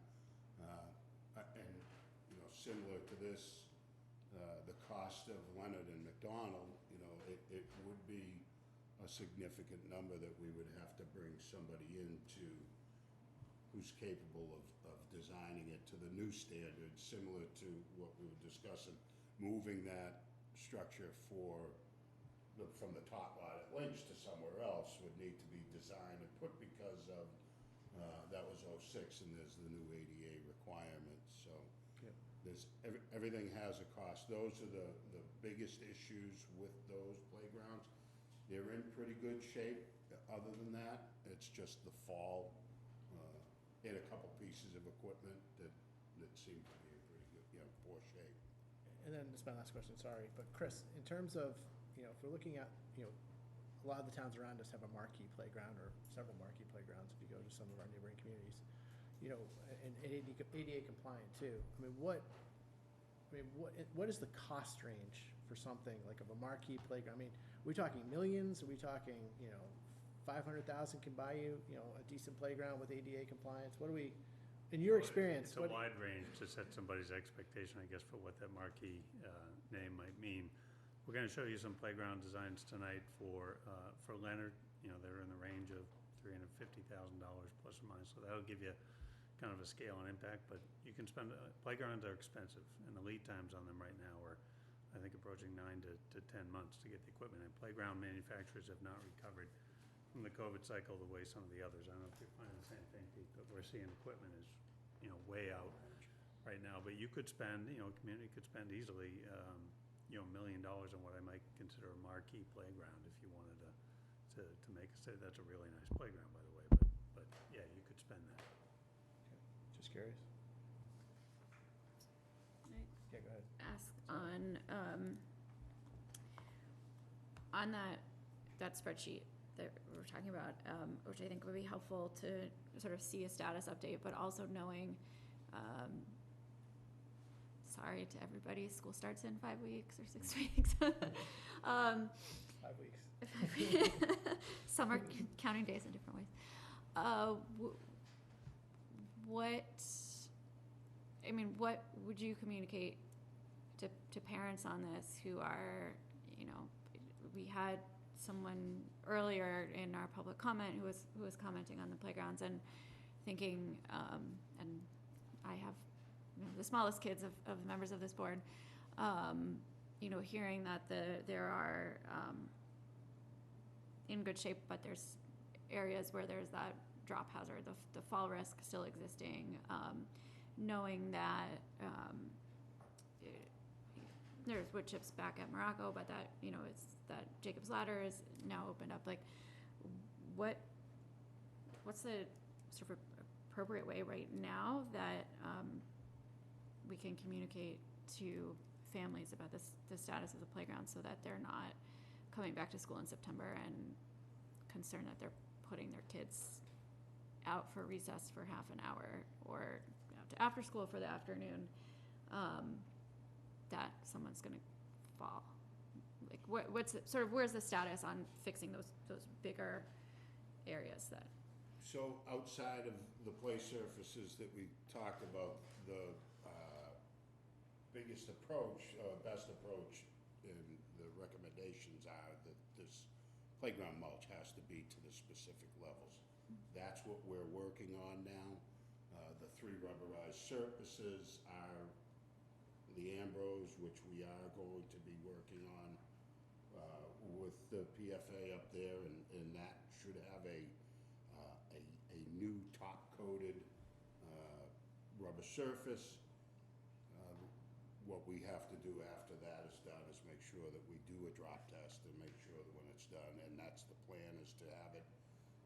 And, similar to this, the cost of Leonard and McDonald, it would be a significant number that we would have to bring somebody into who's capable of designing it to the new standards, similar to what we were discussing, moving that structure from the top lot at Lynch to somewhere else would need to be designed and put, because of, that was '06, and there's the new ADA requirements, so. Yep. Everything has a cost. Those are the biggest issues with those playgrounds. They're in pretty good shape. Other than that, it's just the fall, and a couple pieces of equipment that seem to be in pretty good, poor shape. And then, this is my last question, sorry, but Chris, in terms of, if we're looking at, a lot of the towns around us have a marquee playground, or several marquee playgrounds if you go to some of our neighboring communities, and ADA compliant too. I mean, what is the cost range for something like of a marquee playground? I mean, are we talking millions? Are we talking, 500,000 can buy you, a decent playground with ADA compliance? What do we, in your experience? It's a wide range to set somebody's expectation, I guess, for what that marquee name might mean. We're going to show you some playground designs tonight for Leonard. They're in the range of $350,000 plus or minus, so that'll give you kind of a scale and impact. But you can spend, playgrounds are expensive, and the lead times on them right now are, I think, approaching 9 to 10 months to get the equipment in. Playground manufacturers have not recovered from the COVID cycle the way some of the others. I don't know if you're finding the same thing, Pete, but we're seeing equipment is, way out right now. But you could spend, a community could spend easily, $1 million on what I might consider a marquee playground if you wanted to make a say. That's a really nice playground, by the way. But yeah, you could spend that. Just curious. Yeah, go ahead. Ask on that spreadsheet that we're talking about, which I think would be helpful to sort of see a status update, but also knowing, sorry to everybody, school starts in 5 weeks or 6 weeks. 5 weeks. Some are counting days in different ways. What would you communicate to parents on this who are, we had someone earlier in our public comment who was commenting on the playgrounds and thinking, and I have the smallest kids of the members of this board, hearing that there are in good shape, but there's areas where there's that drop hazard, the fall risk still existing, knowing that there's wood chips back at Morocco, but that, it's that Jacob's Ladder is now opened up. Like, what's the sort of appropriate way right now that we can communicate to families about the status of the playground so that they're not coming back to school in September and concerned that they're putting their kids out for recess for half an hour or to after school for the afternoon, that someone's gonna fall. Like, where's the status on fixing those bigger areas that? So outside of the play surfaces that we talked about, the biggest approach, best approach, and the recommendations are that this playground mulch has to be to the specific levels. That's what we're working on now. The 3 rubberized surfaces are the Ambrose, which we are going to be working on with the PFA up there, and that should have a new top-coated rubber surface. What we have to do after that is done is make sure that we do a drop test and make sure that when it's done, and that's the plan, is to have it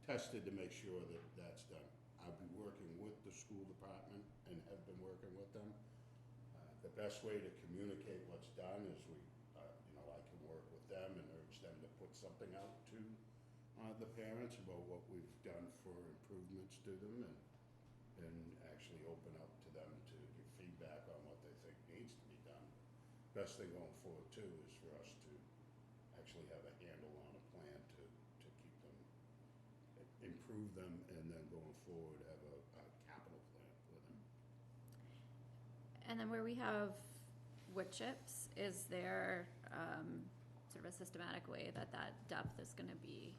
tested to make sure that that's done. I'll be working with the school department and have been working with them. The best way to communicate what's done is I can work with them and urge them to put something out to the parents about what we've done for improvements to them, and actually open up to them to give feedback on what they think needs to be done. Best thing going forward too is for us to actually have a handle on a plan to keep them, improve them, and then going forward have a capital plan for them. And then where we have wood chips, is there sort of a systematic way that depth is gonna be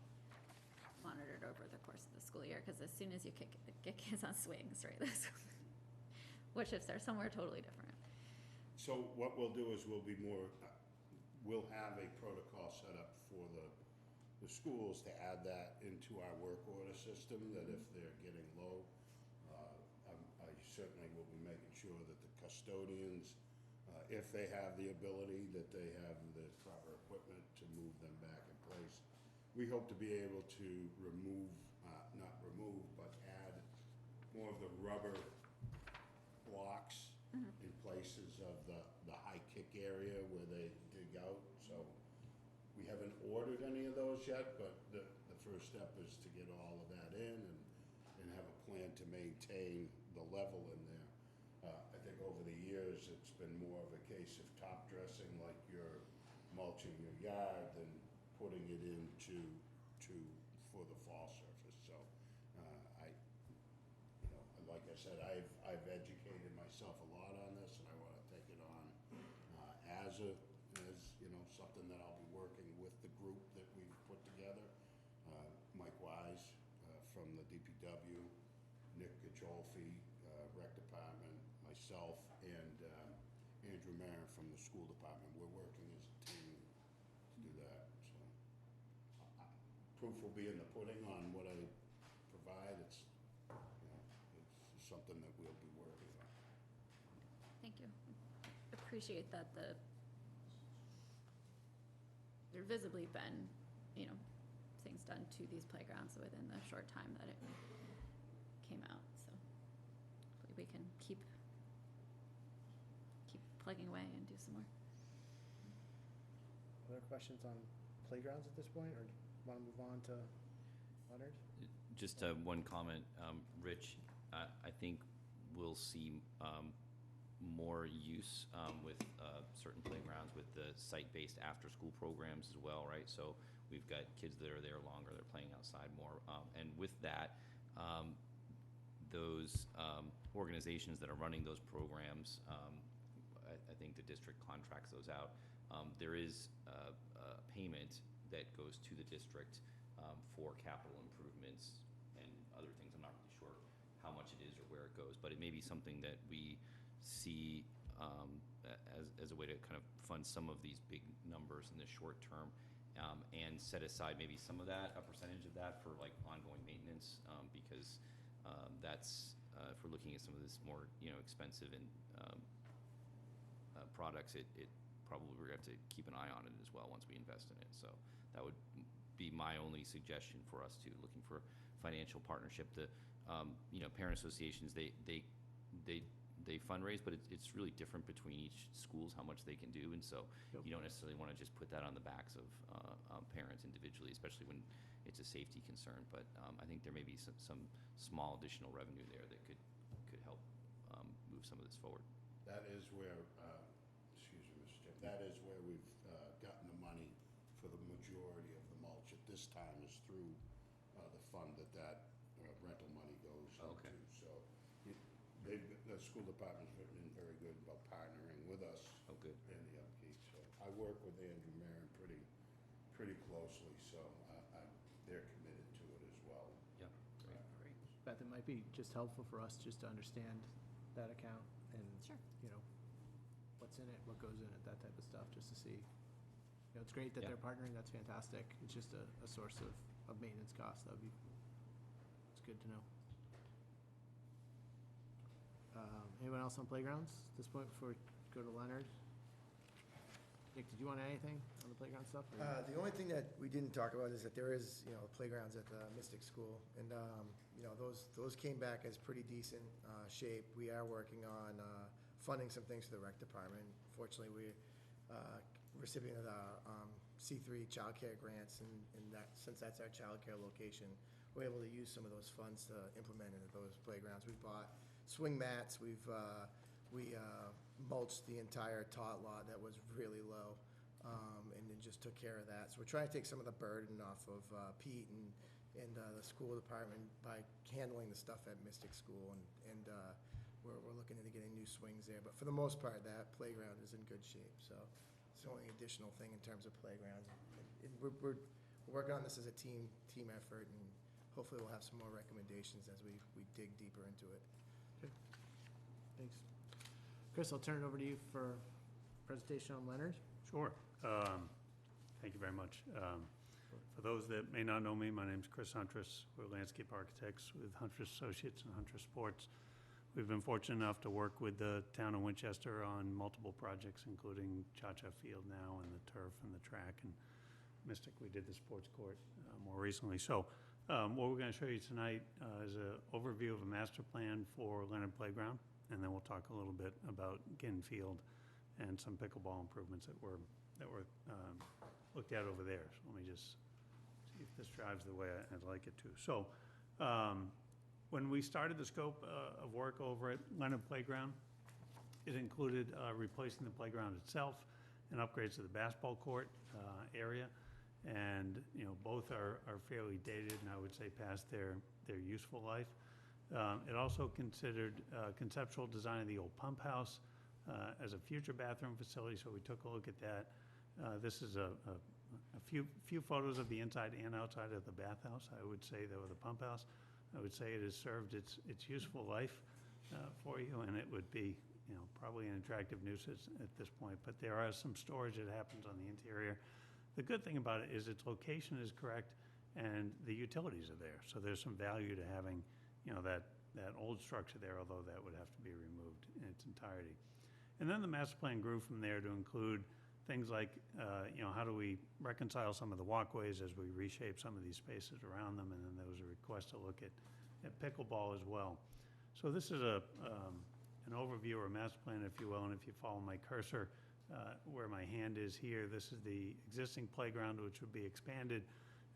monitored over the course of the school year? Because as soon as you get kids on swings, right, those wood chips are somewhere totally different. So what we'll do is we'll have a protocol set up for the schools to add that into our work order system, that if they're getting low, I certainly will be making sure that the custodians, if they have the ability, that they have the proper equipment to move them back in place. We hope to be able to but add more of the rubber blocks in places of the high kick area where they dig out. So we haven't ordered any of those yet, but the first step is to get all of that in and have a plan to maintain the level in there. I think over the years, it's been more of a case of top dressing, like you're mulching your yard, than putting it into for the fall surface. So like I said, I've educated myself a lot on this, and I want to take it on as something that I'll be working with the group that we've put together. Mike Wise from the DPW, Nick Gajolfi, Rec Department, myself, and Andrew Marin from the school department. We're working as a team to do that. So proof will be in the pudding on what I provide. It's something that we'll be working on. Thank you. Appreciate that there visibly been, things done to these playgrounds within the short time that it came out. So hopefully we can keep plugging away and do some more. Other questions on playgrounds at this point, or want to move on to Leonard? Just one comment, Rich. I think we'll see more use with certain playgrounds with the site-based after-school programs as well, right? So we've got kids that are there longer, they're playing outside more. And with that, those organizations that are running those programs, I think the district contracts those out. There is a payment that goes to the district for capital improvements and other things. I'm not really sure how much it is or where it goes, but it may be something that we see as a way to kind of fund some of these big numbers in the short term, and set aside maybe some of that, a percentage of that, for like ongoing maintenance, because that's if we're looking at some of this more expensive and products, it probably we're going to have to keep an eye on it as well once we invest in it. So that would be my only suggestion for us too, looking for financial partnership. The parent associations, they they fundraise, but it's really different between each schools, how much they can do, and so Yep. you don't necessarily want to just put that on the backs of parents individually, especially when it's a safety concern. But I think there may be some small additional revenue there that could help move some of this forward. That is where, excuse me, Mr. Chair, that is where we've gotten the money for the majority of the mulch at this time is through the fund that rental money goes Okay. into. So the school department's been very good about partnering with us. Oh, good. In the upkeep. So I work with Andrew Marin pretty closely, so they're committed to it as well. Yeah, great. Beth, it might be just helpful for us just to understand that account and, Sure. you know, what's in it, what goes in it, that type of stuff, just to see. You know, it's great that Yeah. they're partnering, that's fantastic. It's just a source of maintenance costs, it's good to know. Anyone else on playgrounds at this point before we go to Leonard? Nick, did you want to add anything on the playground stuff? or- The only thing that we didn't talk about is that there is, playgrounds at the Mystic School, and, those came back as pretty decent shape. We are working on funding some things for the rec department. Fortunately, we're recipient of the C3 childcare grants, and that, since that's our childcare location, we're able to use some of those funds to implement into those playgrounds. We bought swing mats, we mulched the entire tot lot that was really low, and then just took care of that. So we're trying to take some of the burden off of Pete and the school department by handling the stuff at Mystic School, and we're looking into getting new swings there. But for the most part, that playground is in good shape, so it's the only additional thing in terms of playgrounds. And we're working on this as a team effort, and hopefully we'll have some more recommendations as we dig deeper into it. Okay. Thanks. Chris, I'll turn it over to you for presentation on Leonard. Sure. Thank you very much. For those that may not know me, my name's Chris Huntress. We're landscape architects with Huntress Associates and Huntress Sports. We've been fortunate enough to work with the town of Winchester on multiple projects, including Cha-Cha Field now, and the turf and the track, and Mystic, we did the sports court more recently. So what we're going to show you tonight is an overview of a master plan for Leonard Playground, and then we'll talk a little bit about Ginn Field and some pickleball improvements that were looked at over there. So let me just see if this drives the way I'd like it to. So when we started the scope of work over at Leonard Playground, it included replacing the playground itself and upgrades to the basketball court area. And, both are fairly dated and I would say past their useful life. It also considered conceptual design of the old pump house as a future bathroom facility, so we took a look at that. This is a few photos of the inside and outside of the bathhouse. I would say, though, the pump house, I would say it has served its useful life for you, and it would be, probably an attractive nuisance at this point. But there are some storage that happens on the interior. The good thing about it is its location is correct and the utilities are there. So there's some value to having, that old structure there, although that would have to be removed in its entirety. And then the master plan grew from there to include things like, how do we reconcile some of the walkways as we reshape some of these spaces around them? And then there was a request to look at pickleball as well. So this is an overview or a master plan, if you will, and if you follow my cursor, where my hand is here, this is the existing playground, which would be expanded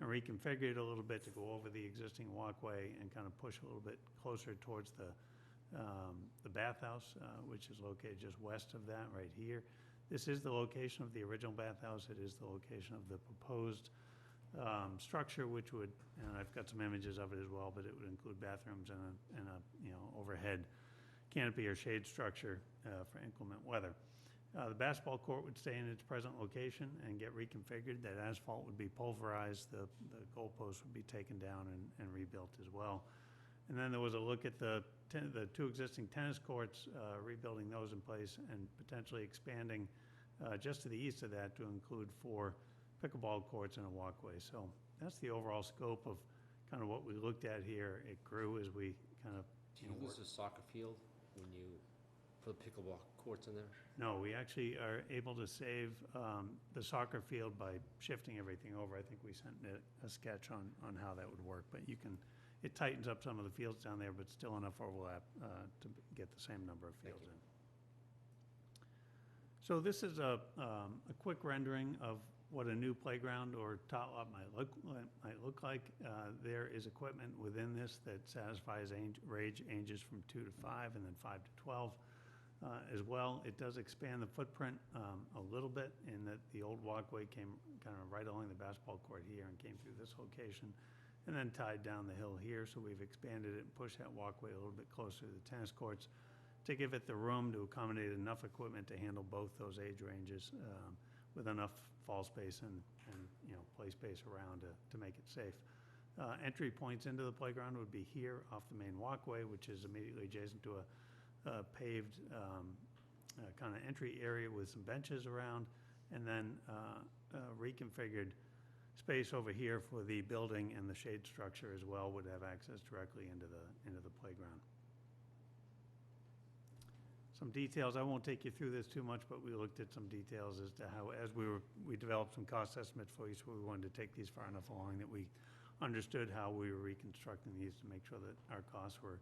and reconfigured a little bit to go over the existing walkway and kind of push a little bit closer towards the bathhouse, which is located just west of that right here. This is the location of the original bathhouse. It is the location of the proposed structure, which would, and I've got some images of it as well, but it would include bathrooms and a overhead canopy or shade structure for inclement weather. The basketball court would stay in its present location and get reconfigured. That asphalt would be pulverized. The goalposts would be taken down and rebuilt as well. And then there was a look at the two existing tennis courts, rebuilding those in place and potentially expanding just to the east of that to include 4 pickleball courts and a walkway. So that's the overall scope of kind of what we looked at here. It grew as we kind of. Do you lose the soccer field when you put pickleball courts in there? No, we actually are able to save the soccer field by shifting everything over. I think we sent a sketch on how that would work, but It tightens up some of the fields down there, but still enough overlap to get the same number of fields in. So this is a quick rendering of what a new playground or tot lot might look like. There is equipment within this that satisfies range ages from 2 to 5 and then 5 to 12 as well. It does expand the footprint a little bit in that the old walkway came kind of right along the basketball court here and came through this location and then tied down the hill here. So we've expanded it and pushed that walkway a little bit closer to the tennis courts to give it the room to accommodate enough equipment to handle both those age ranges with enough fall space and play space around to make it safe. Entry points into the playground would be here off the main walkway, which is immediately adjacent to a paved kind of entry area with some benches around, and then reconfigured space over here for the building, and the shade structure as well would have access directly into the playground. Some details, I won't take you through this too much, but we looked at some details as to how, as we developed some cost estimates for you, so we wanted to take these far enough along that we understood how we were reconstructing these to make sure that our costs were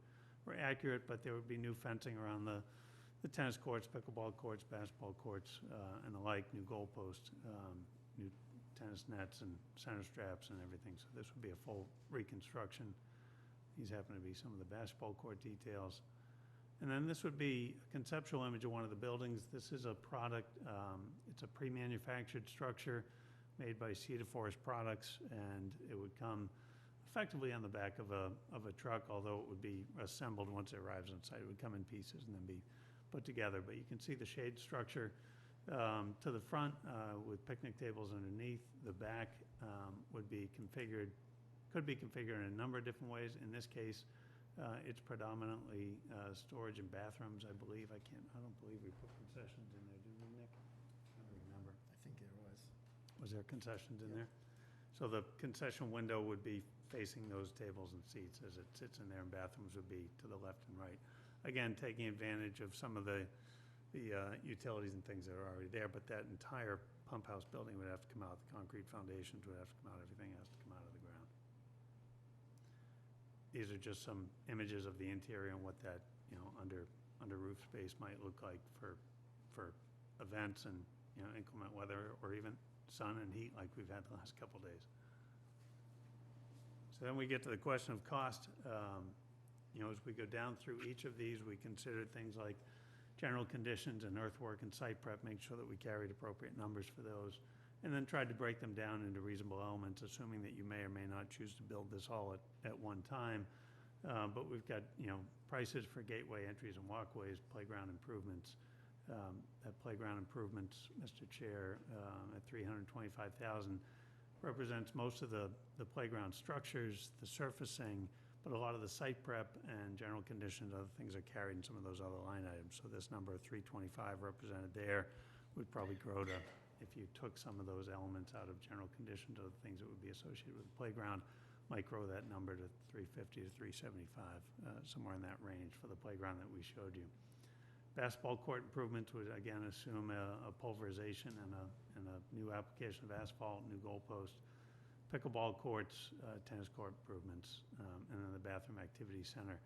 accurate, but there would be new fencing around the tennis courts, pickleball courts, basketball courts, and the like, new goalposts, new tennis nets and center straps and everything. So this would be a full reconstruction. These happen to be some of the basketball court details. And then this would be a conceptual image of one of the buildings. This is a product, it's a pre-manufactured structure made by Cedar Forest Products, and it would come effectively on the back of a truck, although it would be assembled once it arrives on site. It would come in pieces and then be put together. But you can see the shade structure to the front with picnic tables underneath. The back would be configured, could be configured in a number of different ways. In this case, it's predominantly storage and bathrooms, I believe. I don't believe we put concessions in there, did we, Nick? I don't remember. I think there was. Was there concessions in there? So the concession window would be facing those tables and seats as it sits in there, and bathrooms would be to the left and right. Again, taking advantage of some of the utilities and things that are already there, but that entire pump house building would have to come out. The concrete foundations would have to come out. Everything has to come out of the ground. These are just some images of the interior and what that, under roof space might look like for events and, inclement weather or even sun and heat like we've had the last couple days. So then we get to the question of cost. As we go down through each of these, we consider things like general conditions and earthwork and site prep, make sure that we carried appropriate numbers for those, and then tried to break them down into reasonable elements, assuming that you may or may not choose to build this all at one time. But we've got, prices for gateway entries and walkways, playground improvements. That playground improvements, Mr. Chair, at $325,000 represents most of the playground structures, the surfacing, but a lot of the site prep and general conditions, other things are carried in some of those other line items. So this number of 325 represented there would probably grow to, if you took some of those elements out of general conditions or the things that would be associated with the playground, might grow that number to 350 to 375, somewhere in that range for the playground that we showed you. Basketball court improvements would again assume a pulverization and a new application of asphalt, new goalpost. Pickleball courts, tennis court improvements, and then the bathroom activity center.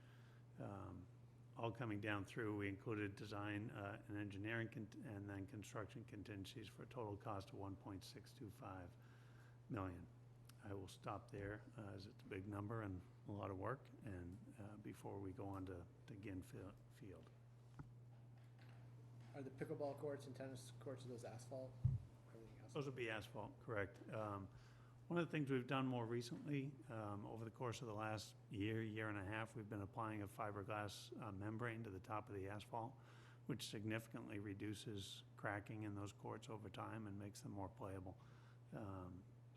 All coming down through, we included design and engineering and then construction contingencies for a total cost of $1.625 million. I will stop there as it's a big number and a lot of work, and before we go on to Ginn Field. Are the pickleball courts and tennis courts, are those asphalt? Everything asphalt? Those would be asphalt, correct. One of the things we've done more recently, over the course of the last year and a half, we've been applying a fiberglass membrane to the top of the asphalt, which significantly reduces cracking in those courts over time and makes them more playable.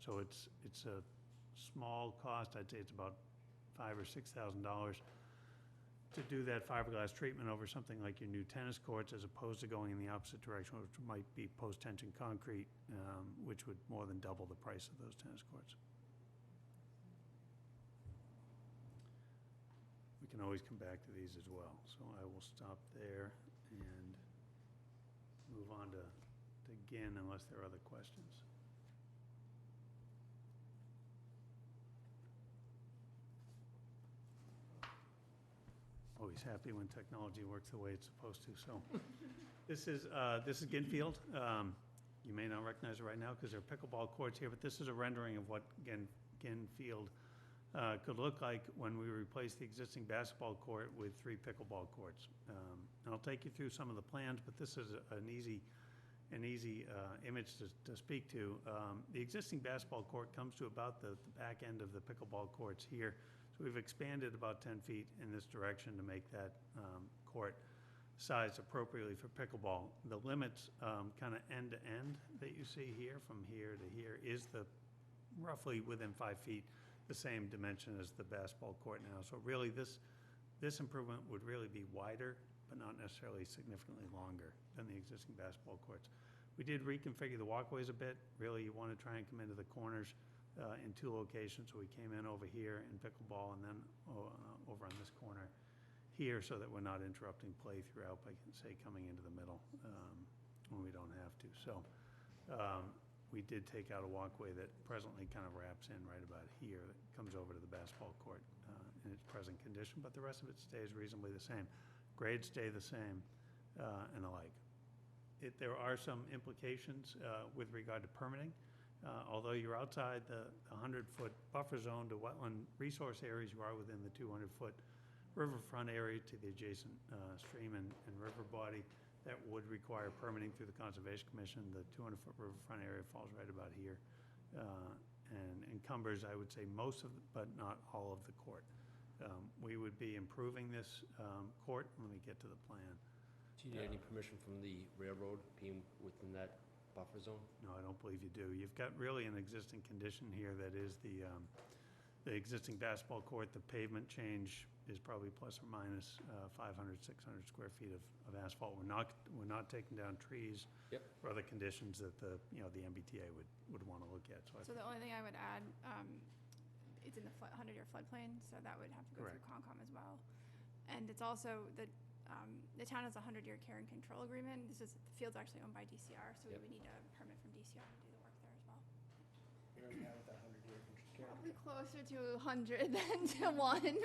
So it's a small cost. I'd say it's about $5,000 or $6,000 to do that fiberglass treatment over something like your new tennis courts, as opposed to going in the opposite direction, which might be post-tension concrete, which would more than double the price of those tennis courts. We can always come back to these as well. So I will stop there and move on to Ginn unless there are other questions. Always happy when technology works the way it's supposed to, so. This is Ginfield. You may not recognize it right now because there are pickleball courts here, but this is a rendering of what Ginfield could look like when we replace the existing basketball court with 3 pickleball courts. And I'll take you through some of the plans, but this is an easy image to speak to. The existing basketball court comes to about the back end of the pickleball courts here. So we've expanded about 10 feet in this direction to make that court sized appropriately for pickleball. The limits kind of end to end that you see here, from here to here, is the roughly within 5 feet, the same dimension as the basketball court now. So really this improvement would really be wider, but not necessarily significantly longer than the existing basketball courts. We did reconfigure the walkways a bit. Really, you want to try and come into the corners in 2 locations. So we came in over here in pickleball and then over on this corner here, so that we're not interrupting play throughout by, say, coming into the middle when we don't have to. So we did take out a walkway that presently kind of wraps in right about here, that comes over to the basketball court in its present condition, but the rest of it stays reasonably the same. Grades stay the same and the like. There are some implications with regard to permitting. Although you're outside the 100-foot buffer zone to wetland resource areas, you are within the 200-foot riverfront area to the adjacent stream and river body. That would require permitting through the Conservation Commission. The 200-foot riverfront area falls right about here and encumbers, I would say, most of, but not all of the court. We would be improving this court when we get to the plan. Do you need any permission from the railroad being within that buffer zone? No, I don't believe you do. You've got really an existing condition here that is the existing basketball court. The pavement change is probably plus or minus 500, 600 square feet of asphalt. We're not taking down trees or other conditions that the MBTA would want to look at. So the only thing I would add, it's in the 100-year floodplain, so that would have to go through Concom as well. And it's also, the town has a 100-year care and control agreement. The field's actually owned by DCR, so we would need a permit from DCR to do the work there as well. We already have that 100-year care. Probably closer to 100 than to 1.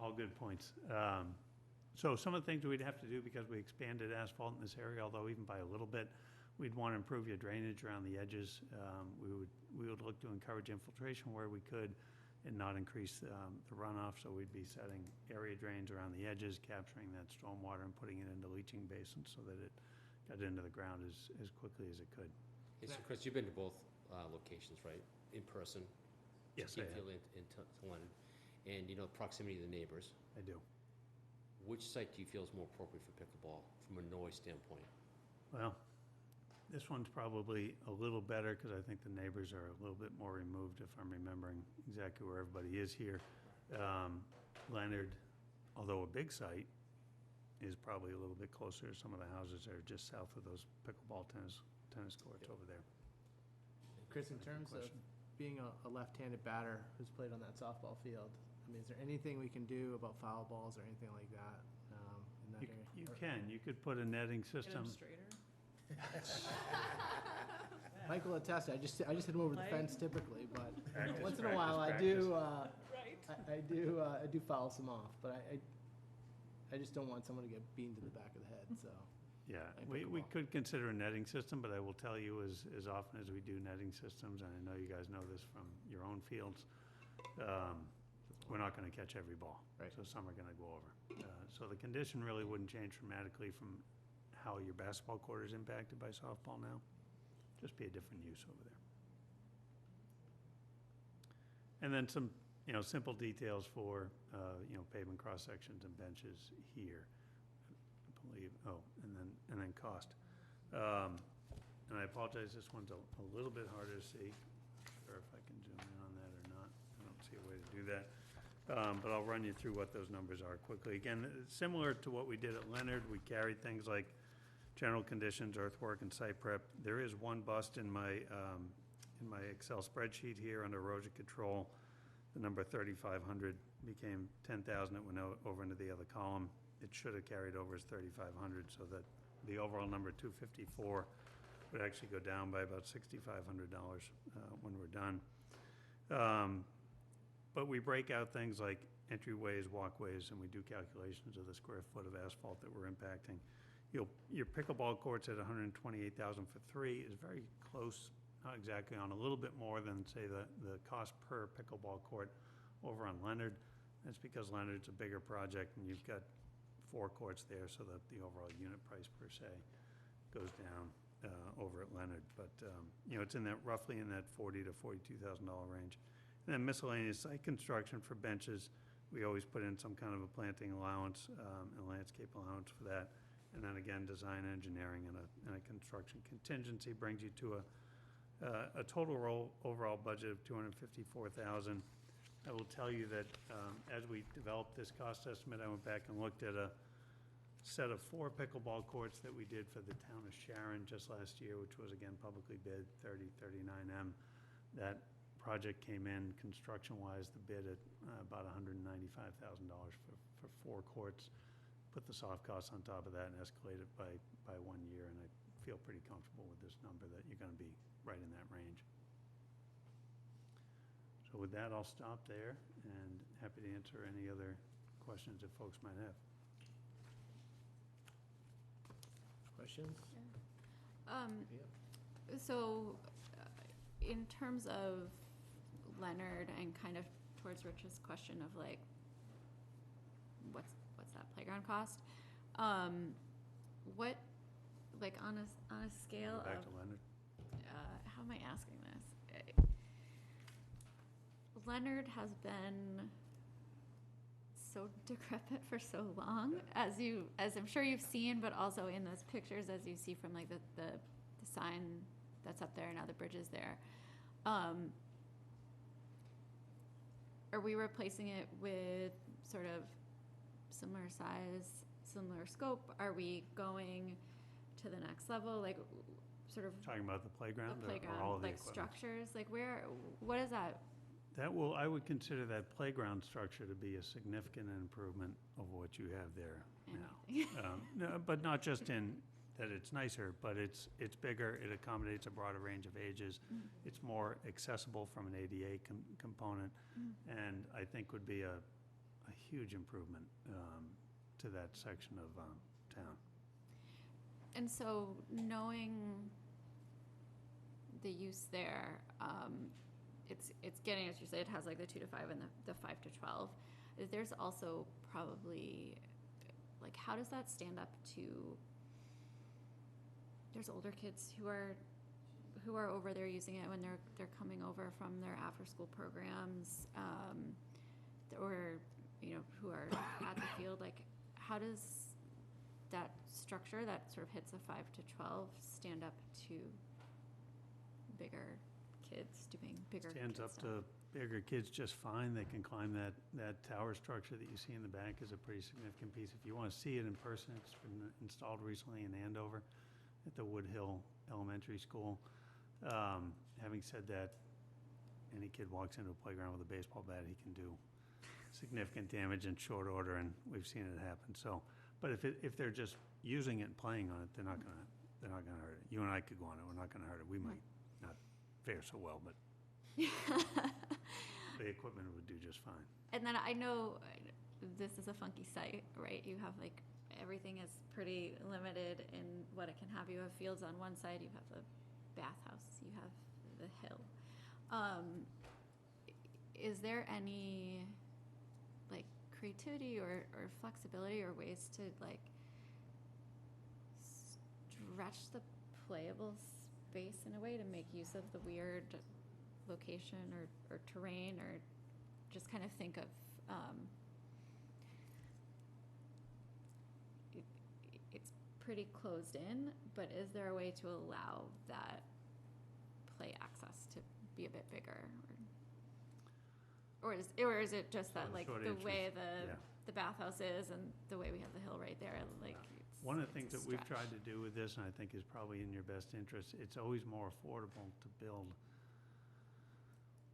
All good points. So some of the things we'd have to do, because we expanded asphalt in this area, although even by a little bit, we'd want to improve your drainage around the edges. We would look to encourage infiltration where we could and not increase the runoff. So we'd be setting area drains around the edges, capturing that stormwater and putting it into leaching basins so that it got into the ground as quickly as it could. Okay, so Chris, you've been to both locations, right? In person? Yes, I have. And to London. And you know proximity to the neighbors. I do. Which site do you feel is more appropriate for pickleball from a noise standpoint? Well, this one's probably a little better because I think the neighbors are a little bit more removed, if I'm remembering exactly where everybody is here. Leonard, although a big site, is probably a little bit closer to some of the houses that are just south of those pickleball tennis courts over there. Chris, in terms of being a left-handed batter who's played on that softball field, I mean, is there anything we can do about foul balls or anything like that in that area? You can. You could put a netting system. straighter. Michael attested. I just hit him over the fence typically, but Practice, once in a while I do foul some off. But I just don't want someone to get beamed to the back of the head. So Yeah, we could consider a netting system, but I will tell you as often as we do netting systems, and I know you guys know this from your own fields, we're not going to catch every ball. Right. So some are going to go over. So the condition really wouldn't change dramatically from how your basketball court is impacted by softball now. Just be a different use over there. And then some, simple details for, pavement cross sections and benches here. I believe. And then cost. And I apologize. This one's a little bit harder to see. Not sure if I can zoom in on that or not. I don't see a way to do that. But I'll run you through what those numbers are quickly. Again, similar to what we did at Leonard, we carried things like general conditions, earthwork, and site prep. There is one bust in my Excel spreadsheet here under erosion control. The number 3,500 became 10,000. It went over into the other column. It should have carried over as 3,500, so that the overall number 254 would actually go down by about $6,500 when we're done. But we break out things like entryways, walkways, and we do calculations of the square foot of asphalt that we're impacting. Your pickleball courts at 128,000 for 3 is very close, not exactly on, a little bit more than, say, the cost per pickleball court over on Leonard. That's because Leonard's a bigger project and you've got 4 courts there, so that the overall unit price per se goes down over at Leonard. But, it's in that, roughly in that $40,000 to $42,000 range. And then miscellaneous site construction for benches, we always put in some kind of a planting allowance, and landscape allowance for that. And then again, design engineering and a construction contingency brings you to a total overall budget of $254,000. I will tell you that as we developed this cost estimate, I went back and looked at a set of 4 pickleball courts that we did for the town of Sharon just last year, which was again publicly bid, 39M. That project came in construction-wise, the bid at about $195,000 for 4 courts. Put the soft costs on top of that and escalate it by 1 year, and I feel pretty comfortable with this number that you're gonna be right in that range. So with that, I'll stop there, and happy to answer any other questions that folks might have. Questions? So, in terms of Leonard and kind of towards Rich's question of like, what's that playground cost? What, like on a scale Back of, to Leonard. how am I asking this? Leonard has been so decrepit for so long, as I'm sure you've seen, but also in those pictures, as you see from like the sign that's up there and now the bridge is there. Are we replacing it with sort of similar size, similar scope? Are we going to the next level? Like, sort of Talking about the playground the or playground, all of the like equipment? structures? Like, what is that? I would consider that playground structure to be a significant improvement over what you have there now. No, but not just in that it's nicer, but it's bigger, it accommodates a broader range of ages. It's more accessible from an ADA component, and I think would be a huge improvement to that section of town. And so, knowing the use there, it's getting, as you said, it has like the 2 to 5 and the 5 to 12. There's also probably, like, how does that stand up to, there's older kids who are over there using it when they're coming over from their after-school programs, or, who are at the field. Like, how does that structure that sort of hits a 5 to 12 stand up to bigger kids doing bigger Stands kid up stuff? to bigger kids just fine. They can climb that tower structure that you see in the back is a pretty significant piece. If you want to see it in person, it's been installed recently in Andover at the Woodhill Elementary School. Having said that, any kid walks into a playground with a baseball bat, he can do significant damage in short order, and we've seen it happen. So, but if they're just using it and playing on it, they're not gonna hurt it. You and I could go on it. We're not gonna hurt it. We might not fare so well, but the equipment would do just fine. And then I know this is a funky site, right? You have like, everything is pretty limited in what it can have. You have fields on one side, you have the bathhouse, you have the hill. Is there any like creativity or flexibility or ways to like stretch the playable space in a way to make use of the weird location or terrain, or just kind of think of it's pretty closed in, but is there a way to allow that play access to be a bit bigger, or is it just that like the way the bathhouse is and the way we have the hill right there, like one of the things that we've stretch. tried to do with this, and I think is probably in your best interest, it's always more affordable to build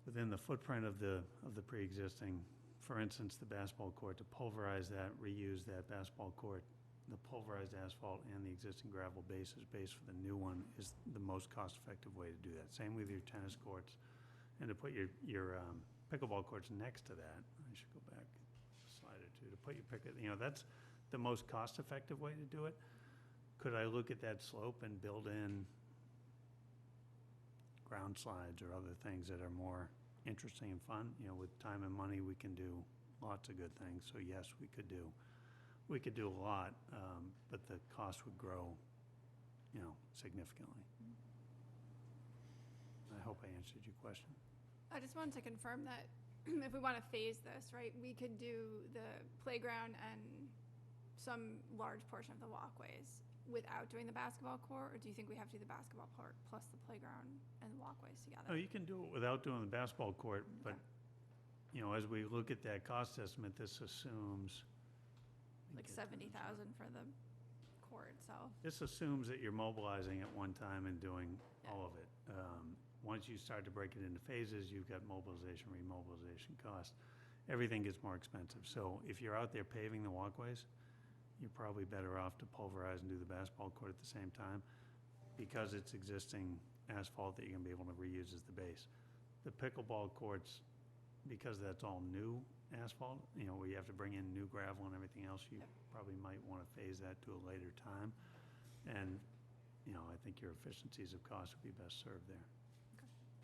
within the footprint of the pre-existing. For instance, the basketball court, to pulverize that, reuse that basketball court, the pulverized asphalt and the existing gravel base for the new one is the most cost-effective way to do that. Same with your tennis courts, and to put your pickleball courts next to that. I should go back a slide or two to put your that's the most cost-effective way to do it. Could I look at that slope and build in ground slides or other things that are more interesting and fun? With time and money, we can do lots of good things. So yes, we could do a lot, but the cost would grow, significantly. I hope I answered your question. I just wanted to confirm that if we want to phase this, right, we could do the playground and some large portion of the walkways without doing the basketball court, or do you think we have to do the basketball court plus the playground and the walkways together? No, you can do it without doing the basketball court, but, as we look at that cost estimate, this assumes. Like 70,000 for the court itself. This assumes that you're mobilizing at one time and doing all of it. Once you start to break it into phases, you've got mobilization, remobilization costs. Everything gets more expensive. So if you're out there paving the walkways, you're probably better off to pulverize and do the basketball court at the same time, because it's existing asphalt that you're gonna be able to reuse as the base. The pickleball courts, because that's all new asphalt, where you have to bring in new gravel and everything else, you probably might wanna phase that to a later time. And, I think your efficiencies of cost would be best served there.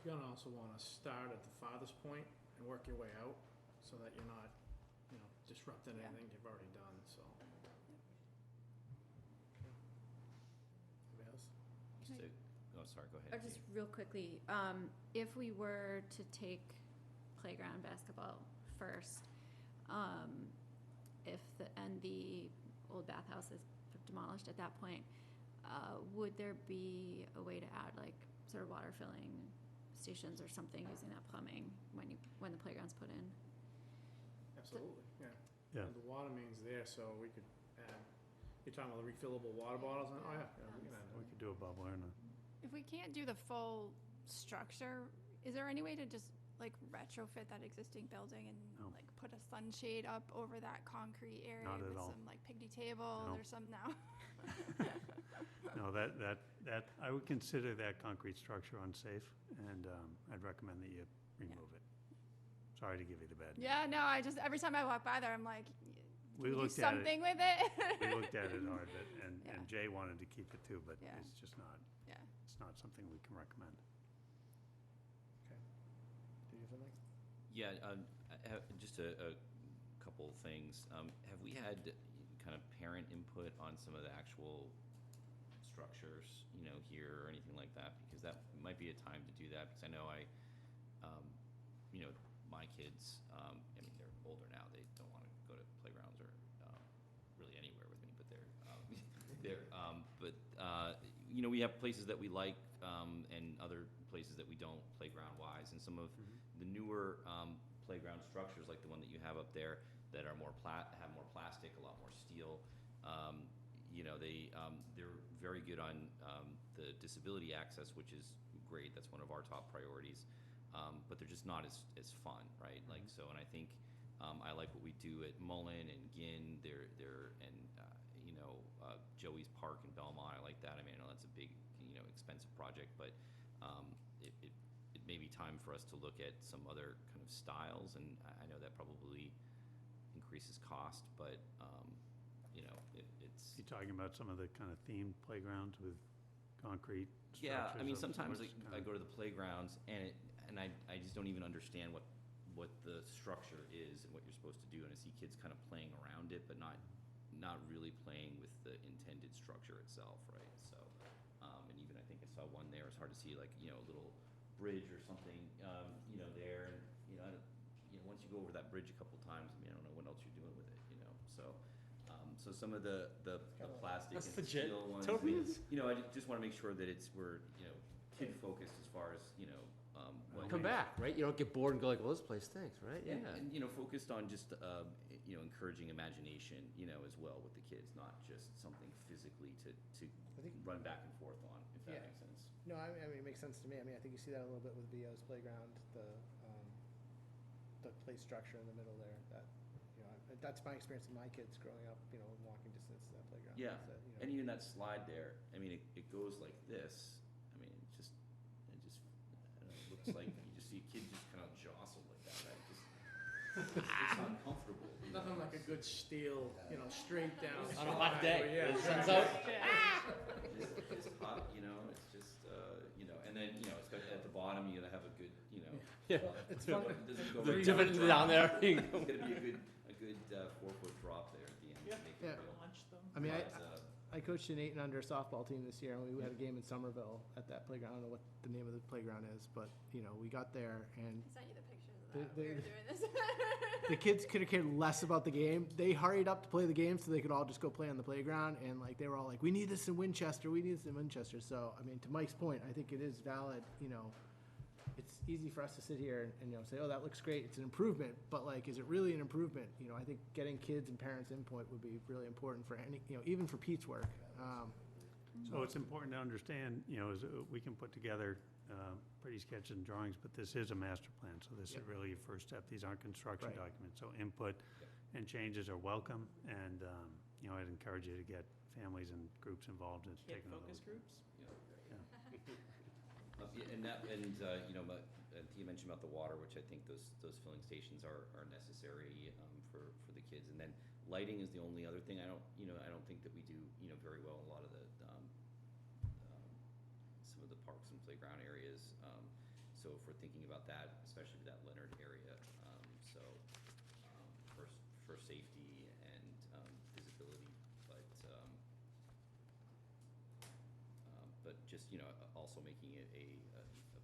You're gonna also wanna start at the farthest point and work your way out, so that you're not, disrupting anything you've already done, so. Anybody else? Just to, sorry, go ahead. Just real quickly, if we were to take playground basketball first, and the old bathhouse is demolished at that point, would there be a way to add like sort of water filling stations or something using that plumbing when the playground's put in? Absolutely, yeah. Yeah. And the water main's there, so we could add, you're talking about the refillable water bottles, and, we can add We that. could do a bubbler and a. If we can't do the full structure, is there any way to just like retrofit that existing building and No. like put a sunshade up over that concrete area Not at with all. some like picnic tables No. or something now? No, that, I would consider that concrete structure unsafe, and I'd recommend that you remove it. Sorry to give you the bad news. Yeah, no, every time I walk by there, I'm like, We can we do looked at it. something with it? We looked at it hard, and Yeah. Jay wanted to keep it too, but Yeah. it's just not, Yeah. it's not something we can recommend. Okay. Do you have something? Yeah, I have just a couple of things. Have we had kind of parent input on some of the actual structures, here or anything like that? Because that might be a time to do that, because I know my kids, they're older now, they don't want to go to playgrounds or really anywhere with me, but we have places that we like and other places that we don't playground-wise, and some of the newer playground structures, like the one that you have up there, that are have more plastic, a lot more steel. They're very good on the disability access, which is great. That's one of our top priorities. But they're just not as fun, right? Like so, and I think I like what we do at Mullen and Ginn. Joey's Park in Belmont. I like that. I know that's a big, expensive project, but it may be time for us to look at some other kind of styles. And I know that probably increases cost, but it's. You talking about some of the kind of themed playgrounds with concrete structures? Yeah, of sometimes sorts, I go to the playgrounds and I just don't even understand what the structure is and what you're supposed to do, and I see kids kind of playing around it, but not really playing with the intended structure itself, right? So, and even I think I saw one there. It's hard to see, like a little bridge or something, there, and once you go over that bridge a couple times, I don't know what else you're doing with it, So, so some of the plastic That's and legit. steel ones. Totally is. I just want to make sure that we're kid focused as far as Come back, right? You don't get bored and go like, well, this place stinks, right? Yeah. and focused on just encouraging imagination, as well with the kids, not just something physically to run back and forth on, if that Yeah. makes sense. No, it makes sense to me. I think you see that a little bit with VO's playground, the play structure in the middle there. That, that's my experience with my kids growing up. Walking distance to that playground. Yeah, is that, and even that slide there. It goes like this. It just I don't know, it looks like you just see a kid just kind of jostle like that, right? It's uncomfortable. you know, Nothing like a it's- good steel, straight down. On a hot day, Yeah, when the sun's exactly. out. It's hot, it's just, and then, it's got, at the bottom, you gotta have a good, Yeah. It's fun. it doesn't go The right divot drop. down there. It's gonna be a good 4-foot drop there at the end to make it Yeah. real. Launch them. I mean, But, I coached an 8 and under softball team this year, and we had a game in Somerville at that playground. I don't know what the name of the playground is, but, we got there, and I sent you the pictures of The- that, when we were the- doing this. the kids could have cared less about the game. They hurried up to play the game so they could all just go play on the playground, and, they were all like, we need this in Winchester, we need this in Winchester. So, I mean, to Mike's point, I think it is valid, it's easy for us to sit here and say, oh, that looks great, it's an improvement, but is it really an improvement? I think getting kids and parents' input would be really important for any, even for Pete's work. So it's important to understand, is we can put together pretty sketches and drawings, but this is a master plan, so this is Yep. really your first step. These aren't construction Right. documents, so input and changes are welcome, and, I'd encourage you to get families and groups involved in Kid taking a look. focus groups? You mentioned about the water, which I think those filling stations are necessary for the kids. And then lighting is the only other thing I don't think that we do very well in a lot of the some of the parks and playground areas. So if we're thinking about that, especially that Leonard area, for safety and visibility, but just also making it a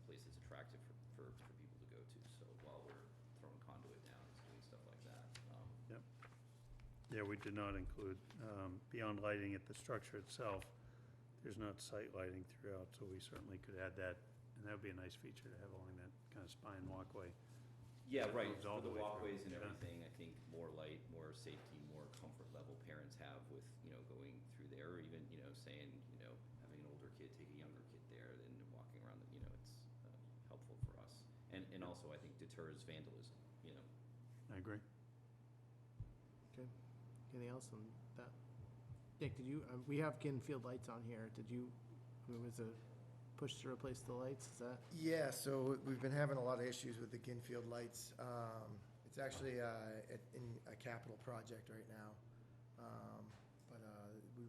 place that's attractive for people to go to. So while we're throwing conduit down, it's doing stuff like that. Yeah, we did not include, beyond lighting at the structure itself, there's not site lighting throughout, so we certainly could add that, and that would be a nice feature to have along that kind of spine walkway. Yeah, That right, moves all for the the way through. walkways and Yeah. everything, I think more light, more safety, more comfort level parents have with, going through there, or even, saying, having an older kid take a younger kid there, than walking around, it's helpful for us. And also, I think deters vandalism, I agree. Okay. Anything else on that? Nick, did you, we have Ginfield lights on here. Did you, was a push to replace the lights? Is that? Yeah, so we've been having a lot of issues with the Ginfield lights. It's actually in a capital project right now. But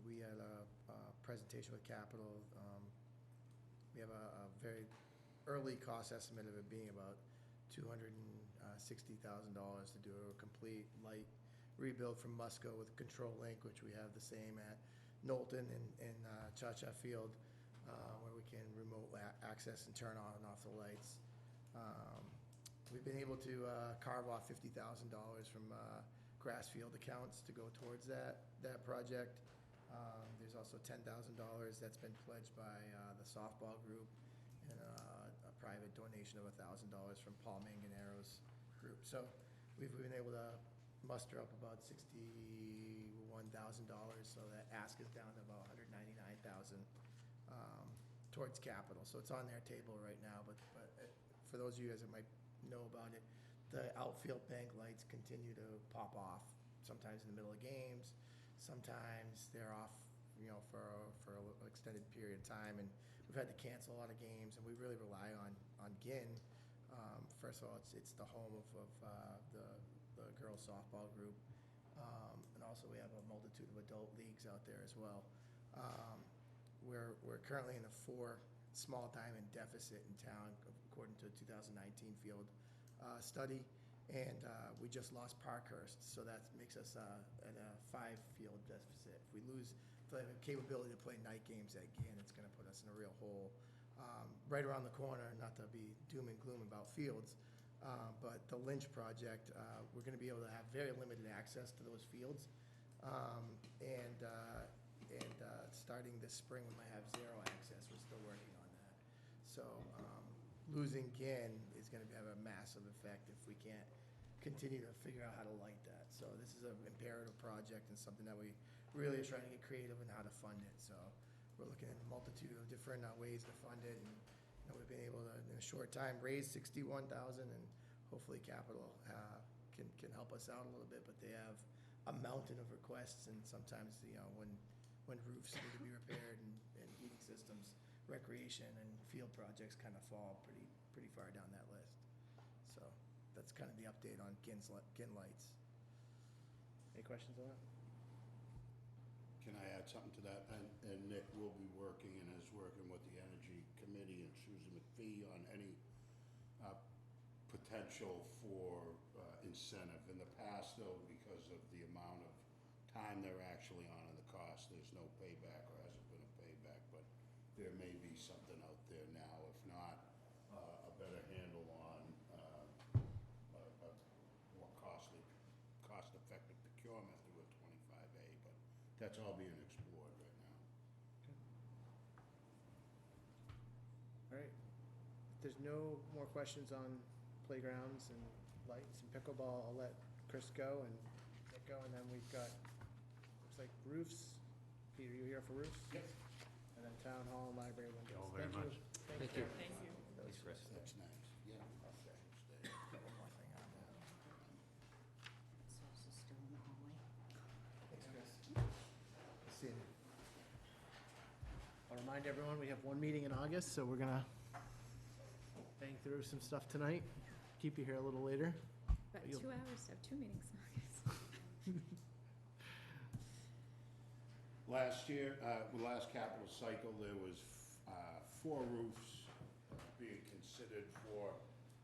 we had a presentation with capital. We have a very early cost estimate of it being about $260,000 to do a complete light rebuild from Musco with Control Link, which we have the same at Knowlton and Cha-Cha Field, where we can remote access and turn on and off the lights. We've been able to carve off $50,000 from Grassfield accounts to go towards that project. There's also $10,000 that's been pledged by the softball group, and a private donation of $1,000 from Paul Manganero's group. So we've been able to muster up about $61,000, so that ask is down to about $199,000 towards capital. So it's on their table right now, but for those of you guys that might know about it, the outfield bank lights continue to pop off, sometimes in the middle of games, sometimes they're off, for an extended period of time, and we've had to cancel a lot of games, and we really rely on GIN. First of all, it's the home of the girls softball group, and also we have a multitude of adult leagues out there as well. We're currently in a 4 small diamond deficit in town, according to a 2019 field study, and we just lost Parkhurst, so that makes us at a 5-field deficit. If we lose the capability to play night games at GIN, it's going to put us in a real hole. Right around the corner, not to be doom and gloom about fields, but the Lynch project, we're going to be able to have very limited access to those fields, and starting this spring we might have 0 access. We're still working on that. So losing GIN is going to have a massive effect if we can't continue to figure out how to light that. So this is an imperative project and something that we really are trying to get creative in how to fund it. So we're looking at a multitude of different ways to fund it, and we've been able to, in a short time, raise $61,000, and hopefully capital can help us out a little bit. But they have a mountain of requests, and sometimes when roofs need to be repaired and heating systems, recreation and field projects kind of fall pretty far down that list. that's kind of the update on Ginn lights. Any questions on that? Can I add something to that? And Nick will be working and is working with the Energy Committee and Susan McPhee on any potential for incentive. In the past, though, because of the amount of time they're actually on and the cost, there's no payback or hasn't been a payback, but there may be something out there now. If not, a better handle on a more cost-effective procurement through a 25A, but that's all being explored right now. All right. If there's no more questions on playgrounds and lights and pickleball, I'll let Chris go and Nick go, and then we've got, looks like roofs. Peter, you here for roofs? Yes. And then town hall and library windows. Thank you all very much. Thank you. Thank you. Thanks, Chris. That's nice, yeah. Couple more thing on that. So this is still in the hallway? Thanks, Chris. See you. I'll remind everyone, we have one meeting in August, so we're gonna bang through some stuff tonight. Keep you here a little later. About You'll- 2 hours to have 2 meetings in August. Last year, last capital cycle, there was 4 roofs being considered for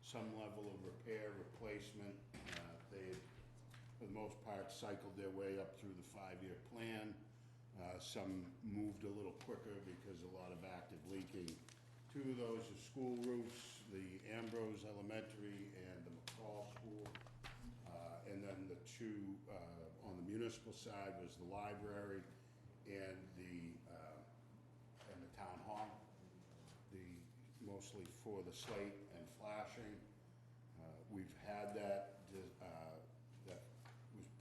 some level of repair, replacement. They, for the most part, cycled their way up through the 5-year plan. Some moved a little quicker because a lot of active leaking. 2 of those are school roofs, the Ambrose Elementary and the McCall School. And then the 2 on the municipal side was the library and the town hall, mostly for the slate and flashing. We've had that was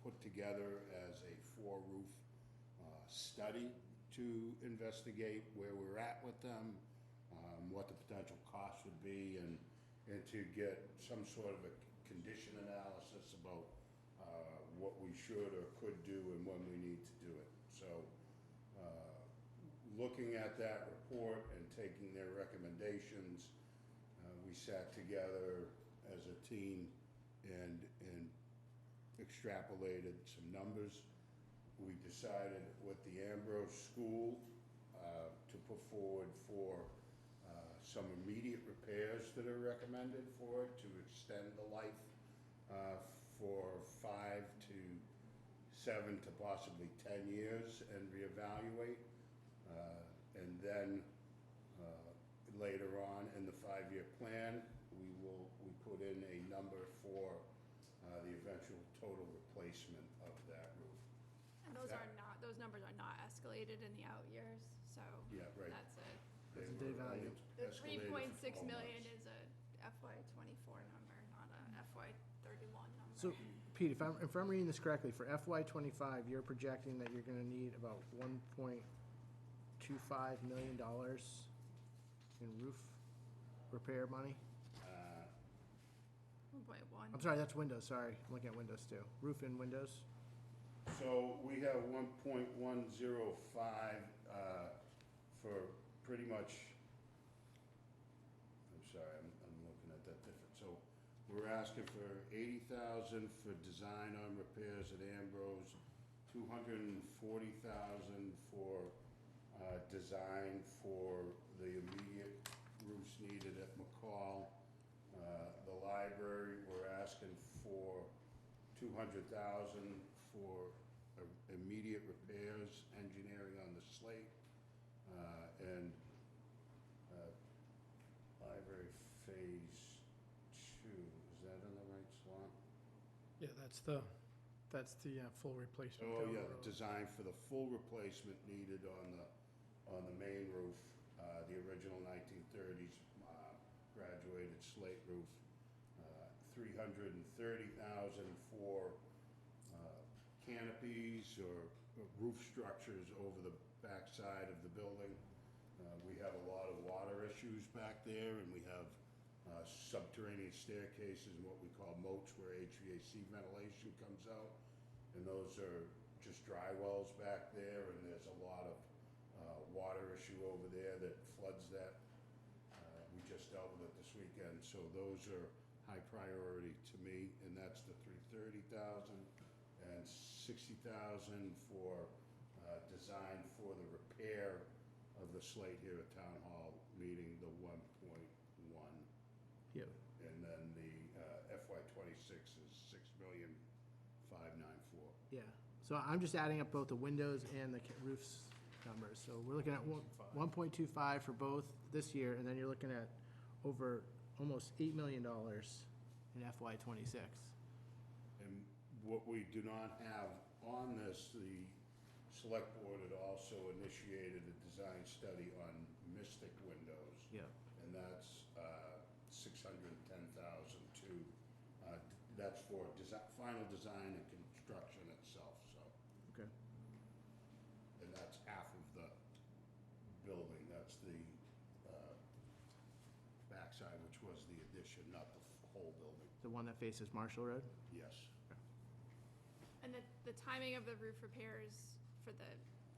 put together as a 4-roof study to investigate where we're at with them, what the potential cost would be, and to get some sort of a condition analysis about what we should or could do and when we need to do it. So looking at that report and taking their recommendations, we sat together as a team and extrapolated some numbers. We decided with the Ambrose School to put forward for some immediate repairs that are recommended for it to extend the life for 5 to 7 to possibly 10 years and reevaluate. And then later on in the 5-year plan, we put in a number for the eventual total replacement of that roof. And those numbers are not escalated in the out years, so Yeah, right. that's it. They That's a day were value. only The escalated for 3.6 12 million months. is a FY '24 number, not a FY '31 number. So, Pete, if I'm reading this correctly, for FY '25, you're projecting that you're gonna need about $1.25 million in roof repair money? 1.1. I'm sorry, that's windows, sorry. I'm looking at windows too. Roof and windows? So we have 1.105 for pretty much, I'm sorry, I'm looking at that different. So we're asking for 80,000 for design on repairs at Ambrose, 240,000 for design for the immediate roofs needed at McCall. The library, we're asking for 200,000 for immediate repairs, engineering on the slate, and library phase 2, is that in the right slot? Yeah, that's the full replacement. Oh, down yeah, the the road. design for the full replacement needed on the main roof, the original 1930s graduated slate roof, 330,000 for canopies or roof structures over the backside of the building. We have a lot of water issues back there, and we have subterranean staircases and what we call moats where HVAC ventilation comes out. And those are just dry wells back there, and there's a lot of water issue over there that floods that. We just dealt with it this weekend, so those are high priority to me, and that's the 330,000 and 60,000 for design for the repair of the slate here at Town Hall, meeting the 1.1. Yep. And then the FY '26 is 6,594,000. Yeah, so I'm just adding up both the windows and the roofs numbers. So we're looking at 1.25 for both this year, and then you're looking at over almost $8 million in FY '26. And what we do not have on this, the select board had also initiated a design study on Mystic windows. Yeah. And that's 610,000 to, that's for final design and construction itself, so. Okay. And that's half of the building, that's the backside, which was the addition, not the whole building. The one that faces Marshall Road? Yes. And the timing of the roof repairs for the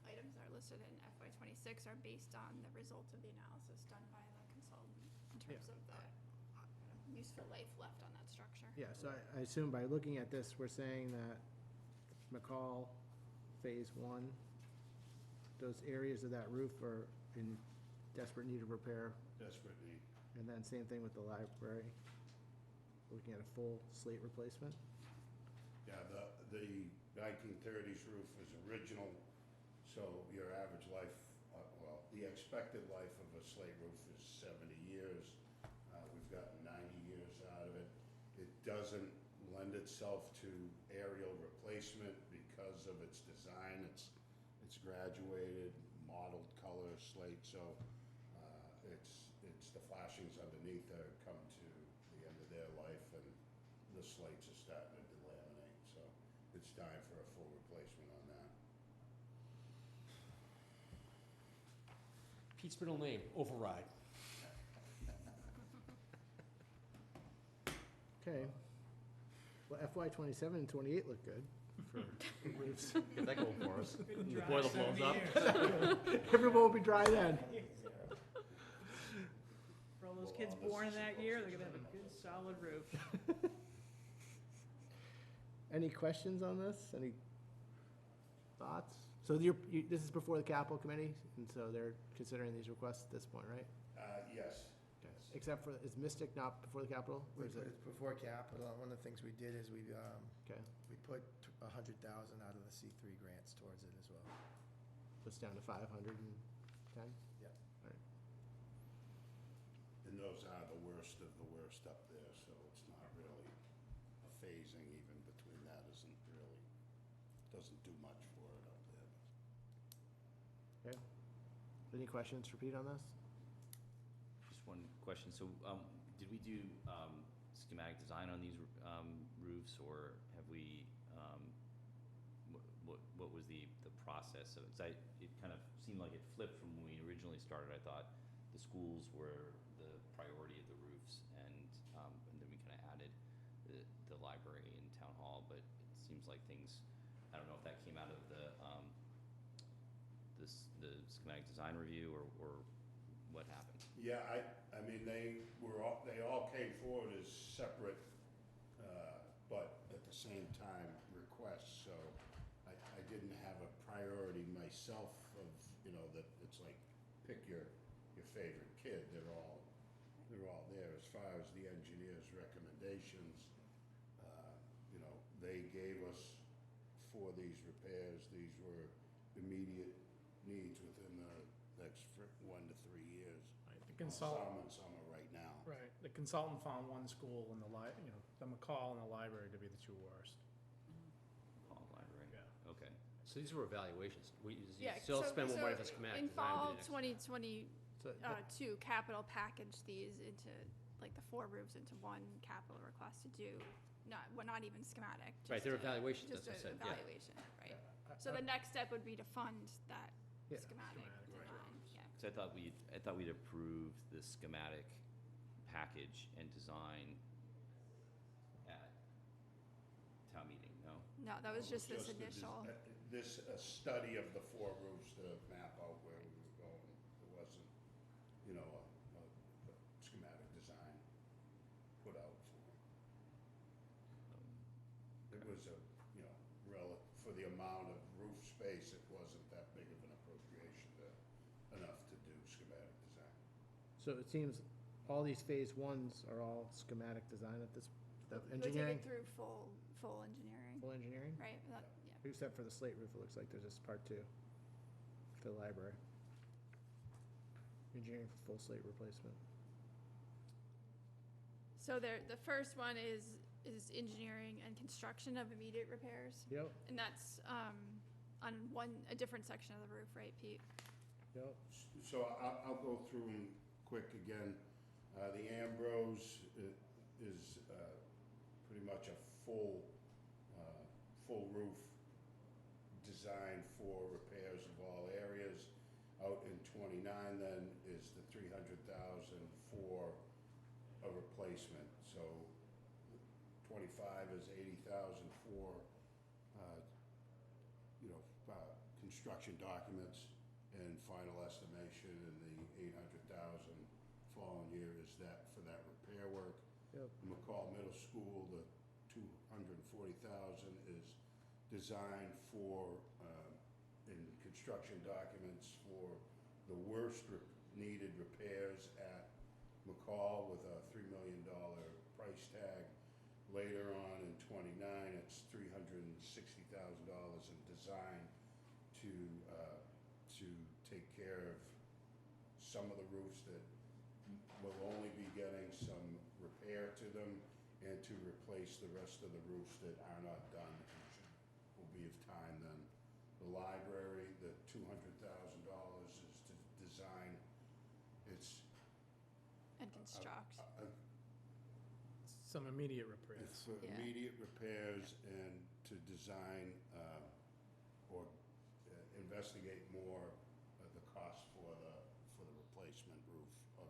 items that are listed in FY '26 are based on the results of the analysis done by the consultant in terms of the useful life left on that structure. Yeah, so I assume by looking at this, we're saying that McCall Phase 1, those areas of that roof are in desperate need of repair. Desperate need. And then same thing with the library, looking at a full slate replacement. Yeah, the 1930s roof is original, so your average life, well, the expected life of a slate roof is 70 years. We've gotten 90 years out of it. It doesn't lend itself to aerial replacement because of its design. It's graduated, modeled color slate, so it's the flashings underneath that have come to the end of their life, and the slates are starting to delaminate, so it's time for a full replacement on that. Pete's middle name, Override. Okay. Well, FY '27 and '28 look good for roofs. Get that going for us. Been The dry boiler 70 blows up. years. Everyone will be dry then. For all those kids born in that year, they're gonna have a good solid roof. Any questions on this? Any thoughts? So this is before the capital committee, and so they're considering these requests at this point, right? Yes. Okay. Except for, is Mystic not before the capital? Or is it? It's before capital. One of the things we did is we Okay, put 100,000 out of the C3 grants towards it as well. so it's down to 510? Yep. All right. And those are the worst of the worst up there, so it's not really a phasing even between that isn't really, doesn't do much for it up there. Okay. Any questions for Pete on this? Just one question. So, did we do schematic design on these roofs, or have we? What was the process of it? 'Cause it kind of seemed like it flipped from when we originally started. I thought the schools were the priority of the roofs, and then we kind of added the library and town hall. But it seems like things. I don't know if that came out of the schematic design review or what happened. Yeah, I mean, they all came forward as separate, but at the same time requests, so I didn't have a priority myself of, that it's like, pick your favorite kid, they're all there. As far as the engineer's recommendations, they gave us, for these repairs, these were immediate needs within the next 1 to 3 years. Right, the consultant, Some are right now. right, the consultant found one school in the the McCall and the library to be the two worst. Hall library. Yeah. Okay. So these were evaluations. You Yeah, still so- spend more money so for schematic in design. than fall the next- 2022, capital packaged these into, like, the 4 roofs into one capital request to do, not even schematic. Right, just they're a- evaluations, just that's what I an said, yeah. evaluation, right. So the next step would be to fund that Yeah. schematic Schematic, design, yeah. So I thought we'd approved the schematic package and design at town meeting, no? No, that was just this the des- initial. This, a study of the 4 roofs to map out where we were going. There wasn't, a schematic design put out for it. amount of roof space, it wasn't that big of an appropriation enough to do schematic design. So it seems all these phase ones are all schematic design at this, the We'll engineering, take it through full engineering, full engineering? right? Yeah. Except for the slate roof, it looks like there's just part two for the library. Engineering for full slate replacement. So the first one is engineering and construction of immediate repairs. Yep, And that's on a different section of the roof, right, Pete? yep. So I'll go through them quick again. The Ambrose is pretty much a full roof design for repairs of all areas. Out in 29 then is the 300,000 for a replacement. So 25 is 80,000 for construction documents and final estimation, and the 800,000 following year is that for that repair work. Yep. McCall Middle School, the 240,000 is designed for in construction documents for the worst needed repairs at McCall with a $3 million price tag. Later on in 29, it's $360,000 in design to take care of some of the roofs that will only be getting some repair to them, and to replace the rest of the roofs that are not done and will be of time then. The library, the $200,000 is to design. It's And construct. Some immediate It's repairs. for Yeah. immediate repairs and to design or investigate more of the cost for the replacement roof of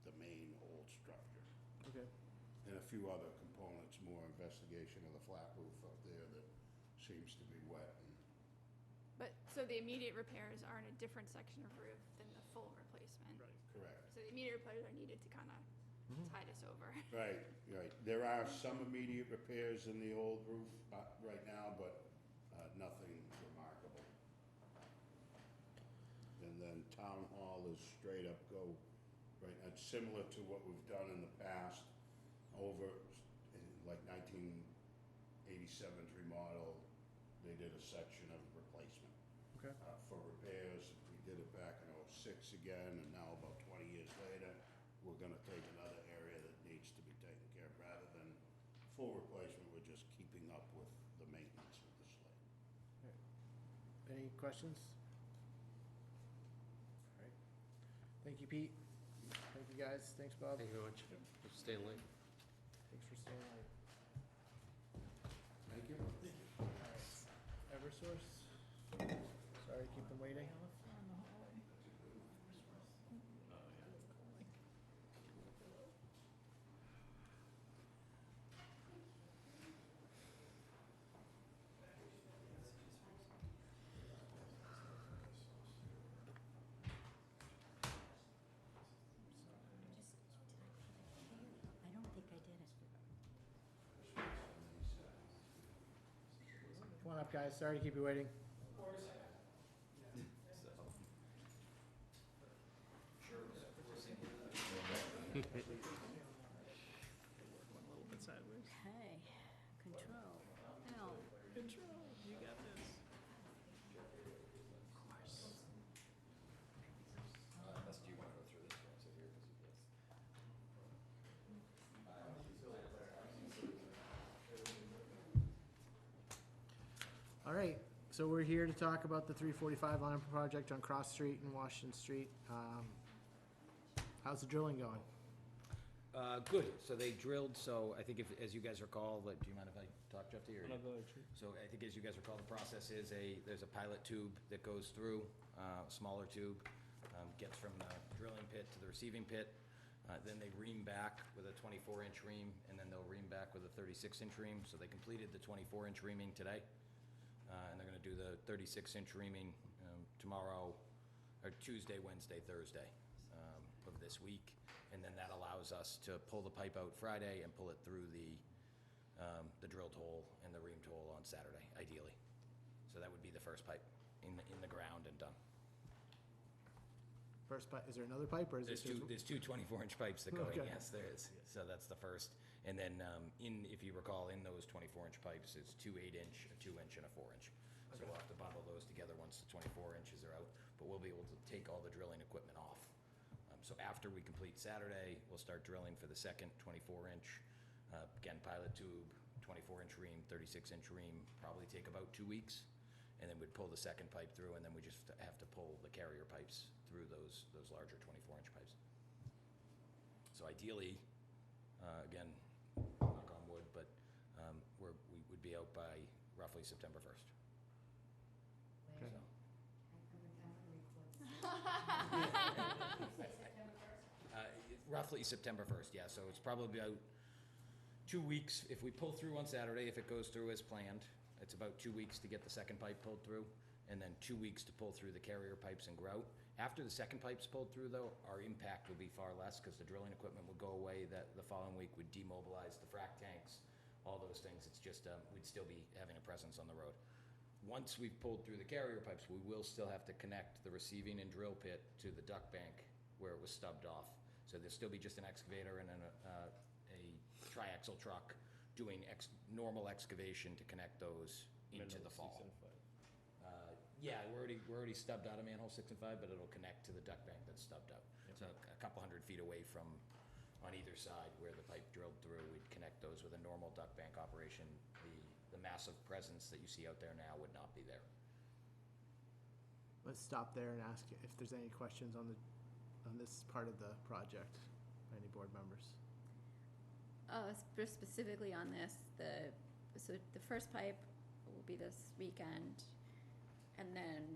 the main old structure. Okay. And a few other components, more investigation of the flat roof up there that seems to be wet. But, so the immediate repairs are in a different section of roof than the full replacement. Right. Correct. So the immediate repairs are needed to kind of tide us over. Right, right. There are some immediate repairs in the old roof right now, but nothing remarkable. And then Town Hall is straight up go, right, it's similar to what we've done in the past, over in like 1987's remodel, they did a section of replacement. Okay. For repairs. We did it back in '06 again, and now about 20 years later, we're gonna take another area that needs to be taken care of. Rather than full replacement, we're just keeping up with the maintenance of the slate. Any questions? All right. Thank you, Pete. Thank you, guys. Thanks, Bob. Thank you very much. Thanks for staying late. Thanks for staying late. Thank you. All right. Eversource. Sorry to keep them waiting. I don't think I did it. Come on up, guys. Sorry to keep you waiting. One little bit sideways. Hey, control. L. Control, you got this. Of course. Unless you want to go through this one, so here, All right, so we're here to talk about the 345 line project on Cross Street and Washington Street. How's the drilling going? Good. So they drilled, so I think if, as you guys recall, like, do you mind if I talk, Jeff, to you? So I think as you guys recall, the process is there's a pilot tube that goes through, a smaller tube, gets from the drilling pit to the receiving pit. Then they ream back with a 24-inch ream, and then they'll ream back with a 36-inch ream. So they completed the 24-inch reaming today, and they're gonna do the 36-inch reaming tomorrow, or Tuesday, Wednesday, Thursday of this week. And then that allows us to pull the pipe out Friday and pull it through the drilled hole and the reamed hole on Saturday. ideally. So that would be the first pipe in the ground and done. First pipe, is there another pipe, or is it There's two 24-inch pipes that go in, Okay. yes, there is. So that's the first. And then if you recall, in those 24-inch pipes, it's two 8-inch, a 2-inch, and a 4-inch. So we'll have to bundle those together once the 24 inches are out, but we'll be able to take all the drilling equipment off. So after we complete Saturday, we'll start drilling for the second 24-inch. Again, pilot tube, 24-inch ream, 36-inch ream, probably take about 2 weeks. And then we'd pull the second pipe through, and then we just have to pull the carrier pipes through those larger 24-inch pipes. So ideally, again, knock on wood, but we would be out by roughly September 1st. Okay. So. Roughly September 1st, yeah, so it's probably about 2 weeks. If we pull through on Saturday, if it goes through as planned, it's about 2 weeks to get the second pipe pulled through, and then 2 weeks to pull through the carrier pipes and grout. After the second pipe's pulled through, though, our impact will be far less, because the drilling equipment would go away. That the following week would demobilize the frac tanks, all those things. It's just, we'd still be having a presence on the road. Once we've pulled through the carrier pipes, we will still have to connect the receiving and drill pit to the duct bank where it was stubbed off. So there'll still be just an excavator and a triaxle truck doing normal excavation to connect those into the fall. Yeah, we're already stubbed out of manhole 6 and 5, but it'll connect to the duct bank that's stubbed out. So a couple hundred feet away from, on either side where the pipe drilled through, we'd connect those with a normal duct bank operation. The massive presence that you see out there now would not be there. Let's stop there and ask if there's any questions on this part of the project, by any board members. Specifically on this, so the first pipe will be this weekend, and then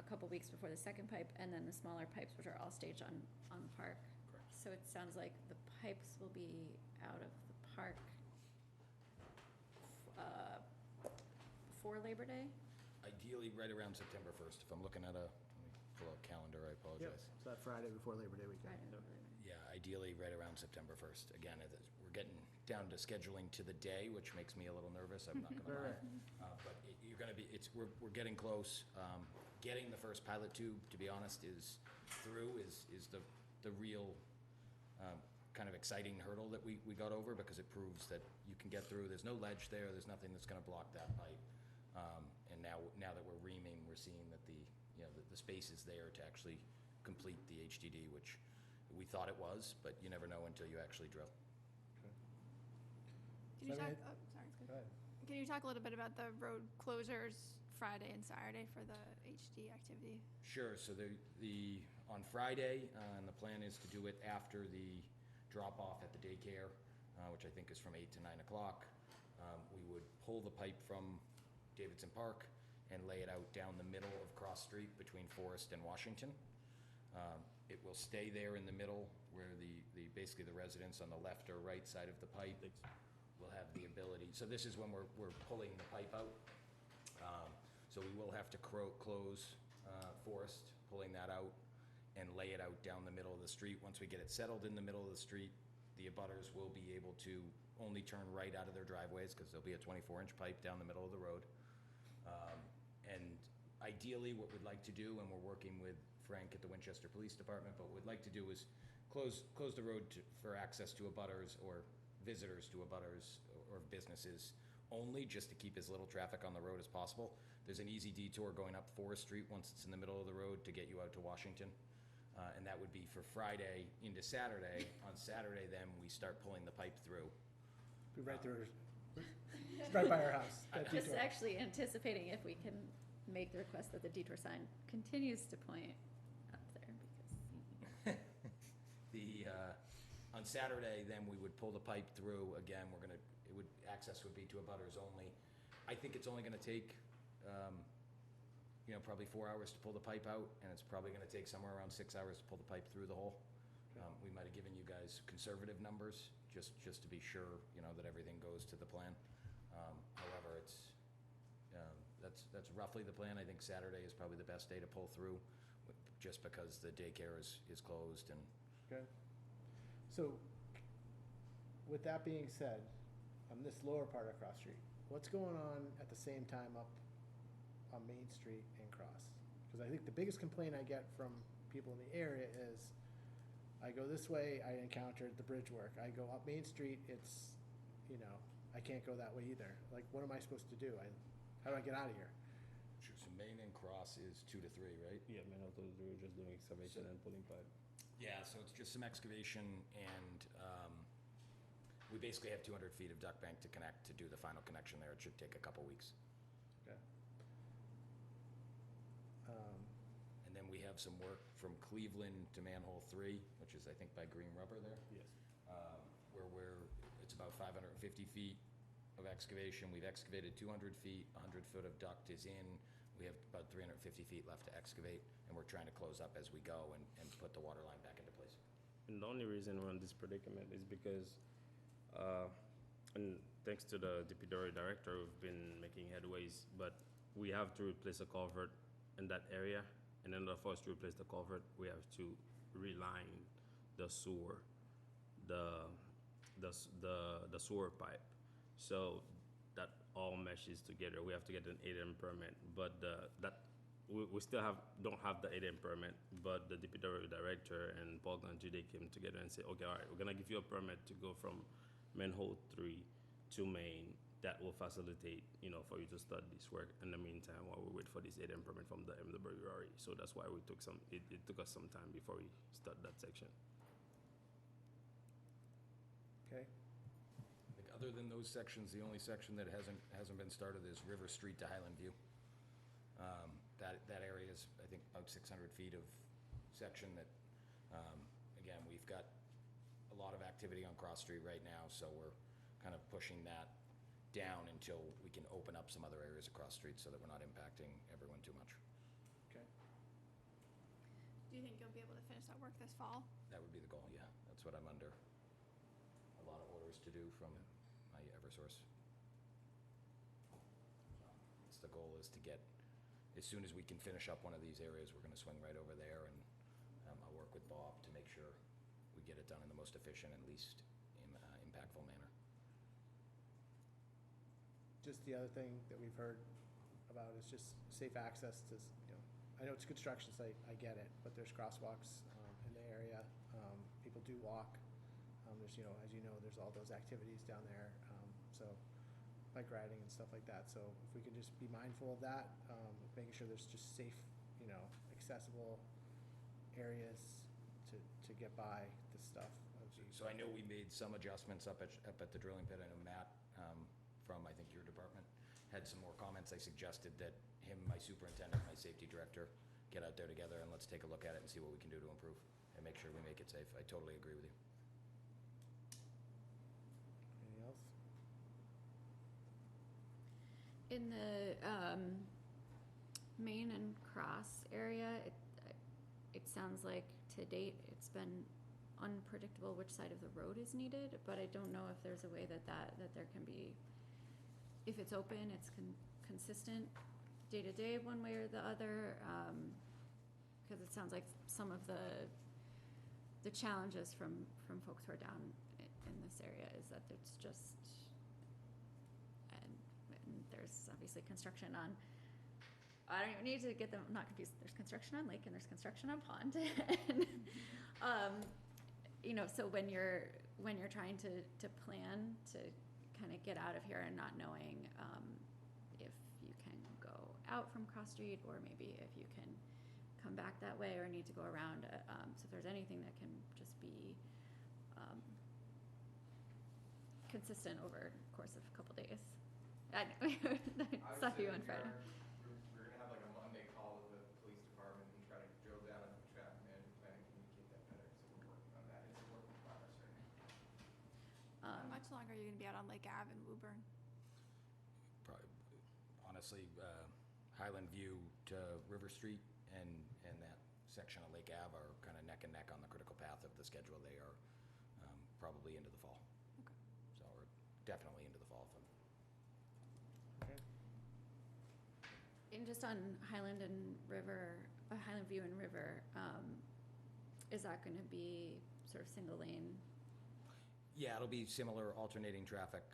a couple weeks before the second pipe, and then the smaller pipes, which are all staged on the park. Correct. So it sounds like the pipes will be out of the park before Labor Day? Ideally, right around September 1st. If I'm looking at let me pull out calendar, I apologize. So that Friday before Labor Day weekend. Friday before Labor Day. Yeah, ideally right around September 1st. Again, we're getting down to scheduling to the day, which makes me a little nervous, I'm not gonna lie. But we're getting close. Getting the first pilot tube, to be honest, is the real kind of exciting hurdle that we got over, because it proves that you can get through. There's no ledge there, there's nothing that's gonna block that pipe. And now that we're reaming, we're seeing that the space is there to actually complete the HDD, which we thought it was, but you never know until you actually drill. Can you talk, sorry, it's good. Can you talk a little bit about the road closures Friday and Saturday for the HD activity? Sure, so on Friday, and the plan is to do it after the drop-off at the daycare, which I think is from 8 to 9 o'clock. We would pull the pipe from Davidson Park and lay it out down the middle of Cross Street between Forest and Washington. It will stay there in the middle where basically the residents on the left or right side of the pipe will have the ability. So this is when we're pulling the pipe out. So we will have to close Forest, pulling that out, and lay it out down the middle of the street. Once we get it settled in the middle of the street, the abutters will be able to only turn right out of their driveways, because there'll be a 24-inch pipe down the middle of the road. And ideally, what we'd like to do, and we're working with Frank at the Winchester Police Department, but what we'd like to do is close the road for access to abutters or visitors to abutters or businesses only, just to keep as little traffic on the road as possible. There's an easy detour going up Forest Street once it's in the middle of the road to get you out to Washington. And that would be for Friday into Saturday. On Saturday, then, we start pulling the pipe through. Be right there. It's right by our house. that Just detour. actually anticipating if we can make the request that the detour sign continues to point up there, because On Saturday, then, we would pull the pipe through. Again, access would be to abutters only. I think it's only gonna take, probably 4 hours to pull the pipe out, and it's probably gonna take somewhere around 6 hours to pull the pipe through the hole. We might have given you guys conservative numbers, just to be sure, that everything goes to the plan. However, that's roughly the plan. I think Saturday is probably the best day to pull through, just because the daycare is closed and. Okay. So, with that being said, on this lower part of Cross Street, what's going on at the same time up on Main Street and Cross? Because I think the biggest complaint I get from people in the area is, I go this way, I encountered the bridge work. I go up Main Street, it's, you know, I can't go that way either. Like, what am I supposed to do? How do I get out of here? So Main and Cross is 2 to 3, right? Yeah, man, I thought we were just doing excavation and pulling pipe. Yeah, so it's just some excavation, and we basically have 200 feet of duct bank to connect, to do the final connection there. It should take a couple weeks. Okay. And then we have some work from Cleveland to Manhole 3, which is, I think, by Green Rubber there. Yes. Where it's about 550 feet of excavation. We've excavated 200 feet, 100 foot of duct is in. We have about 350 feet left to excavate, and we're trying to close up as we go and put the water line back into place. And the only reason we're in this predicament is because, and thanks to the DPW director, we've been making headways, but we have to replace a culvert in that area. And in order for us to replace the culvert, we have to reline the sewer, the sewer pipe. So that all meshes together. We have to get an 8M permit, but we still don't have the 8M permit, but the DPW director and Paul Ganji, they came together and said, okay, all right, we're gonna give you a permit to go from manhole 3 to Main. That will facilitate, you know, for you to start this work in the meantime while we wait for this 8M permit from the MWRE. So that's why it took us some time before we start that section. Okay. I think other than those sections, the only section that hasn't been started is River Street to Highland View. That area is, I think, about 600 feet of section that, again, we've got a lot of activity on Cross Street right now, so we're kind of pushing that down until we can open up some other areas across street so that we're not impacting everyone too much. Okay. Do you think you'll be able to finish that work this fall? That would be the goal, yeah. That's what I'm under a lot of orders to do from my Eversource. It's the goal is to get, as soon as we can finish up one of these areas, we're gonna swing right over there, and I'll work with Bob to make sure we get it done in the most efficient and least impactful manner. Just the other thing that we've heard about is just safe access to, you know, I know it's a construction site, I get it, but there's crosswalks in the area. People do walk. There's, you know, as you know, there's all those activities down there, so bike riding and stuff like that. So if we can just be mindful of that, making sure there's just safe, you know, accessible areas to get by this stuff. So I know we made some adjustments up at the drilling pit. I know Matt, from, I think, your department, had some more comments. I suggested that him, my superintendent, my safety director, get out there together and let's take a look at it and see what we can do to improve and make sure we make it safe. I totally agree with you. Anything else? In the Main and Cross area, it sounds like to date it's been unpredictable which side of the road is needed, but I don't know if there's a way that there can be, if it's open, it's consistent day to day one way or the other, because it sounds like some of the challenges from folks who are down in this area is that it's just, and there's obviously construction on, I don't even need to get them not confused, there's construction on lake and there's construction on pond. And, you know, so when you're trying to plan to kind of get out of here and not knowing if you can go out from Cross Street or maybe if you can come back that way or need to go around, so if there's anything that can just be consistent over the course of a couple days. I saw you on Friday. We're gonna have like a Monday call with the police department and try to drill down on the traffic management plan and communicate that better, so we're working on that. It's a work in progress right now. How much longer are you gonna be out on Lake Ave in Woburn? Probably, honestly, Highland View to River Street and that section of Lake Ave are kind of neck and neck on the critical path of the schedule. They are probably into the fall. Okay. So we're definitely into the fall for them. Okay. And just on Highland View and River, is that gonna be sort of single lane? Yeah, it'll be similar alternating traffic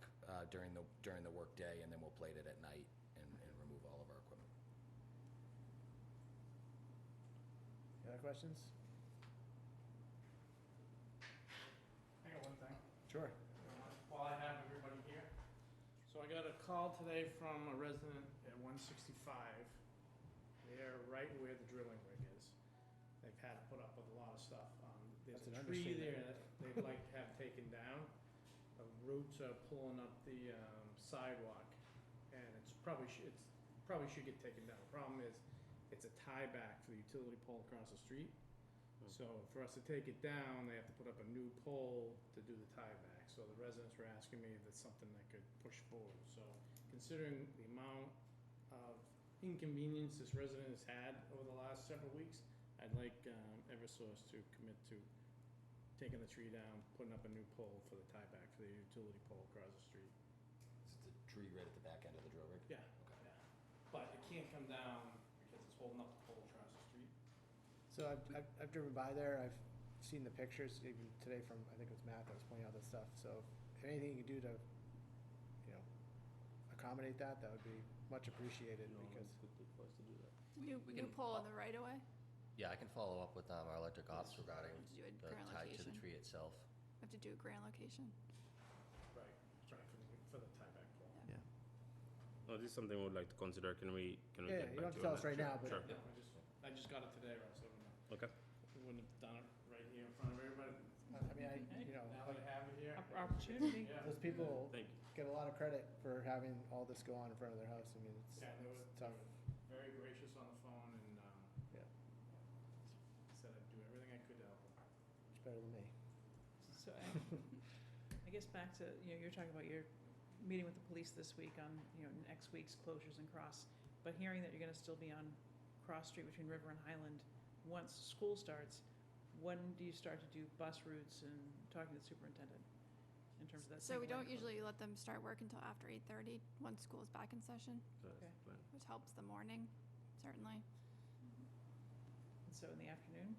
during the workday, and then we'll plate it at night and remove all of our equipment. Any other questions? I got one thing. Sure. While I have everybody here. So I got a call today from a resident at 165. They're right where the drilling rig is. They've had to put up with a lot of stuff. There's That's a an tree understatement. there that they'd like to have taken down. The roots are pulling up the sidewalk, and it's probably should get taken down. The problem is, it's a tie back for the utility pole across the street. So for us to take it down, they have to put up a new pole to do the tie back. So the residents were asking me if it's something that could push forward. So considering the amount of inconvenience this resident has had over the last several weeks, I'd like Eversource to commit to taking the tree down, putting up a new pole for the tie back for the utility pole across the street. It's the tree right at the back end of the drill rig? Yeah, yeah. But it can't come down because it's holding up the pole across the street. So I've driven by there, I've seen the pictures, even today from, I think it was Matt that was pointing out this stuff, so if anything you can do to, accommodate that, that would be much appreciated, because. New pole in the right of way? Yeah, I can follow up with our electric ops regarding Have to do a the grant tie to the location. tree itself. Have to do a grand location. Right, for the tie back pole. Yeah. No, this is something we would like to consider. Can we Yeah, get you back don't have to to you tell on us that? right now, but. Sure. No, I just got it today, Russ, so Okay. we wouldn't have done it right here in front of everybody. I mean, Now that I have it here. Opportunity. Yeah. those people Thank you. get a lot of credit for having all this go on in front of their house, I mean, it's Yeah, they were tough. very gracious on the phone, and Yeah. said I'd do everything I could to help them. Much better than me. So I guess back to, you're talking about your meeting with the police this week on, next week's closures and Cross, but hearing that you're gonna still be on Cross Street between River and Highland once school starts, when do you start to do bus routes and talking to the superintendent in terms of that? So we single don't lane usually let them start work until after 8:30, once school is back in session, That's Okay. the plan. which helps the morning, certainly. closure? So in the afternoon?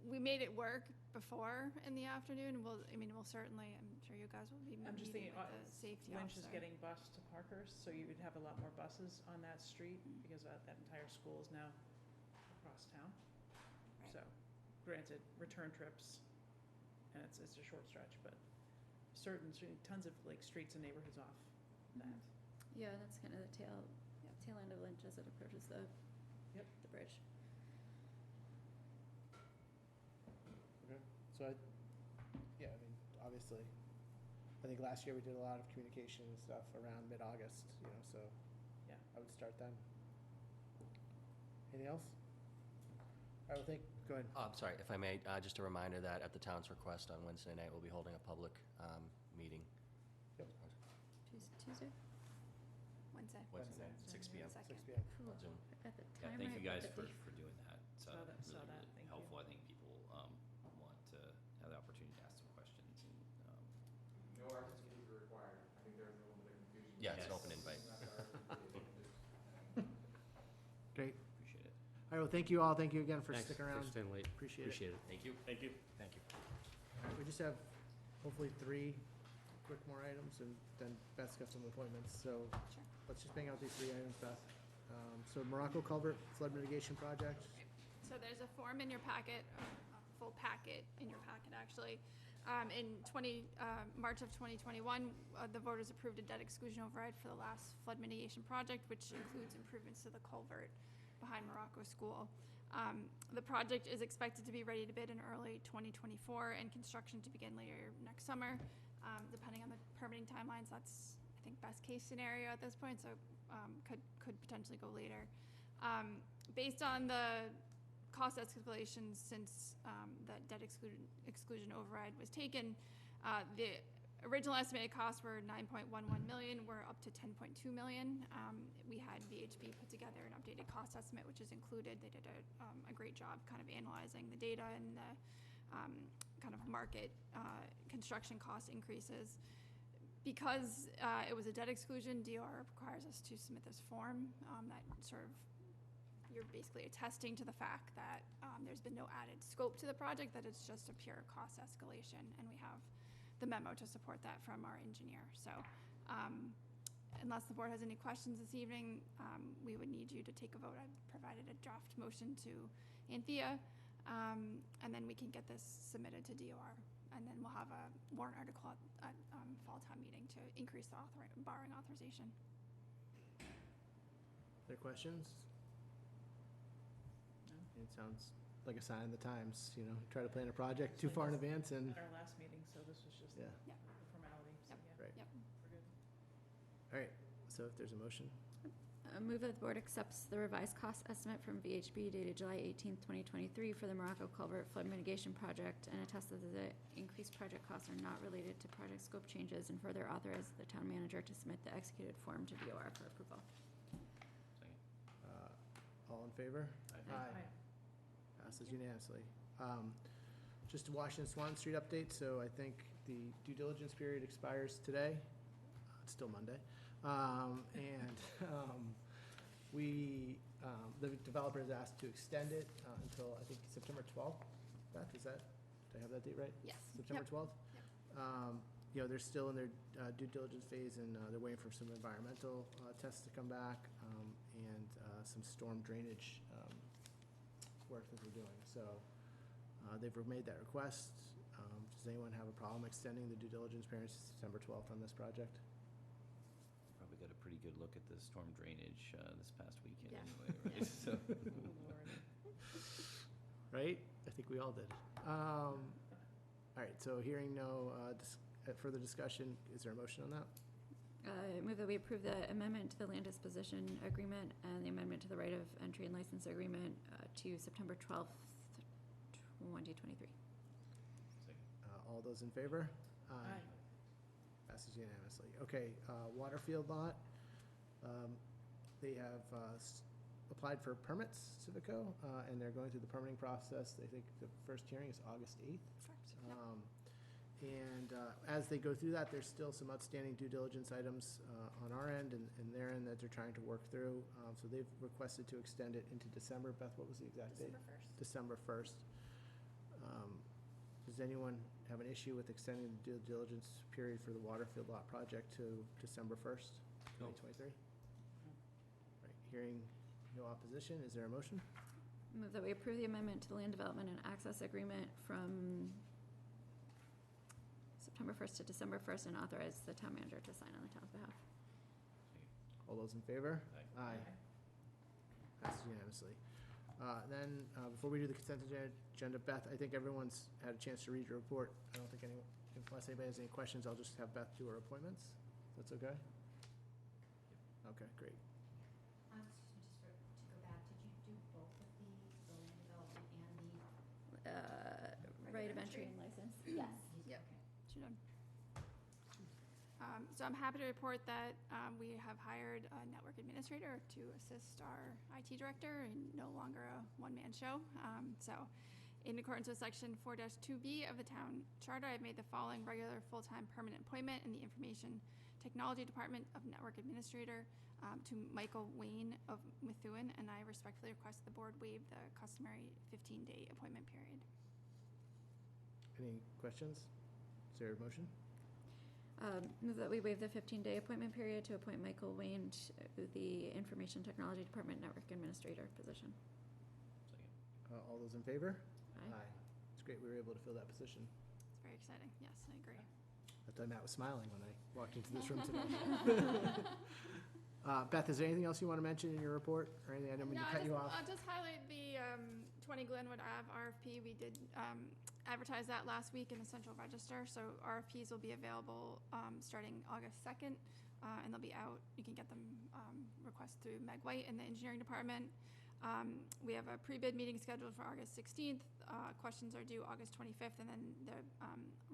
We made it work before in the afternoon. We'll certainly, I'm sure you guys will be I'm just meeting thinking, with the safety Winch officer. is getting bused to Parkhurst, so you would have a lot more buses on that street because that entire school is now across town. Right. So, granted, return trips, and it's a short stretch, but tons of streets and neighborhoods off that. Yeah, that's kind of the tail end of Lynch as it approaches the bridge. Okay, so obviously, I think last year we did a lot of communication and stuff around mid-August, so. Yeah. I would start then. Anything else? I would think, go ahead. I'm sorry, if I may, just a reminder that at the town's request on Wednesday night, we'll be holding a public meeting. Tuesday? Wednesday. Wednesday, 6 p.m. 2nd. 6 p.m. Cool. on Zoom. I got the Yeah, time thank right, you guys but for the- doing that. It's Saw that, really, thank really you. helpful. I think people want to have the opportunity to ask some questions and, No RSVPs are required. I think there's a little bit of confusion. Yeah, it's an Yes. open invite. Great. appreciate it. All right, well, thank you all. Thank you again for Thanks sticking around. staying late. Appreciate it. Appreciate it. Thank you. Thank you. Thank you. We just have hopefully 3 quick more items, and then Beth's got some appointments, so Sure. let's just bang out these 3 items, Beth. So Morocco Culvert Flood Mitigation Project. So there's a form in your packet, a full packet in your packet, actually. In March of 2021, the voters approved a debt exclusion override for the last flood mitigation project, which includes improvements to the culvert behind Morocco School. The project is expected to be ready to bid in early 2024 and construction to begin later next summer. Depending on the permitting timelines, that's, I think, best case scenario at this point, so could potentially go later. Based on the cost escalations since the debt exclusion override was taken, the original estimated costs were $9.11 million. We're up to $10.2 million. We had VHB put together an updated cost estimate, which is included. They did a great job kind of analyzing the data and the kind of market construction cost increases. Because it was a debt exclusion, DOR requires us to submit this form that you're basically attesting to the fact that there's been no added scope to the project, that it's just a pure cost escalation. And we have the memo to support that from our engineer. So unless the board has any questions this evening, we would need you to take a vote. I've provided a draft motion to Anthea, and then we can get this submitted to DOR. And then we'll have a warrant article at fall town meeting to increase the borrowing authorization. Other questions? It sounds like a sign of the times, you know, try to plan a project too far in advance and, At our last meeting, so this was just yeah, a formality, so yeah. right. Yep. We're good. All right, so if there's a motion, Move that the board accepts the revised cost estimate from VHB dated July 18th, 2023 for the Morocco Culvert Flood Mitigation Project and attests that the increased project costs are not related to project scope changes and further authorize the town manager to submit the executed form to DOR for approval. all in favor? Aye. Passes unanimously. Just a Washington Swan Street update, so I think the due diligence period expires today. It's still Monday. The developer has asked to extend it until, I think, September 12th. Beth, did I have that date right? Yes. September 12th? You know, they're still in their due diligence phase, and they're waiting for some environmental tests to come back, and some storm drainage work that they're doing. So they've made that request. Does anyone have a problem extending the due diligence period to September 12th on this project? Probably got a pretty good look at the storm drainage this past weekend Yeah. anyway, right? So, Right? I think we all did. All right, so hearing no further discussion, is there a motion on that? Move that we approve the amendment to the land disposition agreement and the amendment to the right of entry and license agreement to September 12th, 2023. All those in favor? Aye. Passes unanimously. Okay, Waterfield lot. They have applied for permits, Civico, and they're going through the permitting process. They think the first hearing is August 8th. Correct. And as they go through that, there's still some outstanding due diligence items on our end and their end that they're trying to work through. So they've requested to extend it into December. Beth, what was the exact date? December 1st. December 1st. Does anyone have an issue with extending the due diligence period for the Waterfield lot project to December 1st, 2023? Right, hearing no opposition, is there a motion? Move that we approve the amendment to the land development and access agreement from September 1st to December 1st and authorize the town manager to sign on the town's behalf. All those in favor? Aye. Passes unanimously. Then, before we do the consent agenda, Beth, I think everyone's had a chance to read your report. I don't think unless anybody has any questions, I'll just have Beth do her appointments. That's okay? Okay, great. Excuse me, just to go back, did you do both of the land development and the? Right of entry and license? Yes. Yep. She done. So I'm happy to report that we have hired a network administrator to assist our IT director and no longer a one-man show. So in accordance with section 4-2B of the town charter, I've made the following regular full-time permanent appointment in the information technology department of network administrator to Michael Wayne of Methuen, and I respectfully request the board waive the customary 15-day appointment period. Any questions? Is there a motion? Move that we waive the 15-day appointment period to appoint Michael Wayne to the Information Technology Department Network Administrator position. All those in favor? Aye. It's great we were able to fill that position. It's very exciting. Yes, I agree. I thought Matt was smiling when I walked into this room today. Beth, is there anything else you want to mention in your report or anything? I didn't mean to cut you off. I'll just highlight the 20 Glenwood Ave RFP. We did advertise that last week in the Central Register, so RFPs will be available starting August 2nd, and they'll be out. You can get them requests through Meg White in the engineering department. We have a pre-bid meeting scheduled for August 16th. Questions are due August 25th, and then the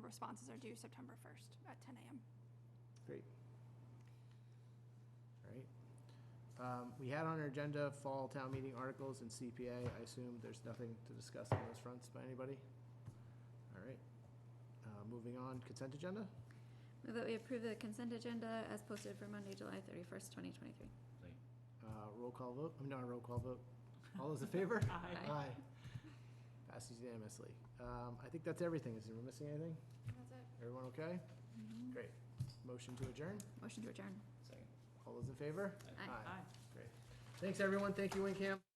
responses are due September 1st at 10 a.m. Great. All right. We had on our agenda fall town meeting articles and CPA. I assume there's nothing to discuss on those fronts by anybody? All right. Moving on, consent agenda? Move that we approve the consent agenda as posted for Monday, July 31st, 2023. Roll call vote? No, roll call vote. All those in favor? Aye. Aye. Passes unanimously. I think that's everything. Is there missing anything? That's it. Everyone okay? Great. Motion to adjourn? Motion to adjourn. Second. All those in favor? Aye. Aye. Great. Thanks, everyone. Thank you, Winkham.